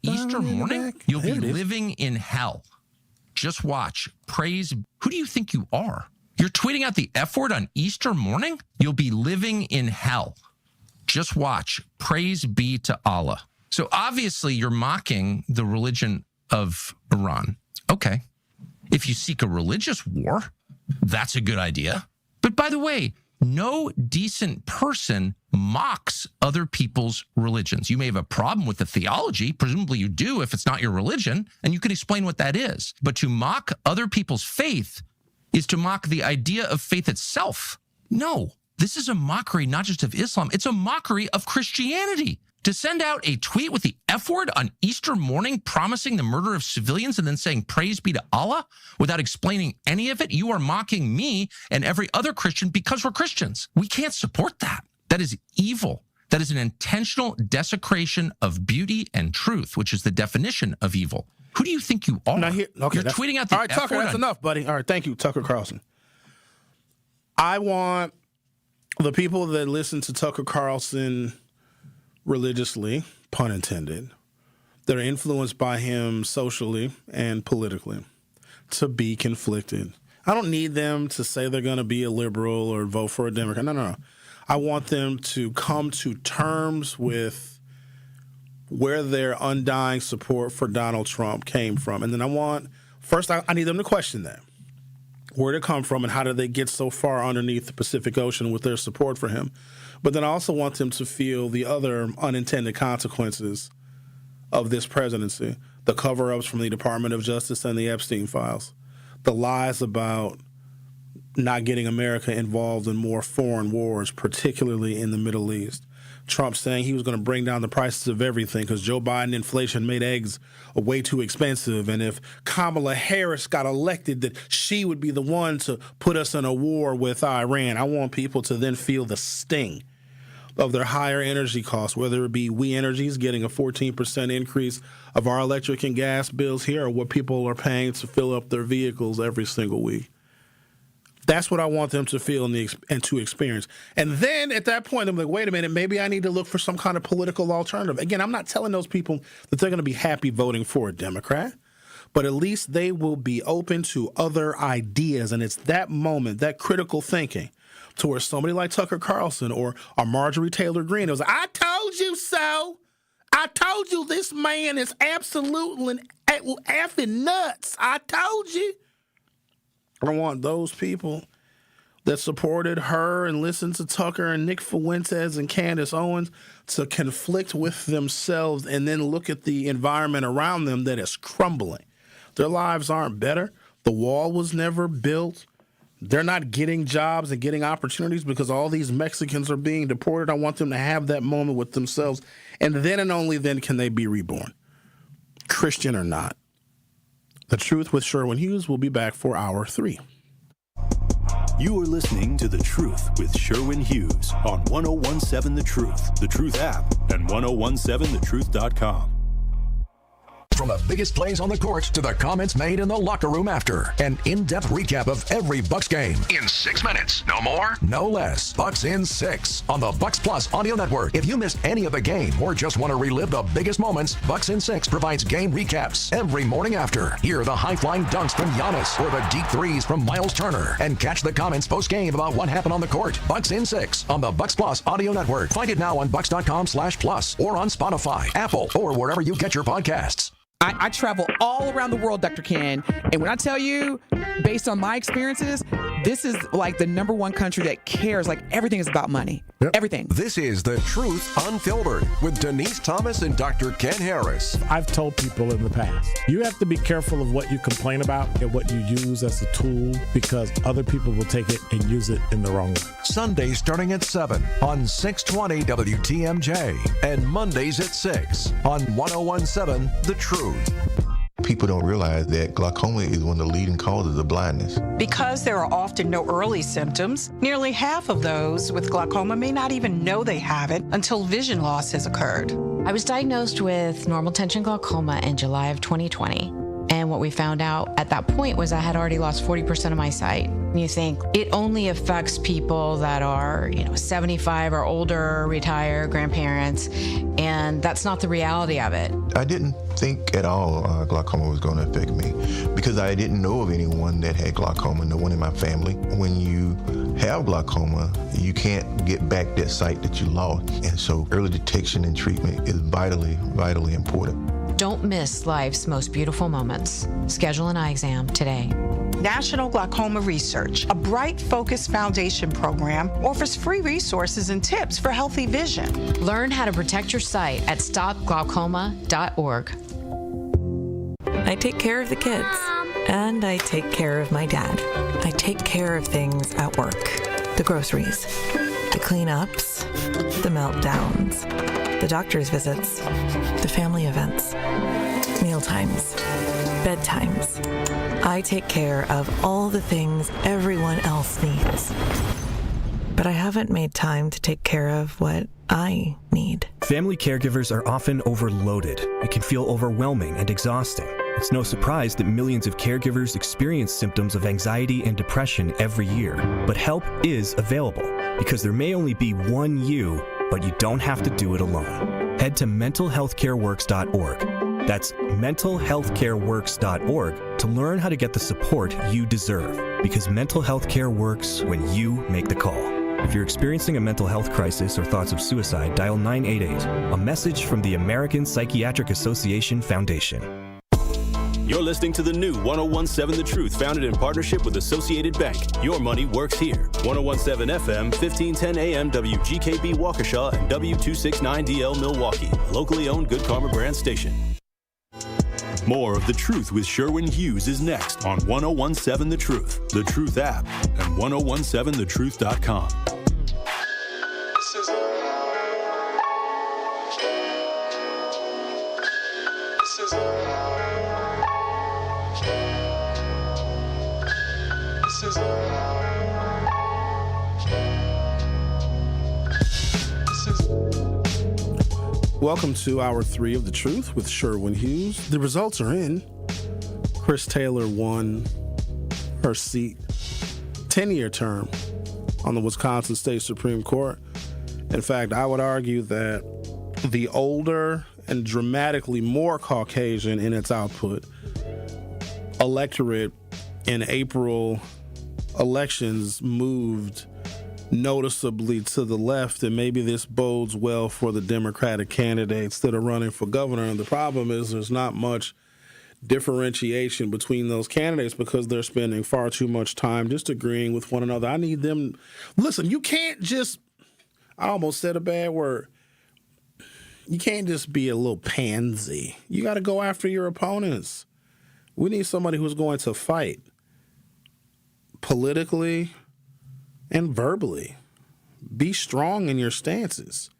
Easter morning, you'll be living in hell. Just watch. Praise. Who do you think you are? You're tweeting out the F word on Easter morning? You'll be living in hell. Just watch. Praise be to Allah. So obviously you're mocking the religion of Iran. Okay. If you seek a religious war, that's a good idea. But by the way, no decent person mocks other people's religions. You may have a problem with the theology. Presumably you do if it's not your religion, and you can explain what that is. But to mock other people's faith is to mock the idea of faith itself. No, this is a mockery not just of Islam, it's a mockery of Christianity. To send out a tweet with the F word on Easter morning promising the murder of civilians and then saying praise be to Allah without explaining any of it, you are mocking me and every other Christian because we're Christians. We can't support that. That is evil. That is an intentional desecration of beauty and truth, which is the definition of evil. Who do you think you are?
Now here, okay,
you're tweeting out the
all right,
F
Tucker,
word
that's
on...
enough, buddy. All right, thank you, Tucker Carlson. I want the people that listen to Tucker Carlson religiously, pun intended, that are influenced by him socially and politically, to be conflicted. I don't need them to say they're going to be a liberal or vote for a Democrat. No. I want them to come to terms with where their undying support for Donald Trump came from. And then I need them to question that. Where did it come from and how did they get so far underneath the Pacific Ocean with their support for him? But then I also want them to feel the other unintended consequences of this presidency, the cover-ups from the Department of Justice and the Epstein files, the lies about not getting America involved in more foreign wars, particularly in the Middle East. Trump saying he was going to bring down the prices of everything because Joe Biden inflation made eggs way too expensive. And if Kamala Harris got elected, that she would be the one to put us in a war with Iran. I want people to then feel the sting of their higher energy costs, whether it be We Energies getting a 14% increase of our electric and gas bills here, or what people are paying to fill up their vehicles every single week. That's what I want them to feel and to experience. And then at that point, I'm like, wait a minute, maybe I need to look for some kind of political alternative. Again, I'm not telling those people that they're going to be happy voting for a Democrat, but at least they will be open to other ideas. And it's that moment, that critical thinking, to where somebody like Tucker Carlson or Marjorie Taylor Greene was like, I told you so. I told you this man is absolutely effing nuts. I told you. I want those people that supported her and listened to Tucker and Nick Fuentes and Candace Owens to conflict with themselves and then look at the environment around them that is crumbling. Their lives aren't better. The wall was never built. They're not getting jobs and getting opportunities because all these Mexicans are being deported. I want them to have that moment with themselves. And then and only then can they be reborn, Christian or not. The Truth with Sherwin Hughes will be back for Hour 3.
You are listening to The Truth with Sherwin Hughes on 1017 The Truth, The Truth app, and 1017thetruth.com.
From the biggest plays on the court to the comments made in the locker room after. An in-depth recap of every Bucks game. In 6 minutes. No more, no less. Bucks in 6 on the Bucks Plus audio network. If you missed any of the game or just want to relive the biggest moments, Bucks in 6 provides game recaps every morning after. Hear the high-flying dunks from Giannis or the deep threes from Miles Turner. And catch the comments post-game about what happened on the court. Bucks in 6 on the Bucks Plus audio network. Find it now on bucks.com/plus or on Spotify, Apple, or wherever you get your podcasts.
I travel all around the world, Dr. Ken, and when I tell you, based on my experiences, this is like the #1 country that cares. Like everything is about money. Yep. Everything.
This is The Truth Unfiltered with Denise Thomas and Dr. Ken Harris.
I've told people in the past, you have to be careful of what you complain about and what you use as a tool because other people will take it and use it in the wrong way.
Sundays starting at 7 on 620 WTMJ and Mondays at 6 on 1017 The Truth.
People don't realize that glaucoma is one of the leading causes of blindness.
Because there are often no early symptoms, nearly half of those with glaucoma may not even know they have it until vision loss has occurred.
I was diagnosed with normal tension glaucoma in July of 2020. And
And what we found out at that point was I had already lost 40% of my sight. You think it only affects people that are, 75 or older, retired, grandparents, and that's not the reality of it.
I didn't think at all glaucoma was going to affect me because I didn't know of anyone that had glaucoma, no one in my family. When you have glaucoma, you can't get back that sight that you lost. And so early detection and treatment is vitally, vitally important.
Don't miss life's most beautiful moments. Schedule an eye exam today.
National Glaucoma Research, a Bright Focus Foundation program, offers free resources and tips for healthy vision.
Learn how to protect your sight at stopglaucoma.org.
I take care of the kids, and I take care of my dad. I take care of things at work. The groceries, the cleanups, the meltdowns, the doctor's visits, the family events, mealtimes, bedtimes. I take care of all the things everyone else needs. But I haven't made time to take care of what I need.
Family caregivers are often overloaded. It can feel overwhelming and exhausting. It's no surprise that millions of caregivers experience symptoms of anxiety and depression every year. But help is available because there may only be one you, but you don't have to do it alone. Head to mentalhealthcareworks.org. That's mentalhealthcareworks.org to learn how to get the support you deserve, because mental health care works when you make the call. If you're experiencing a mental health crisis or thoughts of suicide, dial 988, a message from the American Psychiatric Association Foundation.
You're listening to the new 101.7 The Truth, founded in partnership with Associated Bank. Your money works here. 101.7 FM, 1510 AM, WGKB Waukesha, and W269DL Milwaukee, a locally owned Good Karma brand station. More of The Truth with Sherwin Hughes is next on 101.7 The Truth, The Truth app, and 1017thetruth.com.
Welcome to Hour 3 of The Truth with Sherwin Hughes. The results are in. Chris Taylor won her seat, 10-year term on the Wisconsin State Supreme Court. In fact, I would argue that the older and dramatically more Caucasian in its output electorate in April elections moved noticeably to the left, and maybe this bodes well for the Democratic candidates that are running for governor. And the problem is there's not much differentiation between those candidates because they're spending far too much time just agreeing with one another. I need them. Listen, you can't just, I almost said a bad word. You can't just be a little pansy. You got to go after your opponents. We need somebody who's going to fight politically and verbally. Be strong in your stances.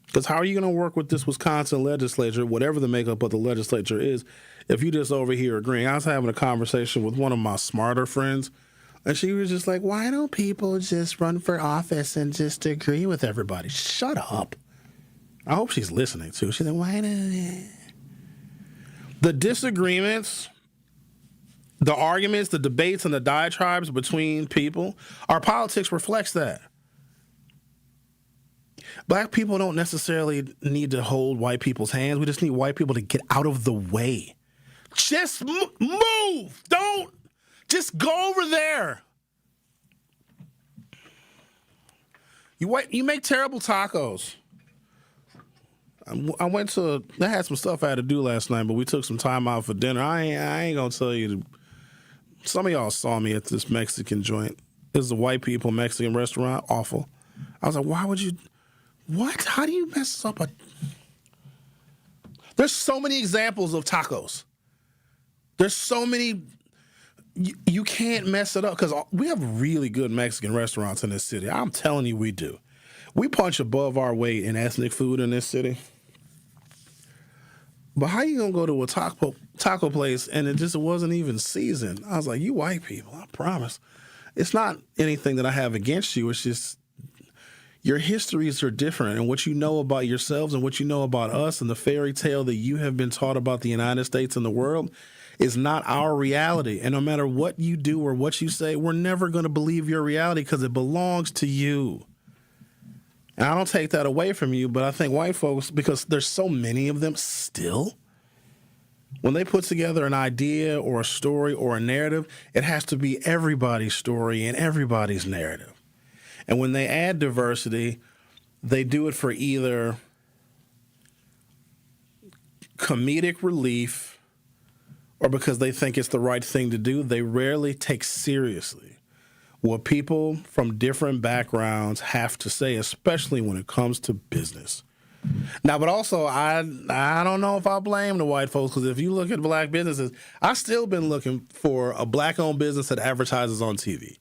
Because how are you going to work with this Wisconsin legislature, whatever the makeup of the legislature is, if you just over here agreeing? I was having a conversation with one of my smarter friends, and she was just like, why don't people just run for office and just agree with everybody? Shut up. I hope she's listening, too. She's like, why don't... The disagreements, the arguments, the debates, and the diatribes between people, our politics reflects that. Black people don't necessarily need to hold white people's hands. We just need white people to get out of the way. Just move. Don't. Just go over there. You make terrible tacos. I went to, I had some stuff I had to do last night, but we took some time out for dinner. I ain't going to tell you. Some of y'all saw me at this Mexican joint. It was a white people Mexican restaurant. Awful. I was like, why would you... What? How do you mess up a... There's so many examples of tacos. There's so many... You can't mess it up because we have really good Mexican restaurants in this city. I'm telling you, we do. We punch above our weight in ethnic food in this city. But how you going to go to a taco place and it just wasn't even seasoned? I was like, you white people, I promise. It's not anything that I have against you. It's just... Your histories are different, and what you know about yourselves and what you know about us and the fairy tale that you have been taught about the United States and the world is not our reality. And no matter what you do or what you say, we're never going to believe your reality because it belongs to you. And I don't take that away from you, but I think white folks, because there's so many of them still, when they put together an idea or a story or a narrative, it has to be everybody's story and everybody's narrative. And when they add diversity, they do it for either comedic relief or because they think it's the right thing to do. They rarely take seriously what people from different backgrounds have to say, especially when it comes to business. Now, but also, I don't know if I blame the white folks, because if you look at black businesses, I've still been looking for a black-owned business that advertises on TV.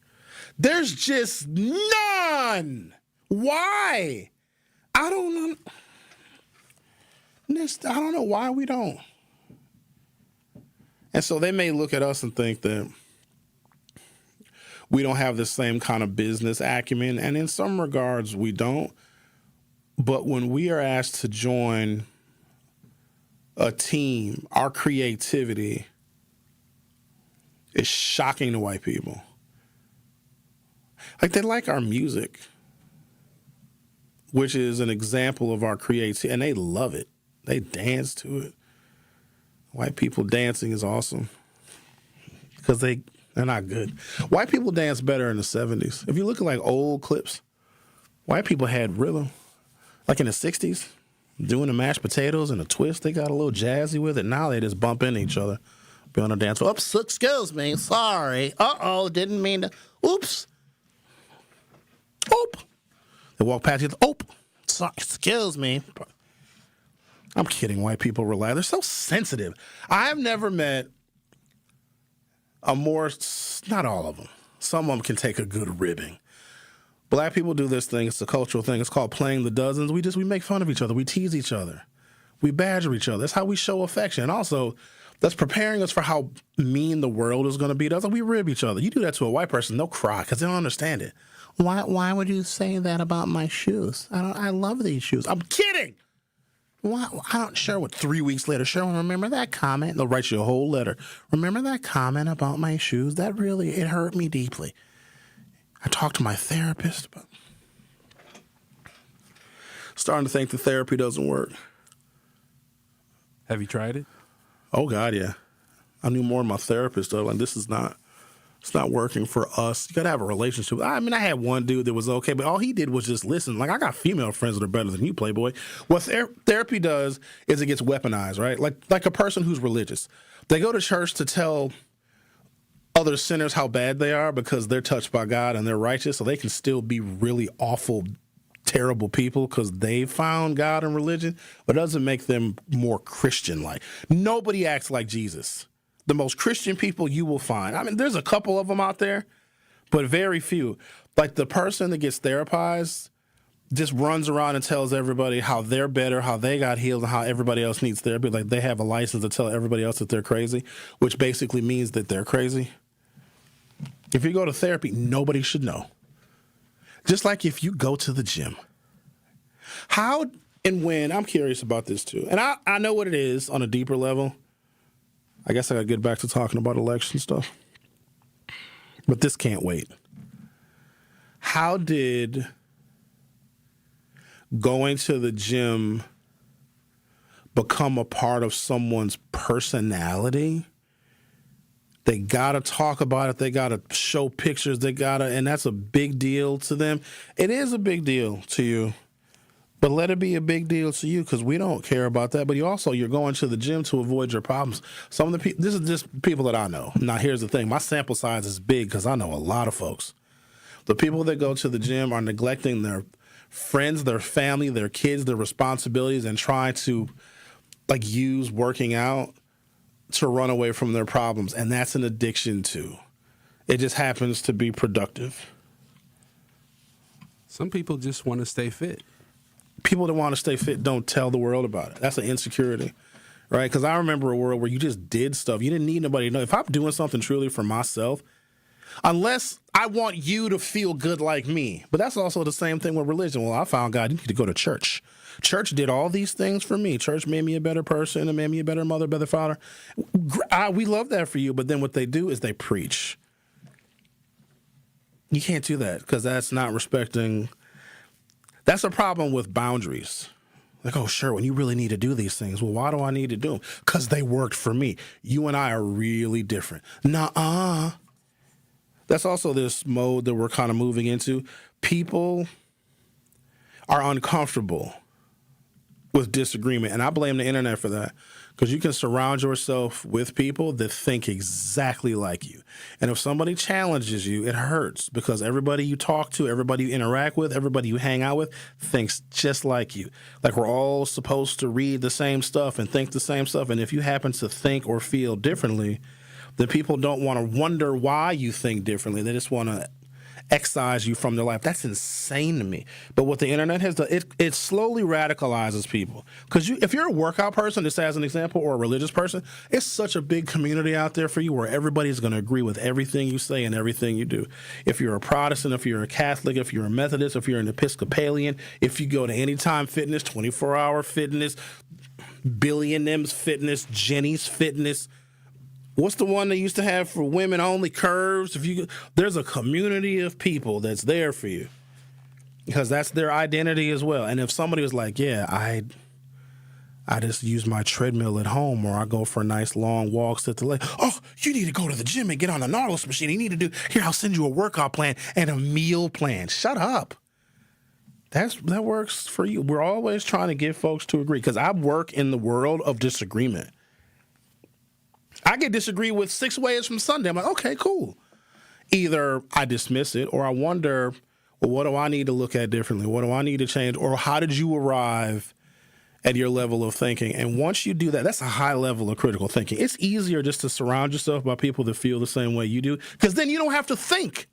There's just none. Why? I don't know why we don't. And so they may look at us and think that we don't have the same kind of business acumen, and in some regards we don't. But when we are asked to join a team, our creativity is shocking to white people. Like, they like our music, which is an example of our creativity, and they love it. They dance to it. White people dancing is awesome because they're not good. White people dance better in the 70s. If you look at like old clips, white people had rhythm. Like in the 60s, doing the mashed potatoes and a twist, they got a little jazzy with it. Now they just bump into each other. Be on a dance floor. Oops, excuse me, sorry. Uh-oh, didn't mean to. Oops. Oop. They walk past you. Oop. Sorry, excuse me. I'm kidding. White people relax. They're so sensitive. I've never met a more, not all of them. Some of them can take a good ribbing. Black people do this thing. It's a cultural thing. It's called playing the dozens. We make fun of each other. We tease each other. We badger each other. That's how we show affection. And also, that's preparing us for how mean the world is going to be to us. We rib each other. You do that to a white person, they'll cry because they don't understand it. Why would you say that about my shoes? I love these shoes. I'm kidding. Why? I don't. Sherwin, 3 weeks later, Sherwin, remember that comment? They'll write you a whole letter. Remember that comment about my shoes? It hurt me deeply. I talked to my therapist, but starting to think the therapy doesn't work.
Have you tried it?
Oh, God, yeah. I knew more of my therapist, though. Like, it's not working for us. You got to have a relationship. I mean, I had one dude that was okay, but all he did was just listen. Like, I got female friends that are better than you, Playboy. What therapy does is it gets weaponized, right? Like a person who's religious. They go to church to tell other sinners how bad they are because they're touched by God and they're righteous, so they can still be really awful, terrible people because they found God in religion, but it doesn't make them more Christian-like. Nobody acts like Jesus. The most Christian people you will find, I mean, there's a couple of them out there, but very few. Like, the person that gets therapized just runs around and tells everybody how they're better, how they got healed, and how everybody else needs therapy. Like, they have a license to tell everybody else that they're crazy, which basically means that they're crazy. If you go to therapy, nobody should know. Just like if you go to the gym. How and when, I'm curious about this too. And I know what it is on a deeper level. I guess I got to get back to talking about election stuff. But this can't wait. How did going to the gym become a part of someone's personality? They got to talk about it. They got to show pictures. And that's a big deal to them. It is a big deal to you, but let it be a big deal to you because we don't care about that. But you're going to the gym to avoid your problems. Some of the people, this is just people that I know. Now, here's the thing. My sample size is big because I know a lot of folks. The people that go to the gym are neglecting their friends, their family, their kids, their responsibilities, and trying to use working out to run away from their problems, and that's an addiction too. It just happens to be productive.
Some people just want to stay fit.
People that want to stay fit don't tell the world about it. That's an insecurity, right? Because I remember a world where you just did stuff. You didn't need nobody to know. If I'm doing something truly for myself, Unless I want you to feel good like me. But that's also the same thing with religion. Well, I found God, you need to go to church. Church did all these things for me. Church made me a better person and made me a better mother, better father. We love that for you, but then what they do is they preach. You can't do that because that's not respecting. That's a problem with boundaries. Like, oh, Sherwin, you really need to do these things. Well, why do I need to do them? Because they worked for me. You and I are really different. Nuh-uh. That's also this mode that we're kind of moving into. People are uncomfortable with disagreement, and I blame the internet for that because you can surround yourself with people that think exactly like you. And if somebody challenges you, it hurts because everybody you talk to, everybody you interact with, everybody you hang out with thinks just like you. Like we're all supposed to read the same stuff and think the same stuff, and if you happen to think or feel differently, then people don't want to wonder why you think differently. They just want to excise you from their life. That's insane to me. But what the internet has done, it slowly radicalizes people. Because if you're a workout person, just as an example, or a religious person, it's such a big community out there for you where everybody's going to agree with everything you say and everything you do. If you're a Protestant, if you're a Catholic, if you're a Methodist, if you're an Episcopalian, if you go to Anytime Fitness, 24-Hour Fitness, Billy and Them's Fitness, Jenny's Fitness, what's the one they used to have for women only, Curves? There's a community of people that's there for you because that's their identity as well. And if somebody was like, yeah, I just use my treadmill at home or I go for nice long walks at the lake. Oh, you need to go to the gym and get on the Nautilus machine. You need to here, I'll send you a workout plan and a meal plan. Shut up. That works for you. We're always trying to get folks to agree because I work in the world of disagreement. I get disagreed with 6 ways from Sunday. I'm like, okay, cool. Either I dismiss it or I wonder, well, what do I need to look at differently? What do I need to change? Or how did you arrive at your level of thinking? And once you do that, that's a high level of critical thinking. It's easier just to surround yourself by people that feel the same way you do because then you don't have to think.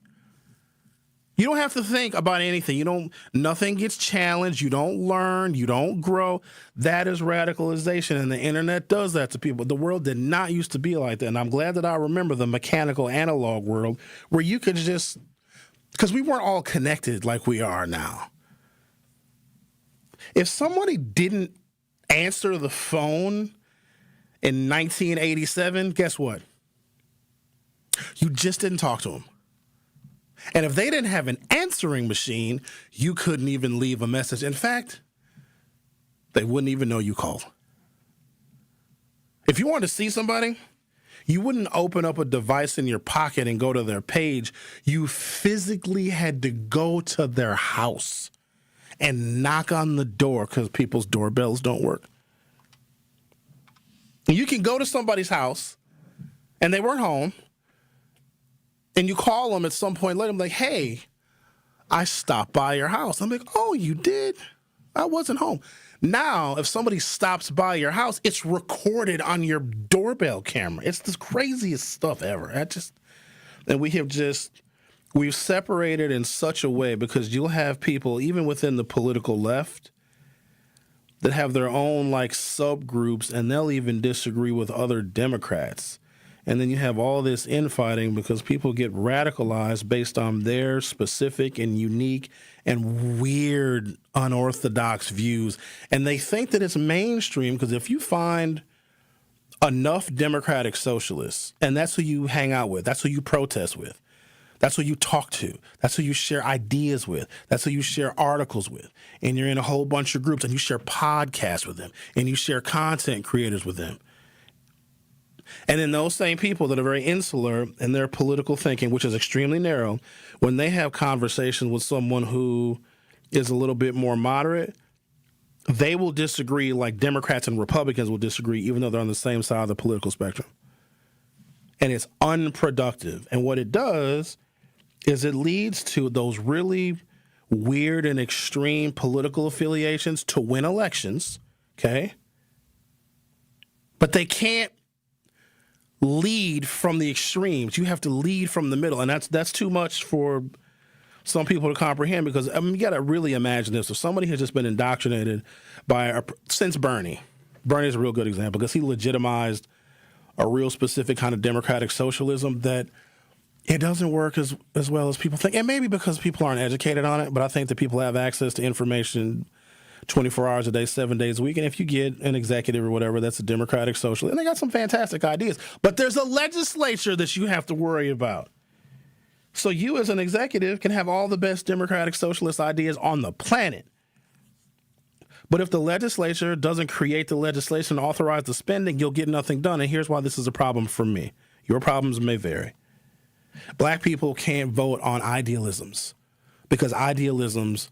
You don't have to think about anything. Nothing gets challenged. You don't learn. You don't grow. That is radicalization, and the internet does that to people. The world did not used to be like that, and I'm glad that I remember the mechanical analog world where you could just, because we weren't all connected like we are now. If somebody didn't answer the phone in 1987, guess what? You just didn't talk to them. And if they didn't have an answering machine, you couldn't even leave a message. In fact, they wouldn't even know you called. If you wanted to see somebody, you wouldn't open up a device in your pocket and go to their page. You physically had to go to their house and knock on the door because people's doorbells don't work. You can go to somebody's house and they weren't home. And you call them at some point later, like, hey, I stopped by your house. I'm like, oh, you did? I wasn't home. Now, if somebody stops by your house, it's recorded on your doorbell camera. It's the craziest stuff ever. And we've separated in such a way because you'll have people, even within the political left, that have their own like subgroups, and they'll even disagree with other Democrats. And then you have all this infighting because people get radicalized based on their specific and unique and weird, unorthodox views. And they think that it's mainstream because if you find enough democratic socialists, and that's who you hang out with, that's who you protest with, that's who you talk to, that's who you share ideas with, that's who you share articles with, and you're in a whole bunch of groups and you share podcasts with them, and you share content creators with them. And then those same people that are very insular in their political thinking, which is extremely narrow, when they have conversations with someone who is a little bit more moderate, they will disagree like Democrats and Republicans will disagree, even though they're on the same side of the political spectrum. And it's unproductive. And what it does is it leads to those really weird and extreme political affiliations to win elections, okay? But they can't lead from the extremes. You have to lead from the middle, and that's too much for some people to comprehend because you got to really imagine this. If somebody has just been indoctrinated since Bernie is a real good example because he legitimized a real specific kind of democratic socialism that It doesn't work as well as people think. And maybe because people aren't educated on it, but I think that people have access to information 24 hours a day, 7 days a week. And if you get an executive or whatever that's a Democratic socialist, and they got some fantastic ideas, but there's a legislature that you have to worry about. So you as an executive can have all the best Democratic socialist ideas on the planet. But if the legislature doesn't create the legislation and authorize the spending, you'll get nothing done. And here's why this is a problem for me. Your problems may vary. Black people can't vote on idealisms because idealisms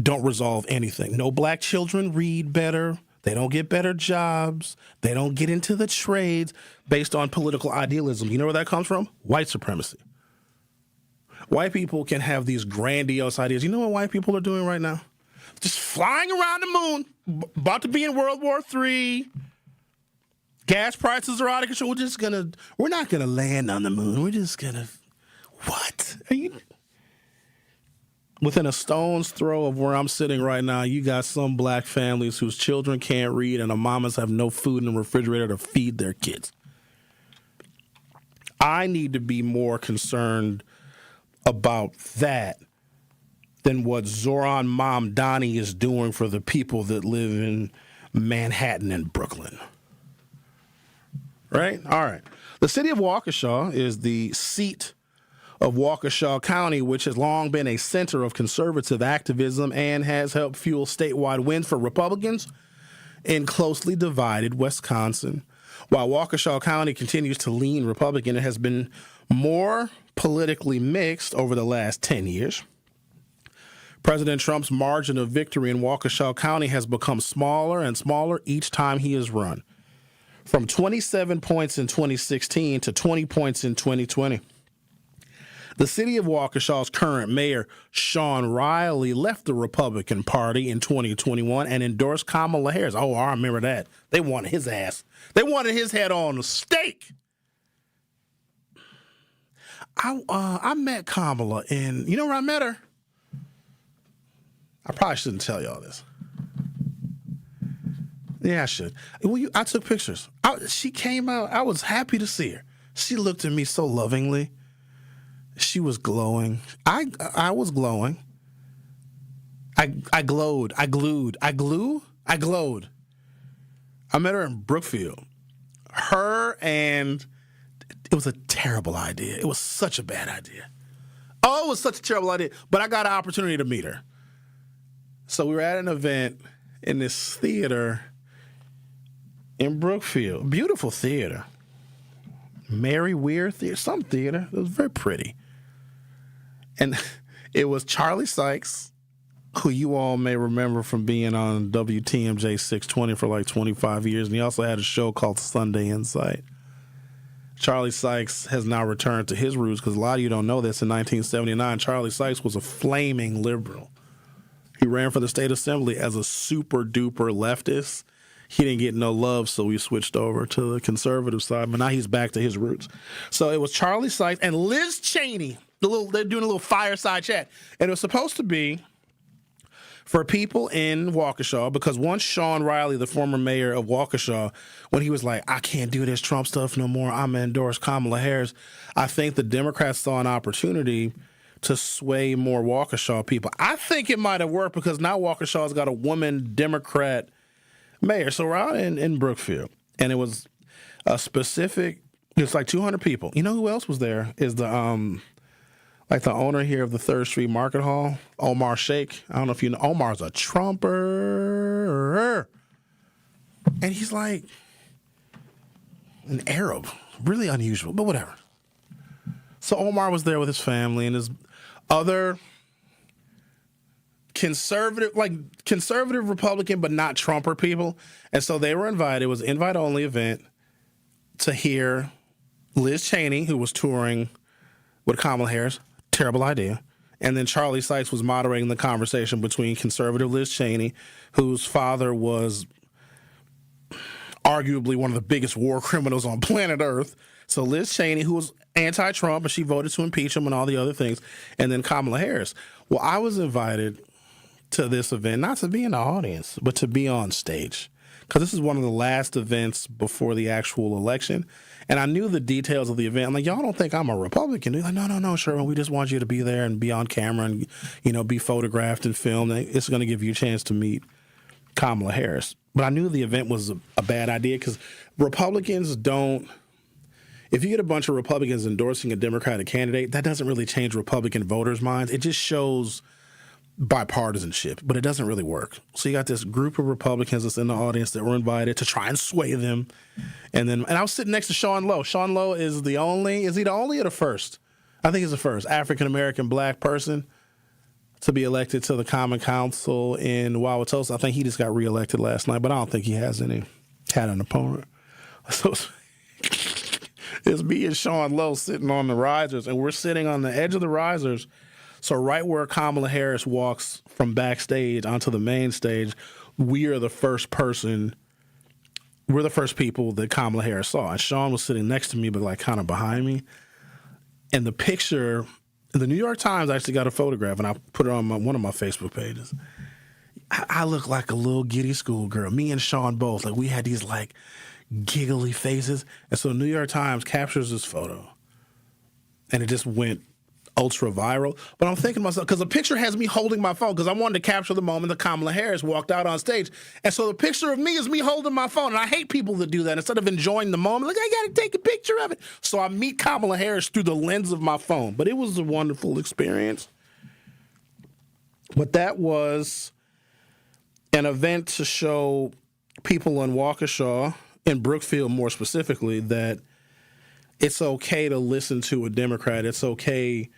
don't resolve anything. No black children read better. They don't get better jobs. They don't get into the trades based on political idealism. You know where that comes from? White supremacy. White people can have these grandiose ideas. You know what white people are doing right now? Just flying around the moon, about to be in World War III. Gas prices are out of control. We're not gonna land on the moon. We're just gonna, what? Are you? Within a stone's throw of where I'm sitting right now, you got some black families whose children can't read and the mamas have no food in the refrigerator to feed their kids. I need to be more concerned about that than what Zoran Mamdani is doing for the people that live in Manhattan and Brooklyn. Right? All right. The city of Waukesha is the seat of Waukesha County, which has long been a center of conservative activism and has helped fuel statewide wins for Republicans in closely divided Wisconsin. While Waukesha County continues to lean Republican, it has been more politically mixed over the last 10 years. President Trump's margin of victory in Waukesha County has become smaller and smaller each time he has run, from 27 points in 2016 to 20 points in 2020. The city of Waukesha's current mayor, Sean Riley, left the Republican Party in 2021 and endorsed Kamala Harris. Oh, I remember that. They wanted his ass. They wanted his head on a stake. I met Kamala in, you know where I met her? I probably shouldn't tell y'all this. Yeah, I should. Well, I took pictures. She came out. I was happy to see her. She looked at me so lovingly. She was glowing. I was glowing. I glowed. I glued. I glowed. I met her in Brookfield. Her and it was a terrible idea. It was such a bad idea. Oh, it was such a terrible idea. But I got an opportunity to meet her. So we were at an event in this theater in Brookfield. Beautiful theater. Mary Weir Theater, some theater. It was very pretty. And it was Charlie Sykes, who you all may remember from being on WTMJ 620 for like 25 years. And he also had a show called Sunday Insight. Charlie Sykes has now returned to his roots because a lot of you don't know this. In 1979, Charlie Sykes was a flaming liberal. He ran for the state assembly as a super duper leftist. He didn't get no love, so we switched over to the conservative side. But now he's back to his roots. So it was Charlie Sykes and Liz Cheney. They're doing a little fireside chat. And it was supposed to be for people in Waukesha, because once Sean Riley, the former mayor of Waukesha, when he was like, I can't do this Trump stuff no more, I'm going to endorse Kamala Harris, I think the Democrats saw an opportunity to sway more Waukesha people. I think it might have worked because now Waukesha's got a woman Democrat mayor. So we're out in Brookfield, and it was a specific, it's like 200 people. You know who else was there is the owner here of the 3rd Street Market Hall, Omar Sheikh. I don't know if you know. Omar's a Trumper. And he's like an Arab. Really unusual, but whatever. So Omar was there with his family and his other conservative Republican, but not Trumper people. And so they were invited. It was an invite-only event to hear Liz Cheney, who was touring with Kamala Harris. Terrible idea. And then Charlie Sykes was moderating the conversation between conservative Liz Cheney, whose father was arguably one of the biggest war criminals on planet Earth. So Liz Cheney, who was anti-Trump, and she voted to impeach him and all the other things. And then Kamala Harris. Well, I was invited to this event, not to be in the audience, but to be on stage. because this is one of the last events before the actual election. And I knew the details of the event. I'm like, y'all don't think I'm a Republican? They're like, no, Sherwin, we just want you to be there and be on camera and, be photographed and filmed. It's going to give you a chance to meet Kamala Harris. But I knew the event was a bad idea because Republicans don't. If you get a bunch of Republicans endorsing a Democratic candidate, that doesn't really change Republican voters' minds. It just shows bipartisanship, but it doesn't really work. So you got this group of Republicans that's in the audience that were invited to try and sway them. And I was sitting next to Sean Lowe. Sean Lowe is he the only or the first? I think he's the first African-American black person to be elected to the Common Council in Wauwatosa. I think he just got reelected last night, but I don't think he had an opponent. So it's me and Sean Lowe sitting on the risers, and we're sitting on the edge of the risers. So right where Kamala Harris walks from backstage onto the main stage, we're the first people that Kamala Harris saw. And Sean was sitting next to me, but like kind of behind me. And the picture, the New York Times actually got a photograph, and I put it on one of my Facebook pages. I look like a little giddy schoolgirl. Me and Sean both, like we had these like giggly faces. And so the New York Times captures this photo, and it just went ultra viral. But I'm thinking to myself, because the picture has me holding my phone, because I wanted to capture the moment that Kamala Harris walked out on stage. And so the picture of me is me holding my phone. And I hate people that do that. Instead of enjoying the moment, like, I got to take a picture of it. So I meet Kamala Harris through the lens of my phone. But it was a wonderful experience. But that was an event to show people in Waukesha, in Brookfield more specifically, that it's okay to listen to a Democrat. It's okay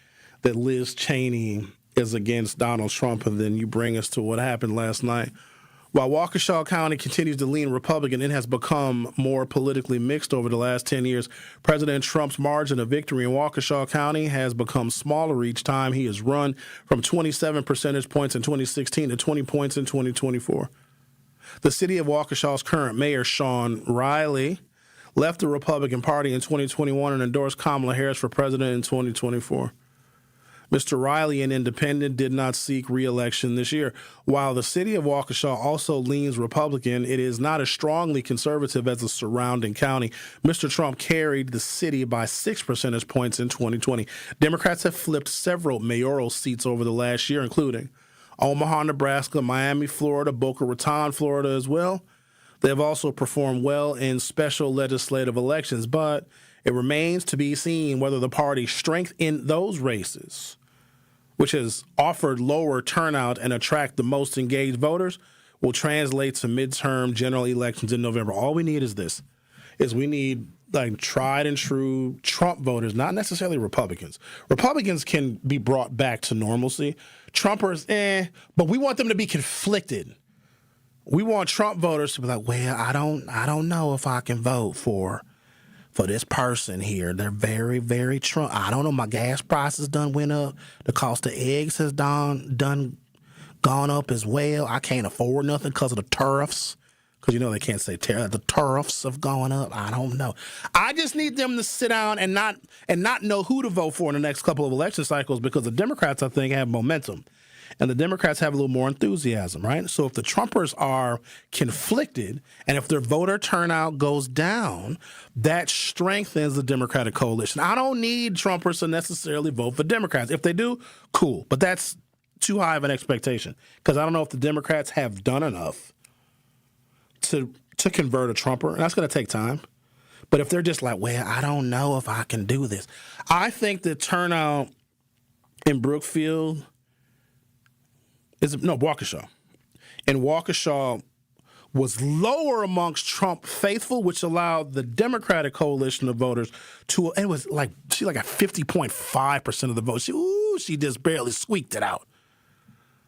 that Liz Cheney is against Donald Trump, and then you bring us to what happened last night. While Waukesha County continues to lean Republican, it has become more politically mixed over the last 10 years. President Trump's margin of victory in Waukesha County has become smaller each time he has run, from 27 percentage points in 2016 to 20 points in 2024. The city of Waukesha's current mayor, Sean Riley, left the Republican Party in 2021 and endorsed Kamala Harris for president in 2024. Mr. Riley, an independent, did not seek re-election this year. While the city of Waukesha also leans Republican, it is not as strongly conservative as the surrounding county. Mr. Trump carried the city by 6 percentage points in 2020. Democrats have flipped several mayoral seats over the last year, including Omaha, Nebraska, Miami, Florida, Boca Raton, Florida as well. They have also performed well in special legislative elections, but it remains to be seen whether the party's strength in those races, which has offered lower turnout and attract the most engaged voters, will translate to midterm general elections in November. All we need is this, we need like tried and true Trump voters, not necessarily Republicans. Republicans can be brought back to normalcy. Trumpers, but we want them to be conflicted. We want Trump voters to be like, well, I don't know if I can vote for this person here. They're very, very Trump. I don't know. My gas prices done went up. The cost of eggs has gone up as well. I can't afford nothing because of the tariffs. Because they can't say tariff. The tariffs have gone up. I don't know. I just need them to sit down and not know who to vote for in the next couple of election cycles, because the Democrats, I think, have momentum. And the Democrats have a little more enthusiasm, right? So if the Trumpers are conflicted and if their voter turnout goes down, that strengthens the Democratic coalition. I don't need Trumpers to necessarily vote for Democrats. If they do, cool. But that's too high of an expectation, because I don't know if the Democrats have done enough to convert a Trumper, and that's going to take time. But if they're just like, well, I don't know if I can do this. I think the turnout in Brookfield Waukesha. And Waukesha was lower amongst Trump faithful, which allowed the Democratic coalition of voters to, it was like, she got 50.5% of the vote. She just barely squeaked it out.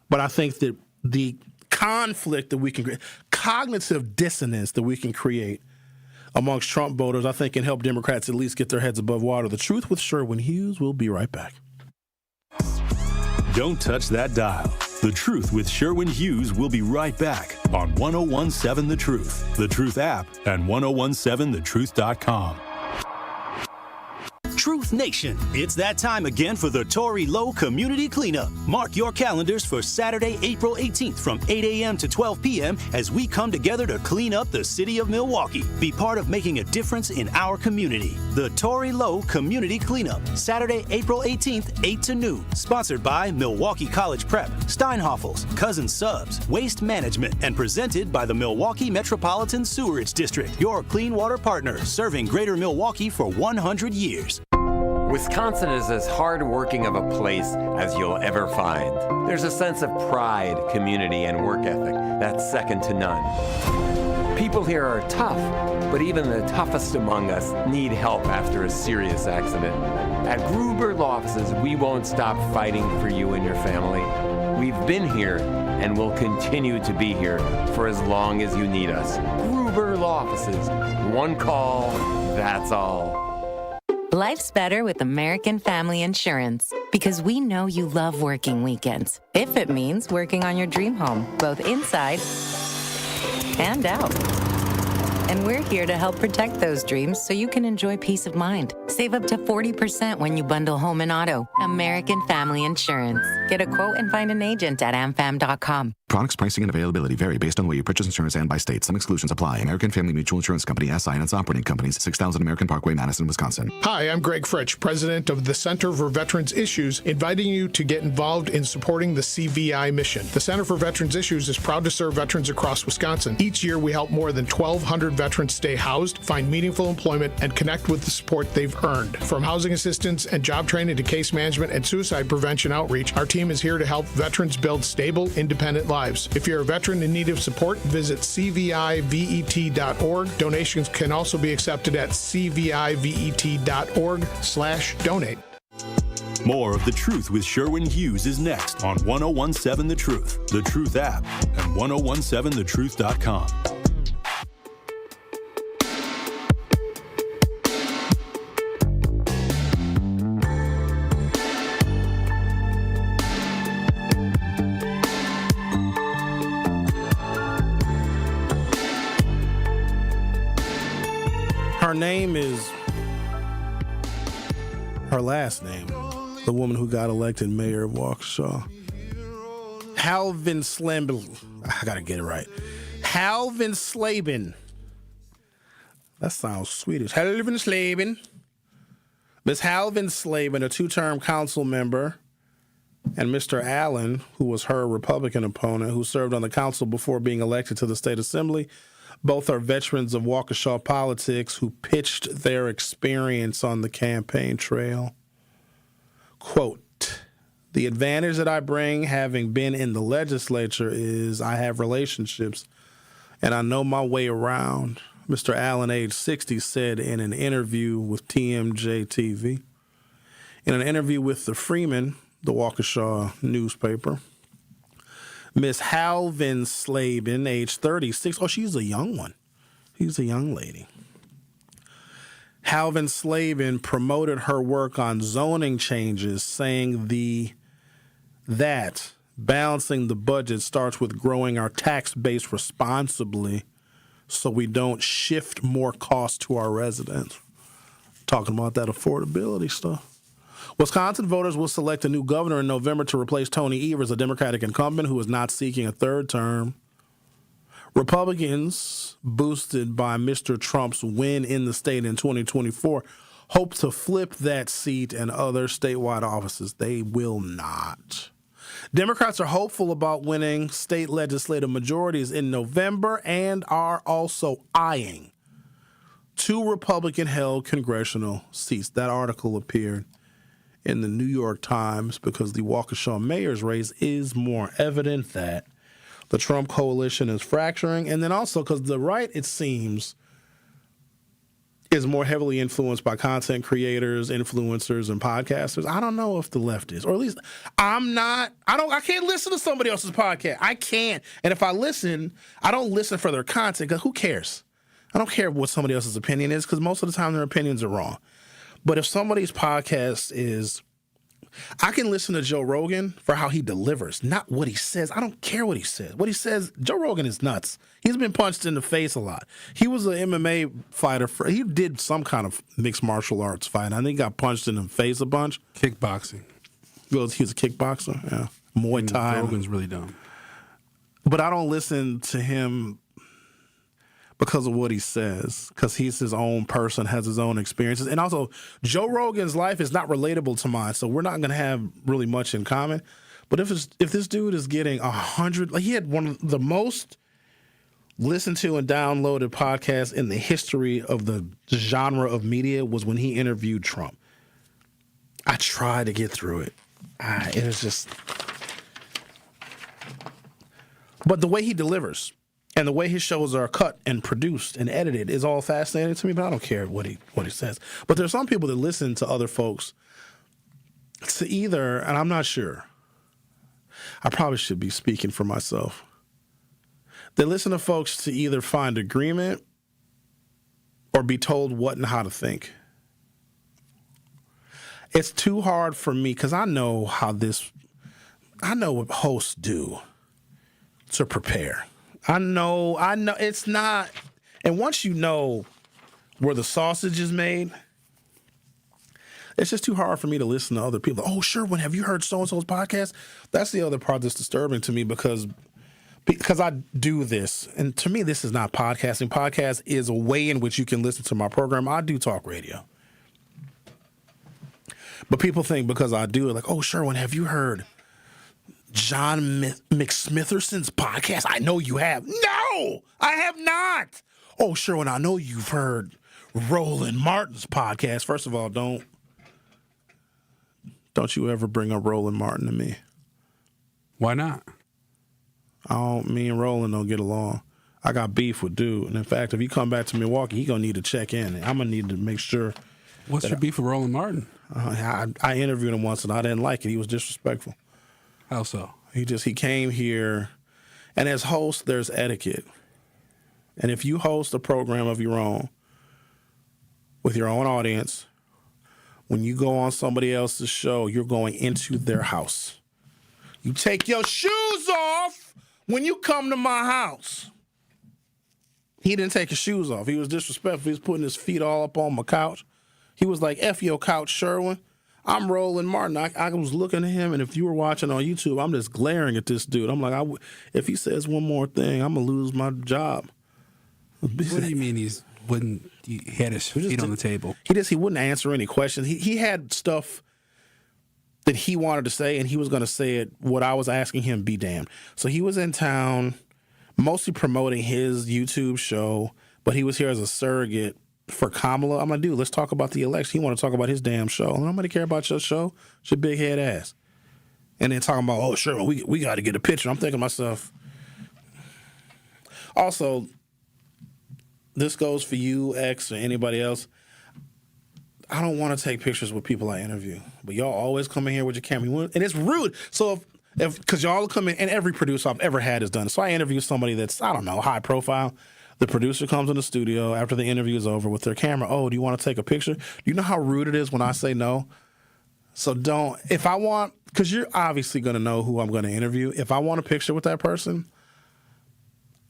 But I think that the conflict that we can create, cognitive dissonance that we can create amongst Trump voters, I think can help Democrats at least get their heads above water. The Truth with Sherwin Hughes. We'll be right back.
Don't touch that dial. The Truth with Sherwin Hughes will be right back on 1017 The Truth, The Truth app, and 1017thetruth.com.
Truth
North Nation. It's that time again for the Tory Low Community Cleanup. Mark your calendars for Saturday, April 18th from 8 a.m. to 12 p.m. as we come together to clean up the city of Milwaukee. Be part of making a difference in our community. The Tory Low Community Cleanup, Saturday, April 18th, 8 to noon. Sponsored by Milwaukee College Prep, Steinhoffels, Cousin Subs, Waste Management, and presented by the Milwaukee Metropolitan Sewerage District, your clean water partner, serving greater Milwaukee for 100 years.
Wisconsin is as hard-working of a place as you'll ever find. There's a sense of pride, community, and work ethic that's second to none. People here are tough, but even the toughest among us need help after a serious accident. At Gruber Law Offices, we won't stop fighting for you and your family. We've been here and will continue to be here for as long as you need us. Gruber Law Offices. One call, that's all.
Life's better with American Family Insurance because we know you love working weekends. If it means working on your dream home, both inside and out. And we're here to help protect those dreams so you can enjoy peace of mind. Save up to 40% when you bundle home and auto. American Family Insurance. Get a quote and find an agent at amfam.com.
Products, pricing, and availability vary based on the way you purchase insurance and by state. Some exclusions apply. American Family Mutual Insurance Company, SI, and its operating companies, 6000 American Parkway, Madison, Wisconsin.
Hi, I'm Greg Fritsch, president of the Center for Veterans Issues, inviting you to get involved in supporting the CVI mission. The Center for Veterans Issues is proud to serve veterans across Wisconsin. Each year, we help more than 1,200 veterans stay housed, find meaningful employment, and connect with the support they've earned. From housing assistance and job training to case management and suicide prevention outreach, our team is here to help veterans build stable, independent lives. If you're a veteran in need of support, visit cvivet.org. Donations can also be accepted at cvivet.org/donate.
More of The Truth with Sherwin Hughes is next on 1017 The Truth, The Truth app, and 1017thetruth.com.
Her last name, the woman who got elected mayor of Waukesha, Halvin Slavin. I gotta get it right. Halvin Slavin. That sounds Swedish. Halvin Slavin. Miss Halvin Slavin, a two-term council member, and Mr. Allen, who was her Republican opponent, who served on the council before being elected to the state assembly. Both are veterans of Waukesha politics who pitched their experience on the campaign trail. Quote, "The advantage that I bring having been in the legislature is I have relationships and I know my way around," Mr. Allen, age 60, said in an interview with TMJ TV. In an interview with the Freeman, the Waukesha newspaper, Miss Halvin Slavin, age 36. Oh, she's a young one. She's a young lady. Halvin Slavin promoted her work on zoning changes, saying that balancing the budget starts with growing our tax base responsibly so we don't shift more costs to our residents. Talking about that affordability stuff. Wisconsin voters will select a new governor in November to replace Tony Evers, a Democratic incumbent who is not seeking a third term. Republicans, boosted by Mr. Trump's win in the state in 2024, hope to flip that seat and other statewide offices. They will not. Democrats are hopeful about winning state legislative majorities in November and are also eyeing 2 Republican-held congressional seats. That article appeared in the New York Times because the Waukesha mayor's race is more evident that the Trump coalition is fracturing, and then also because the right, it seems, is more heavily influenced by content creators, influencers, and podcasters. I don't know if the left is, or at least I can't listen to somebody else's podcast. I can't. And if I listen, I don't listen for their content because who cares? I don't care what somebody else's opinion is because most of the time their opinions are wrong. But if somebody's podcast is I can listen to Joe Rogan for how he delivers, not what he says. I don't care what he says. What he says, Joe Rogan is nuts. He's been punched in the face a lot. He was an MMA fighter. He did some kind of mixed martial arts fight. I think he got punched in the face a bunch.
Kickboxing.
Well, he was a kickboxer. Yeah, Muay Thai.
Joe Rogan's really dumb.
But I don't listen to him because of what he says, because he's his own person, has his own experiences. And also, Joe Rogan's life is not relatable to mine, so we're not going to have really much in common. But if this dude is getting 100, like he had one of the most listened to and downloaded podcasts in the history of the genre of media was when he interviewed Trump. I tried to get through it. It was just... But the way he delivers and the way his shows are cut and produced and edited is all fascinating to me, but I don't care what he says. But there's some people that listen to other folks to either, and I'm not sure, I probably should be speaking for myself. They listen to folks to either find agreement or be told what and how to think. It's too hard for me because I know what hosts do to prepare. I know it's not, and once you know where the sausage is made, it's just too hard for me to listen to other people. Oh, Sherwin, have you heard so-and-so's podcast? That's the other part that's disturbing to me because I do this, and to me, this is not podcasting. Podcast is a way in which you can listen to my program. I do talk radio. But people think because I do it, like, oh, Sherwin, have you heard John McSmitherson's podcast? I know you have. No, I have not. Oh, Sherwin, I know you've heard Roland Martin's podcast. First of all, don't you ever bring up Roland Martin to me.
Why not?
Me and Roland don't get along. I got beef with dude. And in fact, if he come back to Milwaukee, he going to need to check in. I'm going to need to make sure.
What's your beef with Roland Martin?
I interviewed him once and I didn't like it. He was disrespectful.
How so?
He came here, and as host, there's etiquette. And if you host a program of your own, with your own audience, when you go on somebody else's show, you're going into their house. You take your shoes off when you come to my house. He didn't take his shoes off. He was disrespectful. He was putting his feet all up on my couch. He was like, F your couch, Sherwin. I'm Roland Martin. I was looking at him, and if you were watching on YouTube, I'm just glaring at this dude. I'm like, if he says one more thing, I'm going to lose my job.
What do you mean he had his feet on the table?
He wouldn't answer any questions. He had stuff that he wanted to say, and he was going to say it. What I was asking him, be damned. So he was in town, mostly promoting his YouTube show, but he was here as a surrogate for Kamala. I'm like, dude, let's talk about the election. He want to talk about his damn show. Nobody care about your show. It's your big head ass. And then talking about, oh, sure, we got to get a picture. I'm thinking to myself. Also, this goes for you, X, or anybody else. I don't want to take pictures with people I interview, but y'all always come in here with your camera, and it's rude. So because y'all come in, and every producer I've ever had has done it. So I interview somebody that's, I don't know, high profile. The producer comes in the studio after the interview is over with their camera. Oh, do you want to take a picture? Do you know how rude it is when I say no? So because you're obviously going to know who I'm going to interview. If I want a picture with that person,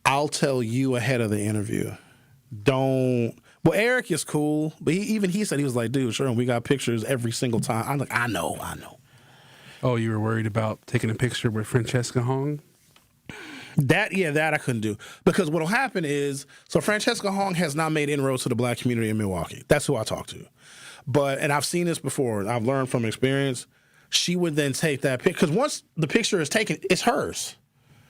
I'll tell you ahead of the interview. Well, Eric is cool, but he said, he was like, dude, sure, we got pictures every single time. I'm like, I know.
Oh, you were worried about taking a picture with Francesca Hong?
That I couldn't do. Because what'll happen is, so Francesca Hong has not made inroads to the black community in Milwaukee. That's who I talk to. And I've seen this before. I've learned from experience. She would then take that picture. Because once the picture is taken, it's hers.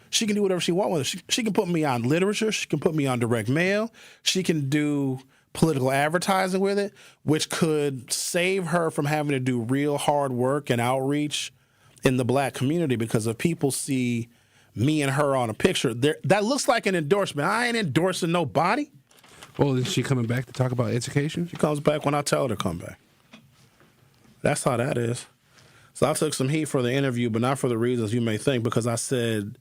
She can do whatever she wants with it. She can put me on literature. She can put me on direct mail. She can do political advertising with it, which could save her from having to do real hard work and outreach in the black community. Because if people see me and her on a picture, that looks like an endorsement. I ain't endorsing nobody.
Well, is she coming back to talk about education?
She comes back when I tell her to come back. That's how that is. So I took some heat for the interview, but not for the reasons you may think, because I said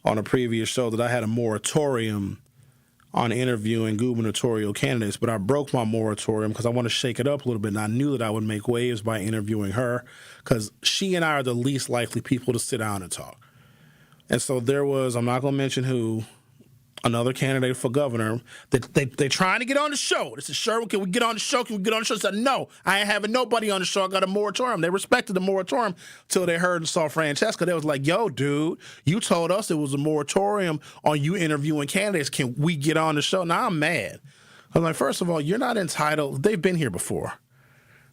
on a previous show that I had a moratorium on interviewing gubernatorial candidates, but I broke my moratorium because I want to shake it up a little bit. And I knew that I would make waves by interviewing her because she and I are the least likely people to sit down and talk. And so there was, I'm not going to mention who, another candidate for governor. They trying to get on the show. They said, Sherwin, can we get on the show? Can we get on the show? I said, no, I ain't having nobody on the show. I got a moratorium. They respected the moratorium till they heard and saw Francesca. They was like, yo, dude, you told us it was a moratorium on you interviewing candidates. Can we get on the show? Now I'm mad. I'm like, first of all, you're not entitled. They've been here before.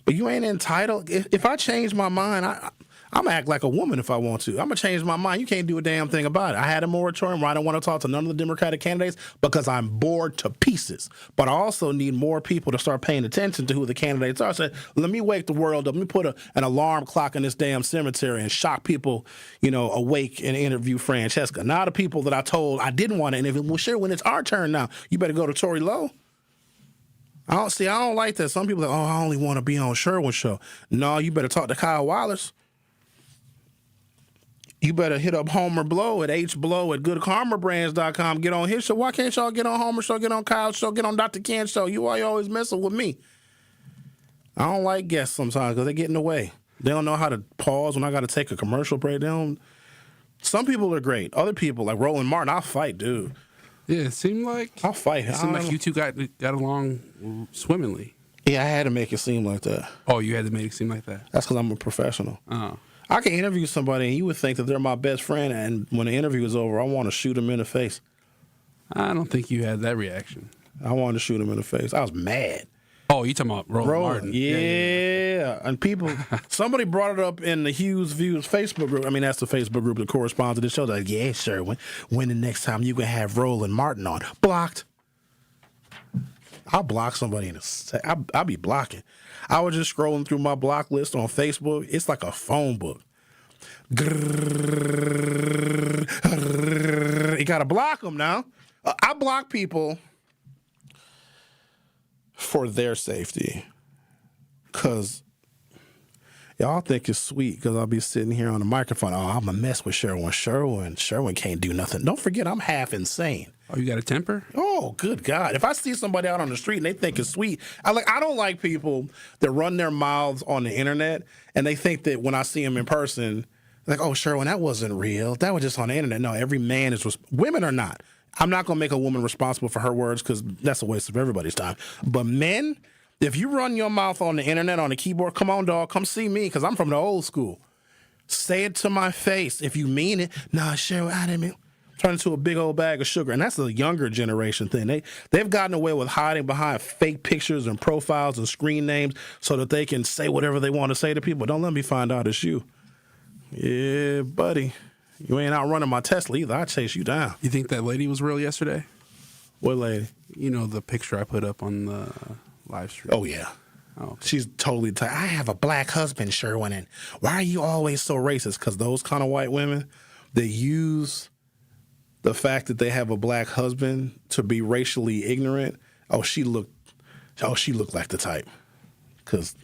But you ain't entitled. If I change my mind, I'm going to act like a woman if I want to. I'm going to change my mind. You can't do a damn thing about it. I had a moratorium where I don't want to talk to none of the Democratic candidates because I'm bored to pieces. But I also need more people to start paying attention to who the candidates are. I said, let me wake the world up. Let me put an alarm clock in this damn cemetery and shock people, awake and interview Francesca. Now the people that I told I didn't want to interview, well, sure, when it's our turn now, you better go to Tory Lowe. I don't like that. Some people are like, I only want to be on Sherwin's show. No, you better talk to Kyle Wallace. You better hit up Homer Blow at hblow@goodkarmabrands.com. Get on his show. Why can't y'all get on Homer's show, get on Kyle's show, get on Dr. Ken's show? You always messing with me. I don't like guests sometimes because they get in the way. They don't know how to pause when I got to take a commercial break. Some people are great. Other people, like Roland Martin, I'll fight, dude.
Yeah, it seemed like
I'll fight.
It seemed like you two got along swimmingly.
Yeah, I had to make it seem like that.
Oh, you had to make it seem like that?
That's because I'm a professional.
Oh.
I can interview somebody and you would think that they're my best friend, and when the interview is over, I want to shoot them in the face.
I don't think you had that reaction.
I wanted to shoot him in the face. I was mad.
Oh, you talking about Roland Martin?
Yeah. And people, somebody brought it up in the Hughes Views Facebook group. I mean, that's the Facebook group that corresponds to this show. They're like, yeah, sure. When the next time you can have Roland Martin on? Blocked. I'll block somebody I'll be blocking. I was just scrolling through my block list on Facebook. It's like a phone book. You got to block them now. I block people for their safety. Because y'all think it's sweet because I'll be sitting here on the microphone. Oh, I'm going to mess with Sherwin. Sherwin can't do nothing. Don't forget, I'm half insane.
Oh, you got a temper?
Oh, good God. If I see somebody out on the street and they think it's sweet, I don't like people that run their mouths on the internet and they think that when I see them in person, like, oh, Sherwin, that wasn't real. That was just on the internet. No, every man is, women are not. I'm not going to make a woman responsible for her words because that's a waste of everybody's time. But men, if you run your mouth on the internet, on the keyboard, come on, dog, come see me because I'm from the old school. Say it to my face. If you mean it, nah, Sherwin, I didn't mean. Turn into a big old bag of sugar. And that's the younger generation thing. They've gotten away with hiding behind fake pictures and profiles and screen names so that they can say whatever they want to say to people. Don't let me find out it's you. Yeah, buddy. You ain't out running my Tesla either. I'll chase you down.
You think that lady was real yesterday?
What lady?
You know, the picture I put up on the live stream.
Oh, yeah. Oh, okay. She's totally I have a black husband, Sherwin, and why are you always so racist? Because those kind of white women, they use the fact that they have a black husband to be racially ignorant. Oh, she looked like the type. Because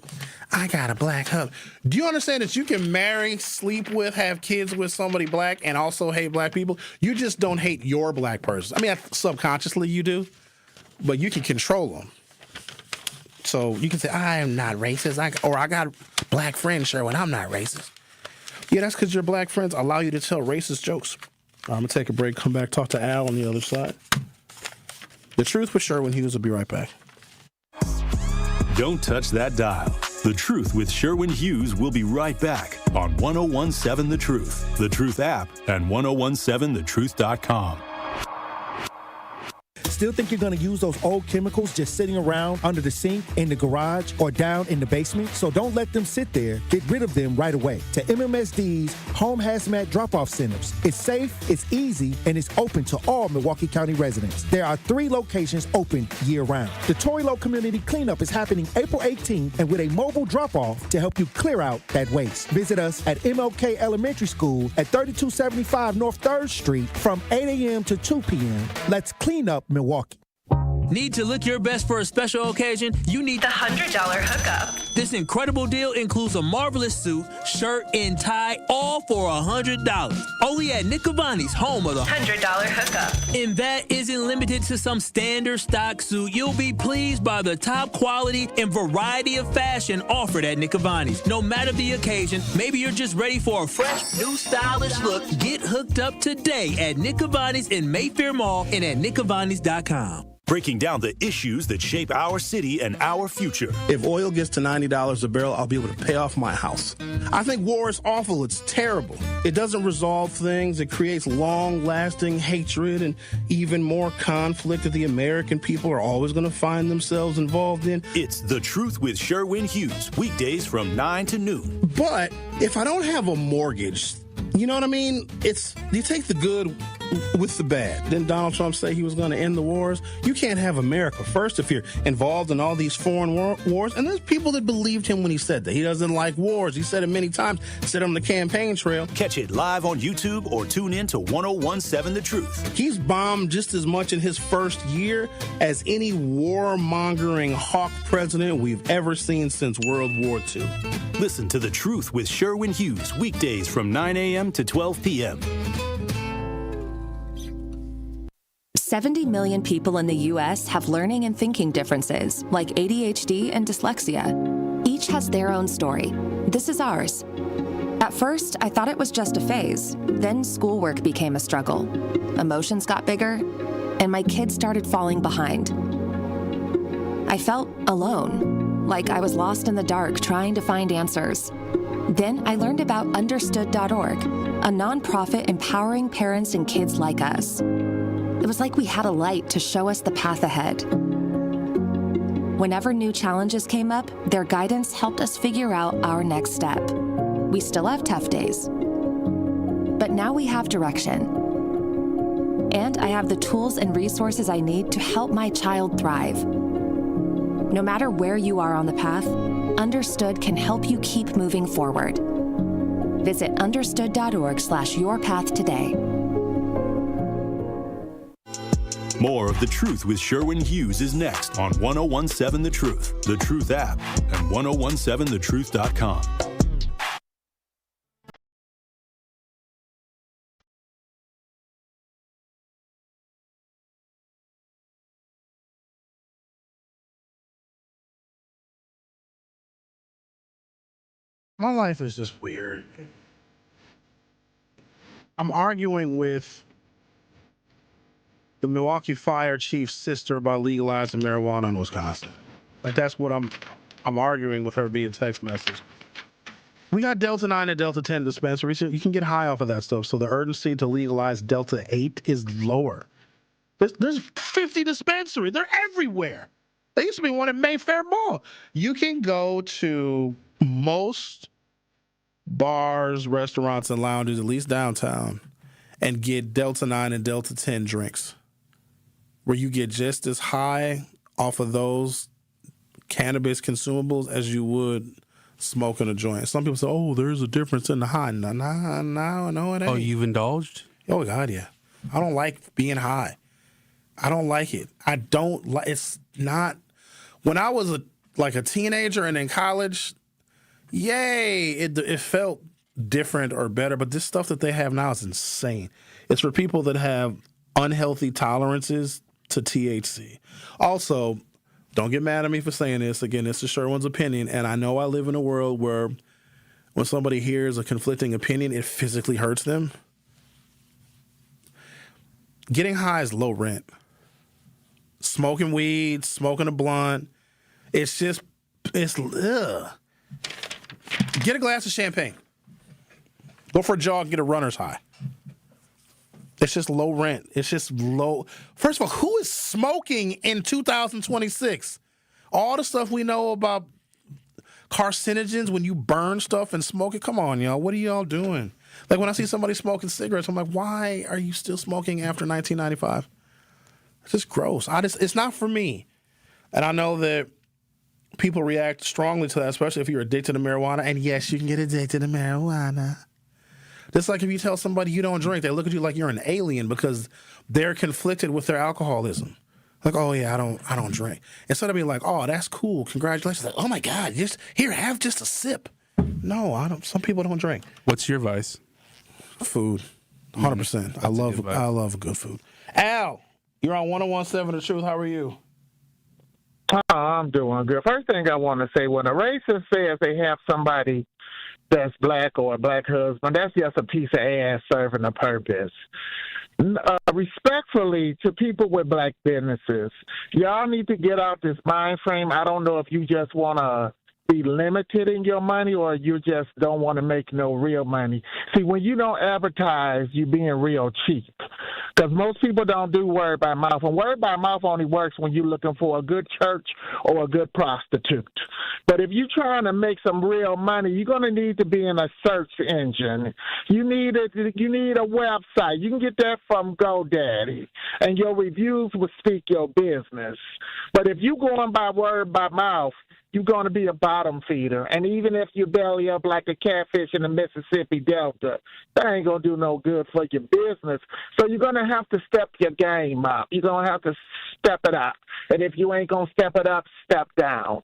I got a black husband. Do you understand that you can marry, sleep with, have kids with somebody black and also hate black people? You just don't hate your black person. I mean, subconsciously you do, but you can control them. So you can say, I am not racist, I got black friends, Sherwin, I'm not racist. Yeah, that's because your black friends allow you to tell racist jokes. I'm going to take a break, come back, talk to Al on the other side. The Truth with Sherwin Hughes will be right back.
Don't touch that dial. The Truth with Sherwin Hughes will be right back on 1017 The Truth, The Truth app, and 1017thetruth.com.
Still think you're going to use those old chemicals just sitting around under the sink, in the garage, or down in the basement? So don't let them sit there. Get rid of them right away. To MMSD's Home Hazmat Drop-Off Centers. It's safe, it's easy, and it's open to all Milwaukee County residents. There are 3 locations open year-round. The Tory Lowe Community Cleanup is happening April 18th and with a mobile drop-off to help you clear out that waste. Visit us at MLK Elementary School at 3275 North 3rd Street from 8 a.m. to 2 p.m. Let's clean up Milwaukee.
Need to look your best for a special occasion? You need the $100 hookup. This incredible deal includes a marvelous suit, shirt, and tie, all for $100. Only at Nick Cavani's, home of the $100 hookup. And that isn't limited to some standard stock suit. You'll be pleased by the top quality and variety of fashion offered at Nick Cavani's. No matter the occasion, maybe you're just ready for a fresh, new stylish look. Get hooked up today at Nick Cavani's in Mayfair Mall and at nickcavani's.com.
Breaking down the issues that shape our city and our future.
If oil gets to $90 a barrel, I'll be able to pay off my house. I think war is awful. It's terrible. It doesn't resolve things. It creates long-lasting hatred and even more conflict that the American people are always going to find themselves involved in.
It's The Truth with Sherwin Hughes, weekdays from 9 to noon.
But if I don't have a mortgage, you know what I mean? You take the good with the bad. Didn't Donald Trump say he was going to end the wars? You can't have America first if you're involved in all these foreign wars. And there's people that believed him when he said that. He doesn't like wars. He said it many times. Said it on the campaign trail.
Catch it live on YouTube or tune in to 1017 The Truth.
He's bombed just as much in his first year as any warmongering hawk president we've ever seen since World War II.
Listen to The Truth with Sherwin Hughes, weekdays from 9 a.m. to 12 p.m.
70 million people in the U.S. have learning and thinking differences, like ADHD and dyslexia. Each has their own story. This is ours. At first, I thought it was just a phase. Then schoolwork became a struggle. Emotions got bigger, and my kids started falling behind. I felt alone, like I was lost in the dark trying to find answers. Then I learned about Understood.org, a nonprofit empowering parents and kids like us. It was like we had a light to show us the path ahead. Whenever new challenges came up, their guidance helped us figure out our next step. We still have tough days, but now we have direction. And I have the tools and resources I need to help my child thrive. No matter where you are on the path, Understood can help you keep moving forward. Visit understood.org/yourpath today.
More of The Truth with Sherwin Hughes is next on 1017 The Truth, The Truth app, and 1017thetruth.com.
My life is just weird. I'm arguing with the Milwaukee Fire Chief's sister about legalizing marijuana in Wisconsin. Like, that's what I'm arguing with her via text message. We got Delta 9 and Delta 10 dispensaries. You can get high off of that stuff, so the urgency to legalize Delta 8 is lower. There's 50 dispensaries. They're everywhere. There used to be one at Mayfair Mall. You can go to most bars, restaurants, and lounges, at least downtown, and get Delta 9 and Delta 10 drinks, where you get just as high off of those cannabis consumables as you would smoking a joint. Some people say, oh, there's a difference in the high. No, it ain't.
Oh, you've indulged?
Oh, God, yeah. I don't like being high. I don't like it. It's not. When I was a teenager and in college, yay, it felt different or better. But this stuff that they have now is insane. It's for people that have unhealthy tolerances to THC. Also, don't get mad at me for saying this. Again, this is Sherwin's opinion, and I know I live in a world where when somebody hears a conflicting opinion, it physically hurts them. Getting high is low rent. Smoking weed, smoking a blunt, it's ugh. Get a glass of champagne. Go for a jog, get a runner's high. It's just low rent. It's just low. First of all, who is smoking in 2026? All the stuff we know about carcinogens when you burn stuff and smoke it. Come on, y'all. What are y'all doing? Like when I see somebody smoking cigarettes, I'm like, why are you still smoking after 1995? It's just gross. It's not for me. And I know that people react strongly to that, especially if you're addicted to marijuana. And yes, you can get addicted to marijuana. Just like if you tell somebody you don't drink, they look at you like you're an alien because they're conflicted with their alcoholism. Like, oh yeah, I don't drink. Instead of being like, oh, that's cool, congratulations. Like, oh my God, have just a sip. No, I don't. Some people don't drink.
What's your vice?
Food, 100%. I love good food. Al, you're on 101.7 The Truth. How are you?
I'm doing good. First thing I want to say, when a racist says they have somebody that's black or a black husband, that's just a piece of ass serving a purpose. Respectfully to people with black businesses, y'all need to get out this mind frame. I don't know if you just want to be limited in your money or you just don't want to make no real money. See, when you don't advertise, you're being real cheap. Because most people don't do word by mouth. And word by mouth only works when you're looking for a good church or a good prostitute. But if you're trying to make some real money, you're going to need to be in a search engine. You need a website. You can get that from GoDaddy. And your reviews will speak your business. But if you're going by word by mouth, you're going to be a bottom feeder. And even if you belly up like a catfish in the Mississippi Delta, that ain't going to do no good for your business. So you're going to have to step your game up. You're going to have to step it up. And if you ain't going to step it up, step down.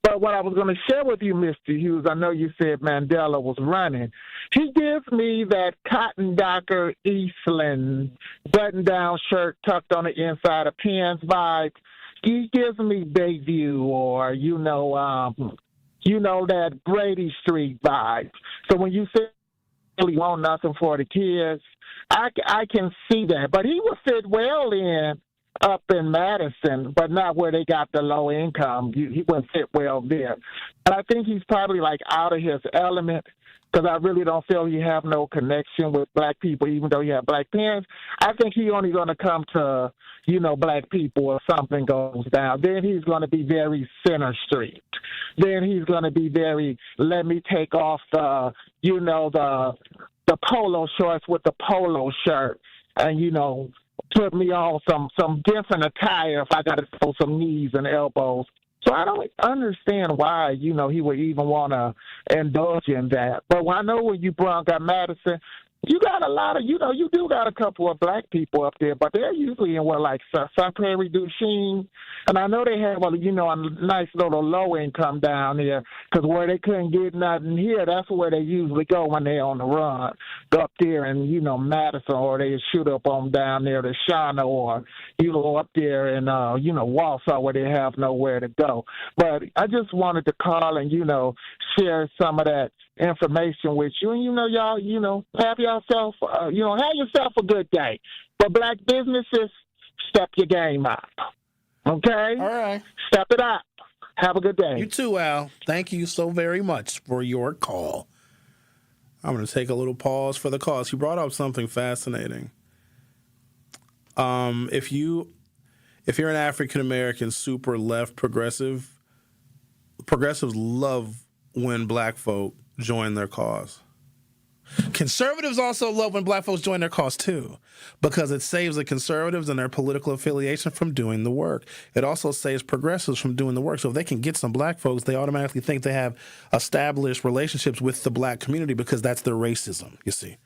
But what I was going to share with you, Mr. Hughes, I know you said Mandela was running. He gives me that Cotton Docker Eastland button-down shirt tucked on the inside of pants vibe. He gives me Bayview or, that Grady Street vibe. So when you say really want nothing for the kids, I can see that. But he would fit well in up in Madison, but not where they got the low income. He wouldn't fit well there. And I think he's probably like out of his element because I really don't feel he have no connection with black people, even though he have black parents. I think he only going to come to, black people if something goes down. Then he's going to be very center street. Then he's going to be very, let me take off the polo shorts with the polo shirt and, put me on some different attire if I got to throw some knees and elbows. So I don't understand why, he would even want to indulge in that. But I know when you brought up Madison, you got a lot of, you do got a couple of black people up there, but they're usually in Sun Prairie, Duchesne. And I know they have, a nice little low income down there because where they couldn't get nothing here, that's where they usually go when they're on the run. Go up there and, Madison, or they shoot up on down there to Shawnee or, up there in, Walsall where they have nowhere to go. But I just wanted to call and, share some of that information with you. And, y'all, have yourself a good day. For black businesses, step your game up. Okay?
All right.
Step it up. Have a good day.
You too, Al. Thank you so very much for your call. I'm going to take a little pause for the cause. You brought up something fascinating. If you're an African American super left progressives love when black folk join their cause. Conservatives also love when black folks join their cause too, because it saves the conservatives and their political affiliation from doing the work. It also saves progressives from doing the work. So if they can get some black folks, they automatically think they have established relationships with the black community because that's their racism, you see.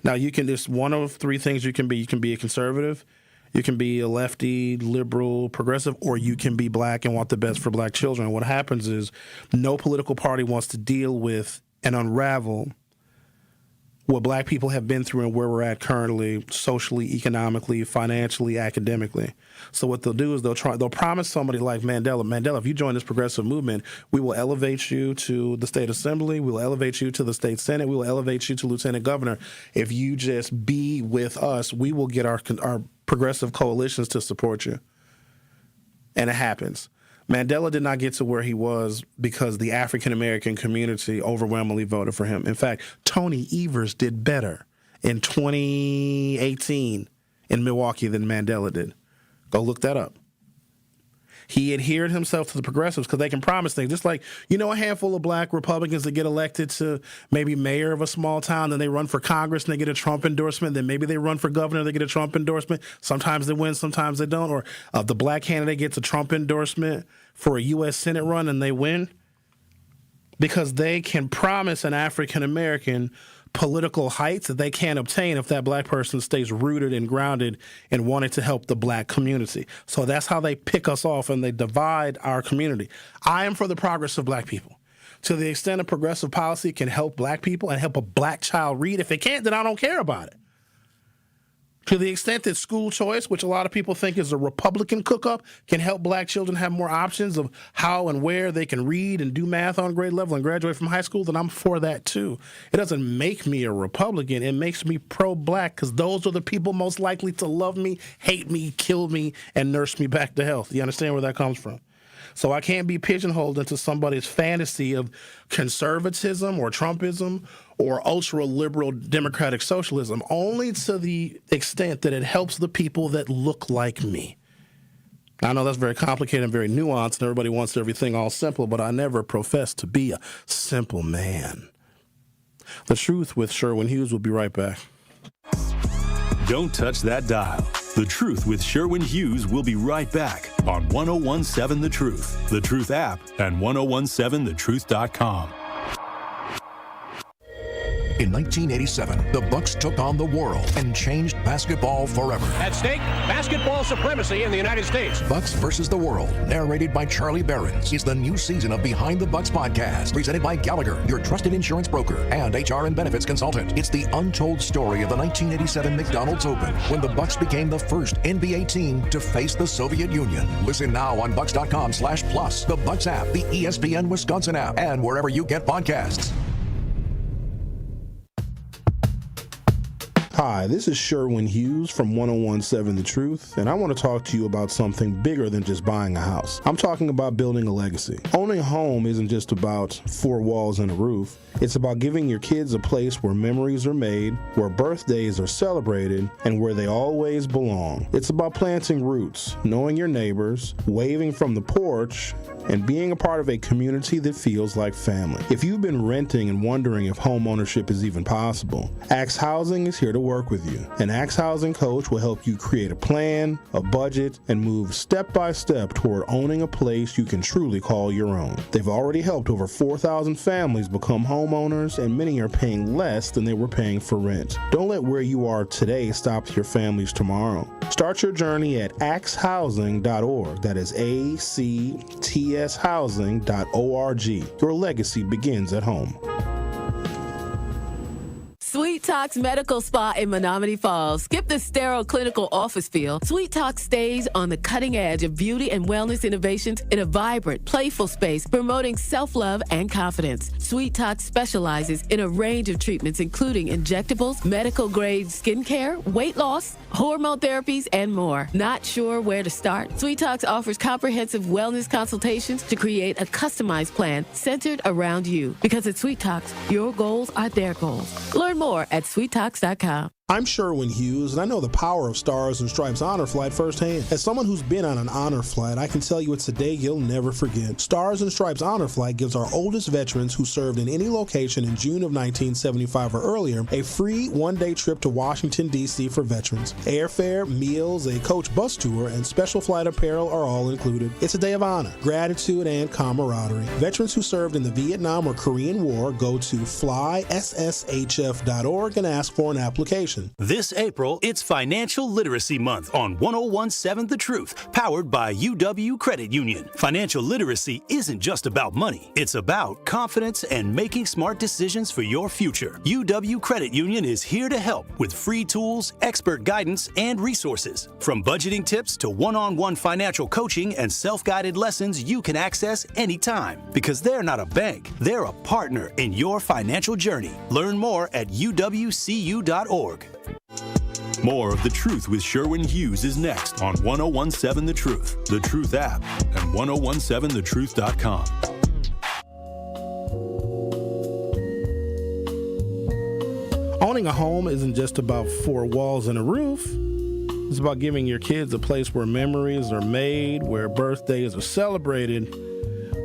Now, there's one of three things you can be. You can be a conservative, you can be a lefty, liberal, progressive, or you can be black and want the best for black children. And what happens is no political party wants to deal with and unravel what black people have been through and where we're at currently, socially, economically, financially, academically. So what they'll do is they'll promise somebody like Mandela, if you join this progressive movement, we will elevate you to the state assembly, we will elevate you to the state senate, we will elevate you to lieutenant governor. If you just be with us, we will get our progressive coalitions to support you. And it happens. Mandela did not get to where he was because the African-American community overwhelmingly voted for him. In fact, Tony Evers did better in 2018 in Milwaukee than Mandela did. Go look that up. He adhered himself to the progressives because they can promise things. Just like, a handful of black Republicans that get elected to maybe mayor of a small town, then they run for Congress and they get a Trump endorsement. Then maybe they run for governor, they get a Trump endorsement. Sometimes they win, sometimes they don't. Or the black candidate gets a Trump endorsement for a U.S. Senate run and they win because they can promise an African-American political heights that they can't obtain if that black person stays rooted and grounded in wanting to help the black community. So that's how they pick us off and they divide our community. I am for the progress of black people. To the extent a progressive policy can help black people and help a black child read, if it can't, then I don't care about it. To the extent that school choice, which a lot of people think is a Republican cook-up, can help black children have more options of how and where they can read and do math on grade level and graduate from high school, then I'm for that too. It doesn't make me a Republican. It makes me pro-black because those are the people most likely to love me, hate me, kill me, and nurse me back to health. You understand where that comes from? So I can't be pigeonholed into somebody's fantasy of conservatism or Trumpism or ultra-liberal democratic socialism, only to the extent that it helps the people that look like me. I know that's very complicated and very nuanced, and everybody wants everything all simple, but I never professed to be a simple man. The Truth with Sherwin Hughes will be right back.
Don't touch that dial. The Truth with Sherwin Hughes will be right back on 1017 The Truth, The Truth app, and 1017thetruth.com.
In 1987, the Bucks took on the world and changed basketball forever.
At stake, basketball supremacy in the United States.
Bucks versus the World, narrated by Charlie Behrens, is the new season of Behind the Bucks podcast, presented by Gallagher, your trusted insurance broker and HR and benefits consultant. It's the untold story of the 1987 McDonald's Open, when the Bucks became the first NBA team to face the Soviet Union. Listen now on Bucks.com/plus, the Bucks app, the ESPN Wisconsin app, and wherever you get podcasts.
Hi, this is Sherwin Hughes from 1017 The Truth, and I want to talk to you about something bigger than just buying a house. I'm talking about building a legacy. Owning a home isn't just about four walls and a roof. It's about giving your kids a place where memories are made, where birthdays are celebrated, and where they always belong. It's about planting roots, knowing your neighbors, waving from the porch, and being a part of a community that feels like family. If you've been renting and wondering if home ownership is even possible, Axe Housing is here to work with you. An Axe Housing coach will help you create a plan, a budget, and move step by step toward owning a place you can truly call your own. They've already helped over 4,000 families become homeowners, and many are paying less than they were paying for rent. Don't let where you are today stop your families tomorrow. Start your journey at axehousing.org. That is ACTShousing.org. Your legacy begins at home.
Sweet Talks Medical Spa in Menominee Falls. Skip the sterile clinical office feel. Sweet Talk stays on the cutting edge of beauty and wellness innovations in a vibrant, playful space promoting self-love and confidence. Sweet Talk specializes in a range of treatments including injectables, medical-grade skincare, weight loss, hormone therapies, and more. Not sure where to start? Sweet Talks offers comprehensive wellness consultations to create a customized plan centered around you. Because at Sweet Talks, your goals are their goals. Learn more at sweettalks.com.
I'm Sherwin Hughes, and I know the power of Stars and Stripes Honor Flight firsthand. As someone who's been on an honor flight, I can tell you it's a day you'll never forget. Stars and Stripes Honor Flight gives our oldest veterans who served in any location in June of 1975 or earlier a free one-day trip to Washington, D.C. for veterans. Airfare, meals, a coach bus tour, and special flight apparel are all included. It's a day of honor, gratitude, and camaraderie. Veterans who served in the Vietnam or Korean War go to flysshf.org and ask for an application.
This April, it's Financial Literacy Month on 1017 The Truth, powered by UW Credit Union. Financial literacy isn't just about money. It's about confidence and making smart decisions for your future. UW Credit Union is here to help with free tools, expert guidance, and resources. From budgeting tips to one-on-one financial coaching and self-guided lessons you can access anytime. Because they're not a bank, they're a partner in your financial journey. Learn more at uwcu.org.
More of The Truth with Sherwin Hughes is next on 1017 The Truth, The Truth app, and 1017thetruth.com.
Owning a home isn't just about four walls and a roof. It's about giving your kids a place where memories are made, where birthdays are celebrated,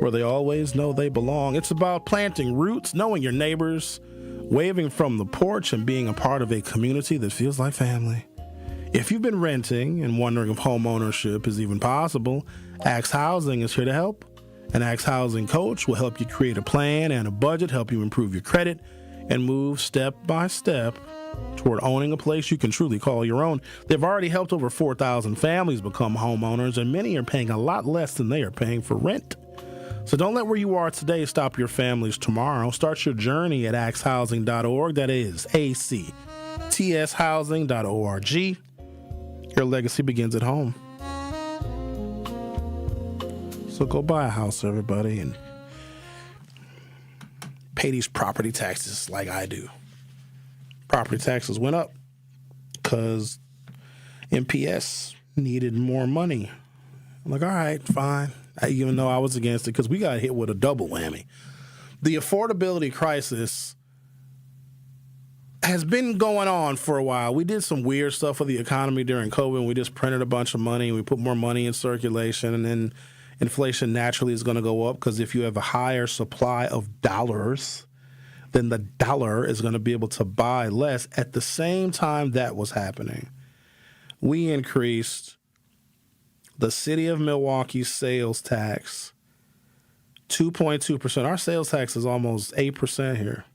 where they always know they belong. It's about planting roots, knowing your neighbors, waving from the porch, and being a part of a community that feels like family. If you've been renting and wondering if home ownership is even possible, Axe Housing is here to help. An Axe Housing coach will help you create a plan and a budget, help you improve your credit, and move step by step toward owning a place you can truly call your own. They've already helped over 4,000 families become homeowners, and many are paying a lot less than they are paying for rent. So don't let where you are today stop your families tomorrow. Start your journey at axhousing.org. That is ACTShousing.org. Your legacy begins at home. So go buy a house, everybody, and pay these property taxes like I do. Property taxes went up because MPS needed more money. I'm like, all right, fine. Even though I was against it because we got hit with a double whammy. The affordability crisis has been going on for a while. We did some weird stuff with the economy during COVID, and we just printed a bunch of money, and we put more money in circulation, and then inflation naturally is going to go up because if you have a higher supply of dollars, then the dollar is going to be able to buy less. At the same time that was happening, we increased the city of Milwaukee's sales tax 2.2%. Our sales tax is almost 8% here.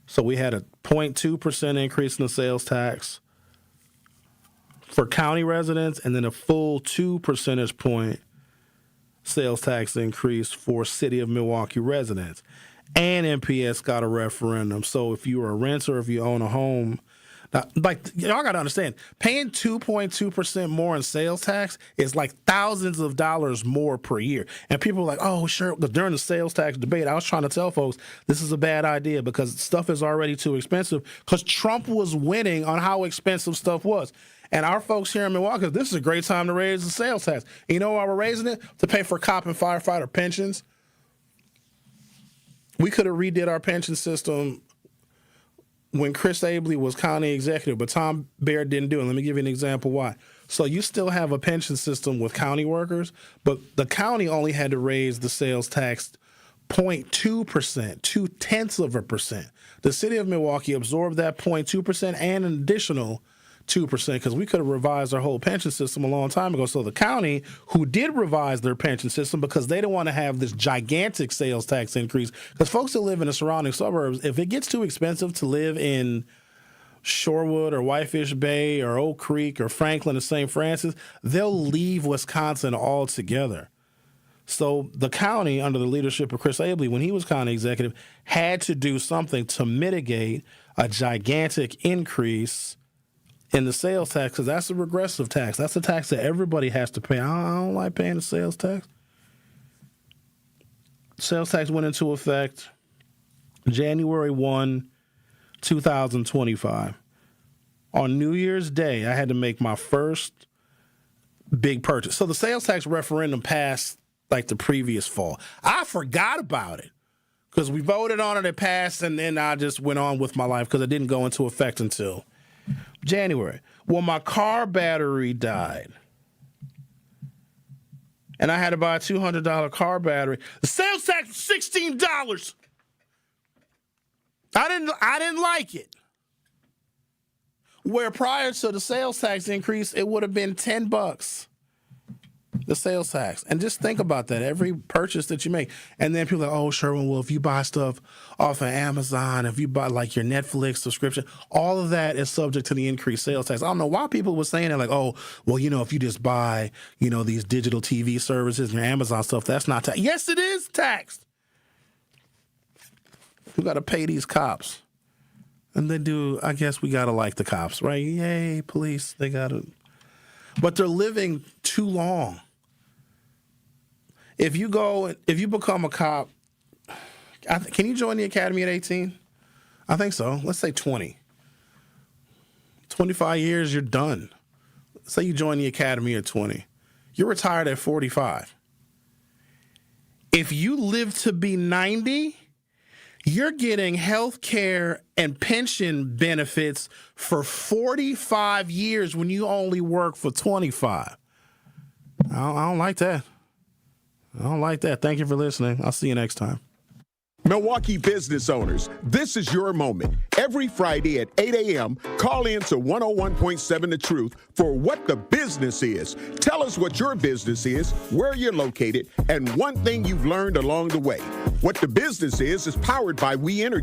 So we had a 0.2% increase in the sales tax for county residents and then a full 2 percentage point sales tax increase for city of Milwaukee residents. And MPS got a referendum. So if you're a renter, if you own a home, now, like, y'all got to understand, paying 2.2% more in sales tax is like thousands of dollars more per year. And people are like, oh, sure. During the sales tax debate, I was trying to tell folks this is a bad idea because stuff is already too expensive because Trump was winning on how expensive stuff was. And our folks here in Milwaukee, this is a great time to raise the sales tax. And you know why we're raising it? To pay for cop and firefighter pensions. We could have redid our pension system when Chris Abley was county executive, but Tom Baird didn't do it. Let me give you an example why. So you still have a pension system with county workers, but the county only had to raise the sales tax 0.2%, 0.2%. The city of Milwaukee absorbed that 0.2% and an additional 2% because we could have revised our whole pension system a long time ago. So the county, who did revise their pension system because they don't want to have this gigantic sales tax increase, because folks that live in the surrounding suburbs, if it gets too expensive to live in Shorewood or Whitefish Bay or Oak Creek or Franklin or St. Francis, they'll leave Wisconsin altogether. So the county, under the leadership of Chris Abley, when he was county executive, had to do something to mitigate a gigantic increase in the sales tax, because that's a regressive tax. That's a tax that everybody has to pay. I don't like paying the sales tax. Sales tax went into effect January 1, 2025. On New Year's Day, I had to make my first big purchase. So the sales tax referendum passed like the previous fall. I forgot about it because we voted on it, it passed, and then I just went on with my life because it didn't go into effect until January. Well, my car battery died. And I had to buy a $200 car battery. The sales tax was $16. I didn't like it. Where prior to the sales tax increase, it would have been $10. The sales tax. And just think about that, every purchase that you make. And then people are like, oh, Sherwin, well, if you buy stuff off of Amazon, if you buy like your Netflix subscription, all of that is subject to the increased sales tax. I don't know why people were saying that, like, oh, well, if you just buy, these digital TV services and your Amazon stuff, that's not taxed. Yes, it is taxed. You got to pay these cops. And they do, I guess we got to like the cops, right? Yay, police, they got to. But they're living too long. If you become a cop, can you join the academy at 18? I think so. Let's say 20. 25 years, you're done. Say you join the academy at 20. You're retired at 45. If you live to be 90, you're getting health care and pension benefits for 45 years when you only work for 25. I don't like that. I don't like that. Thank you for listening. I'll see you next time.
Milwaukee business owners, this is your moment. Every Friday at 8 a.m., call in to 101.7 The Truth for What the Business Is. Tell us what your business is, where you're located, and one thing you've learned along the way. What the Business is powered by We Energy.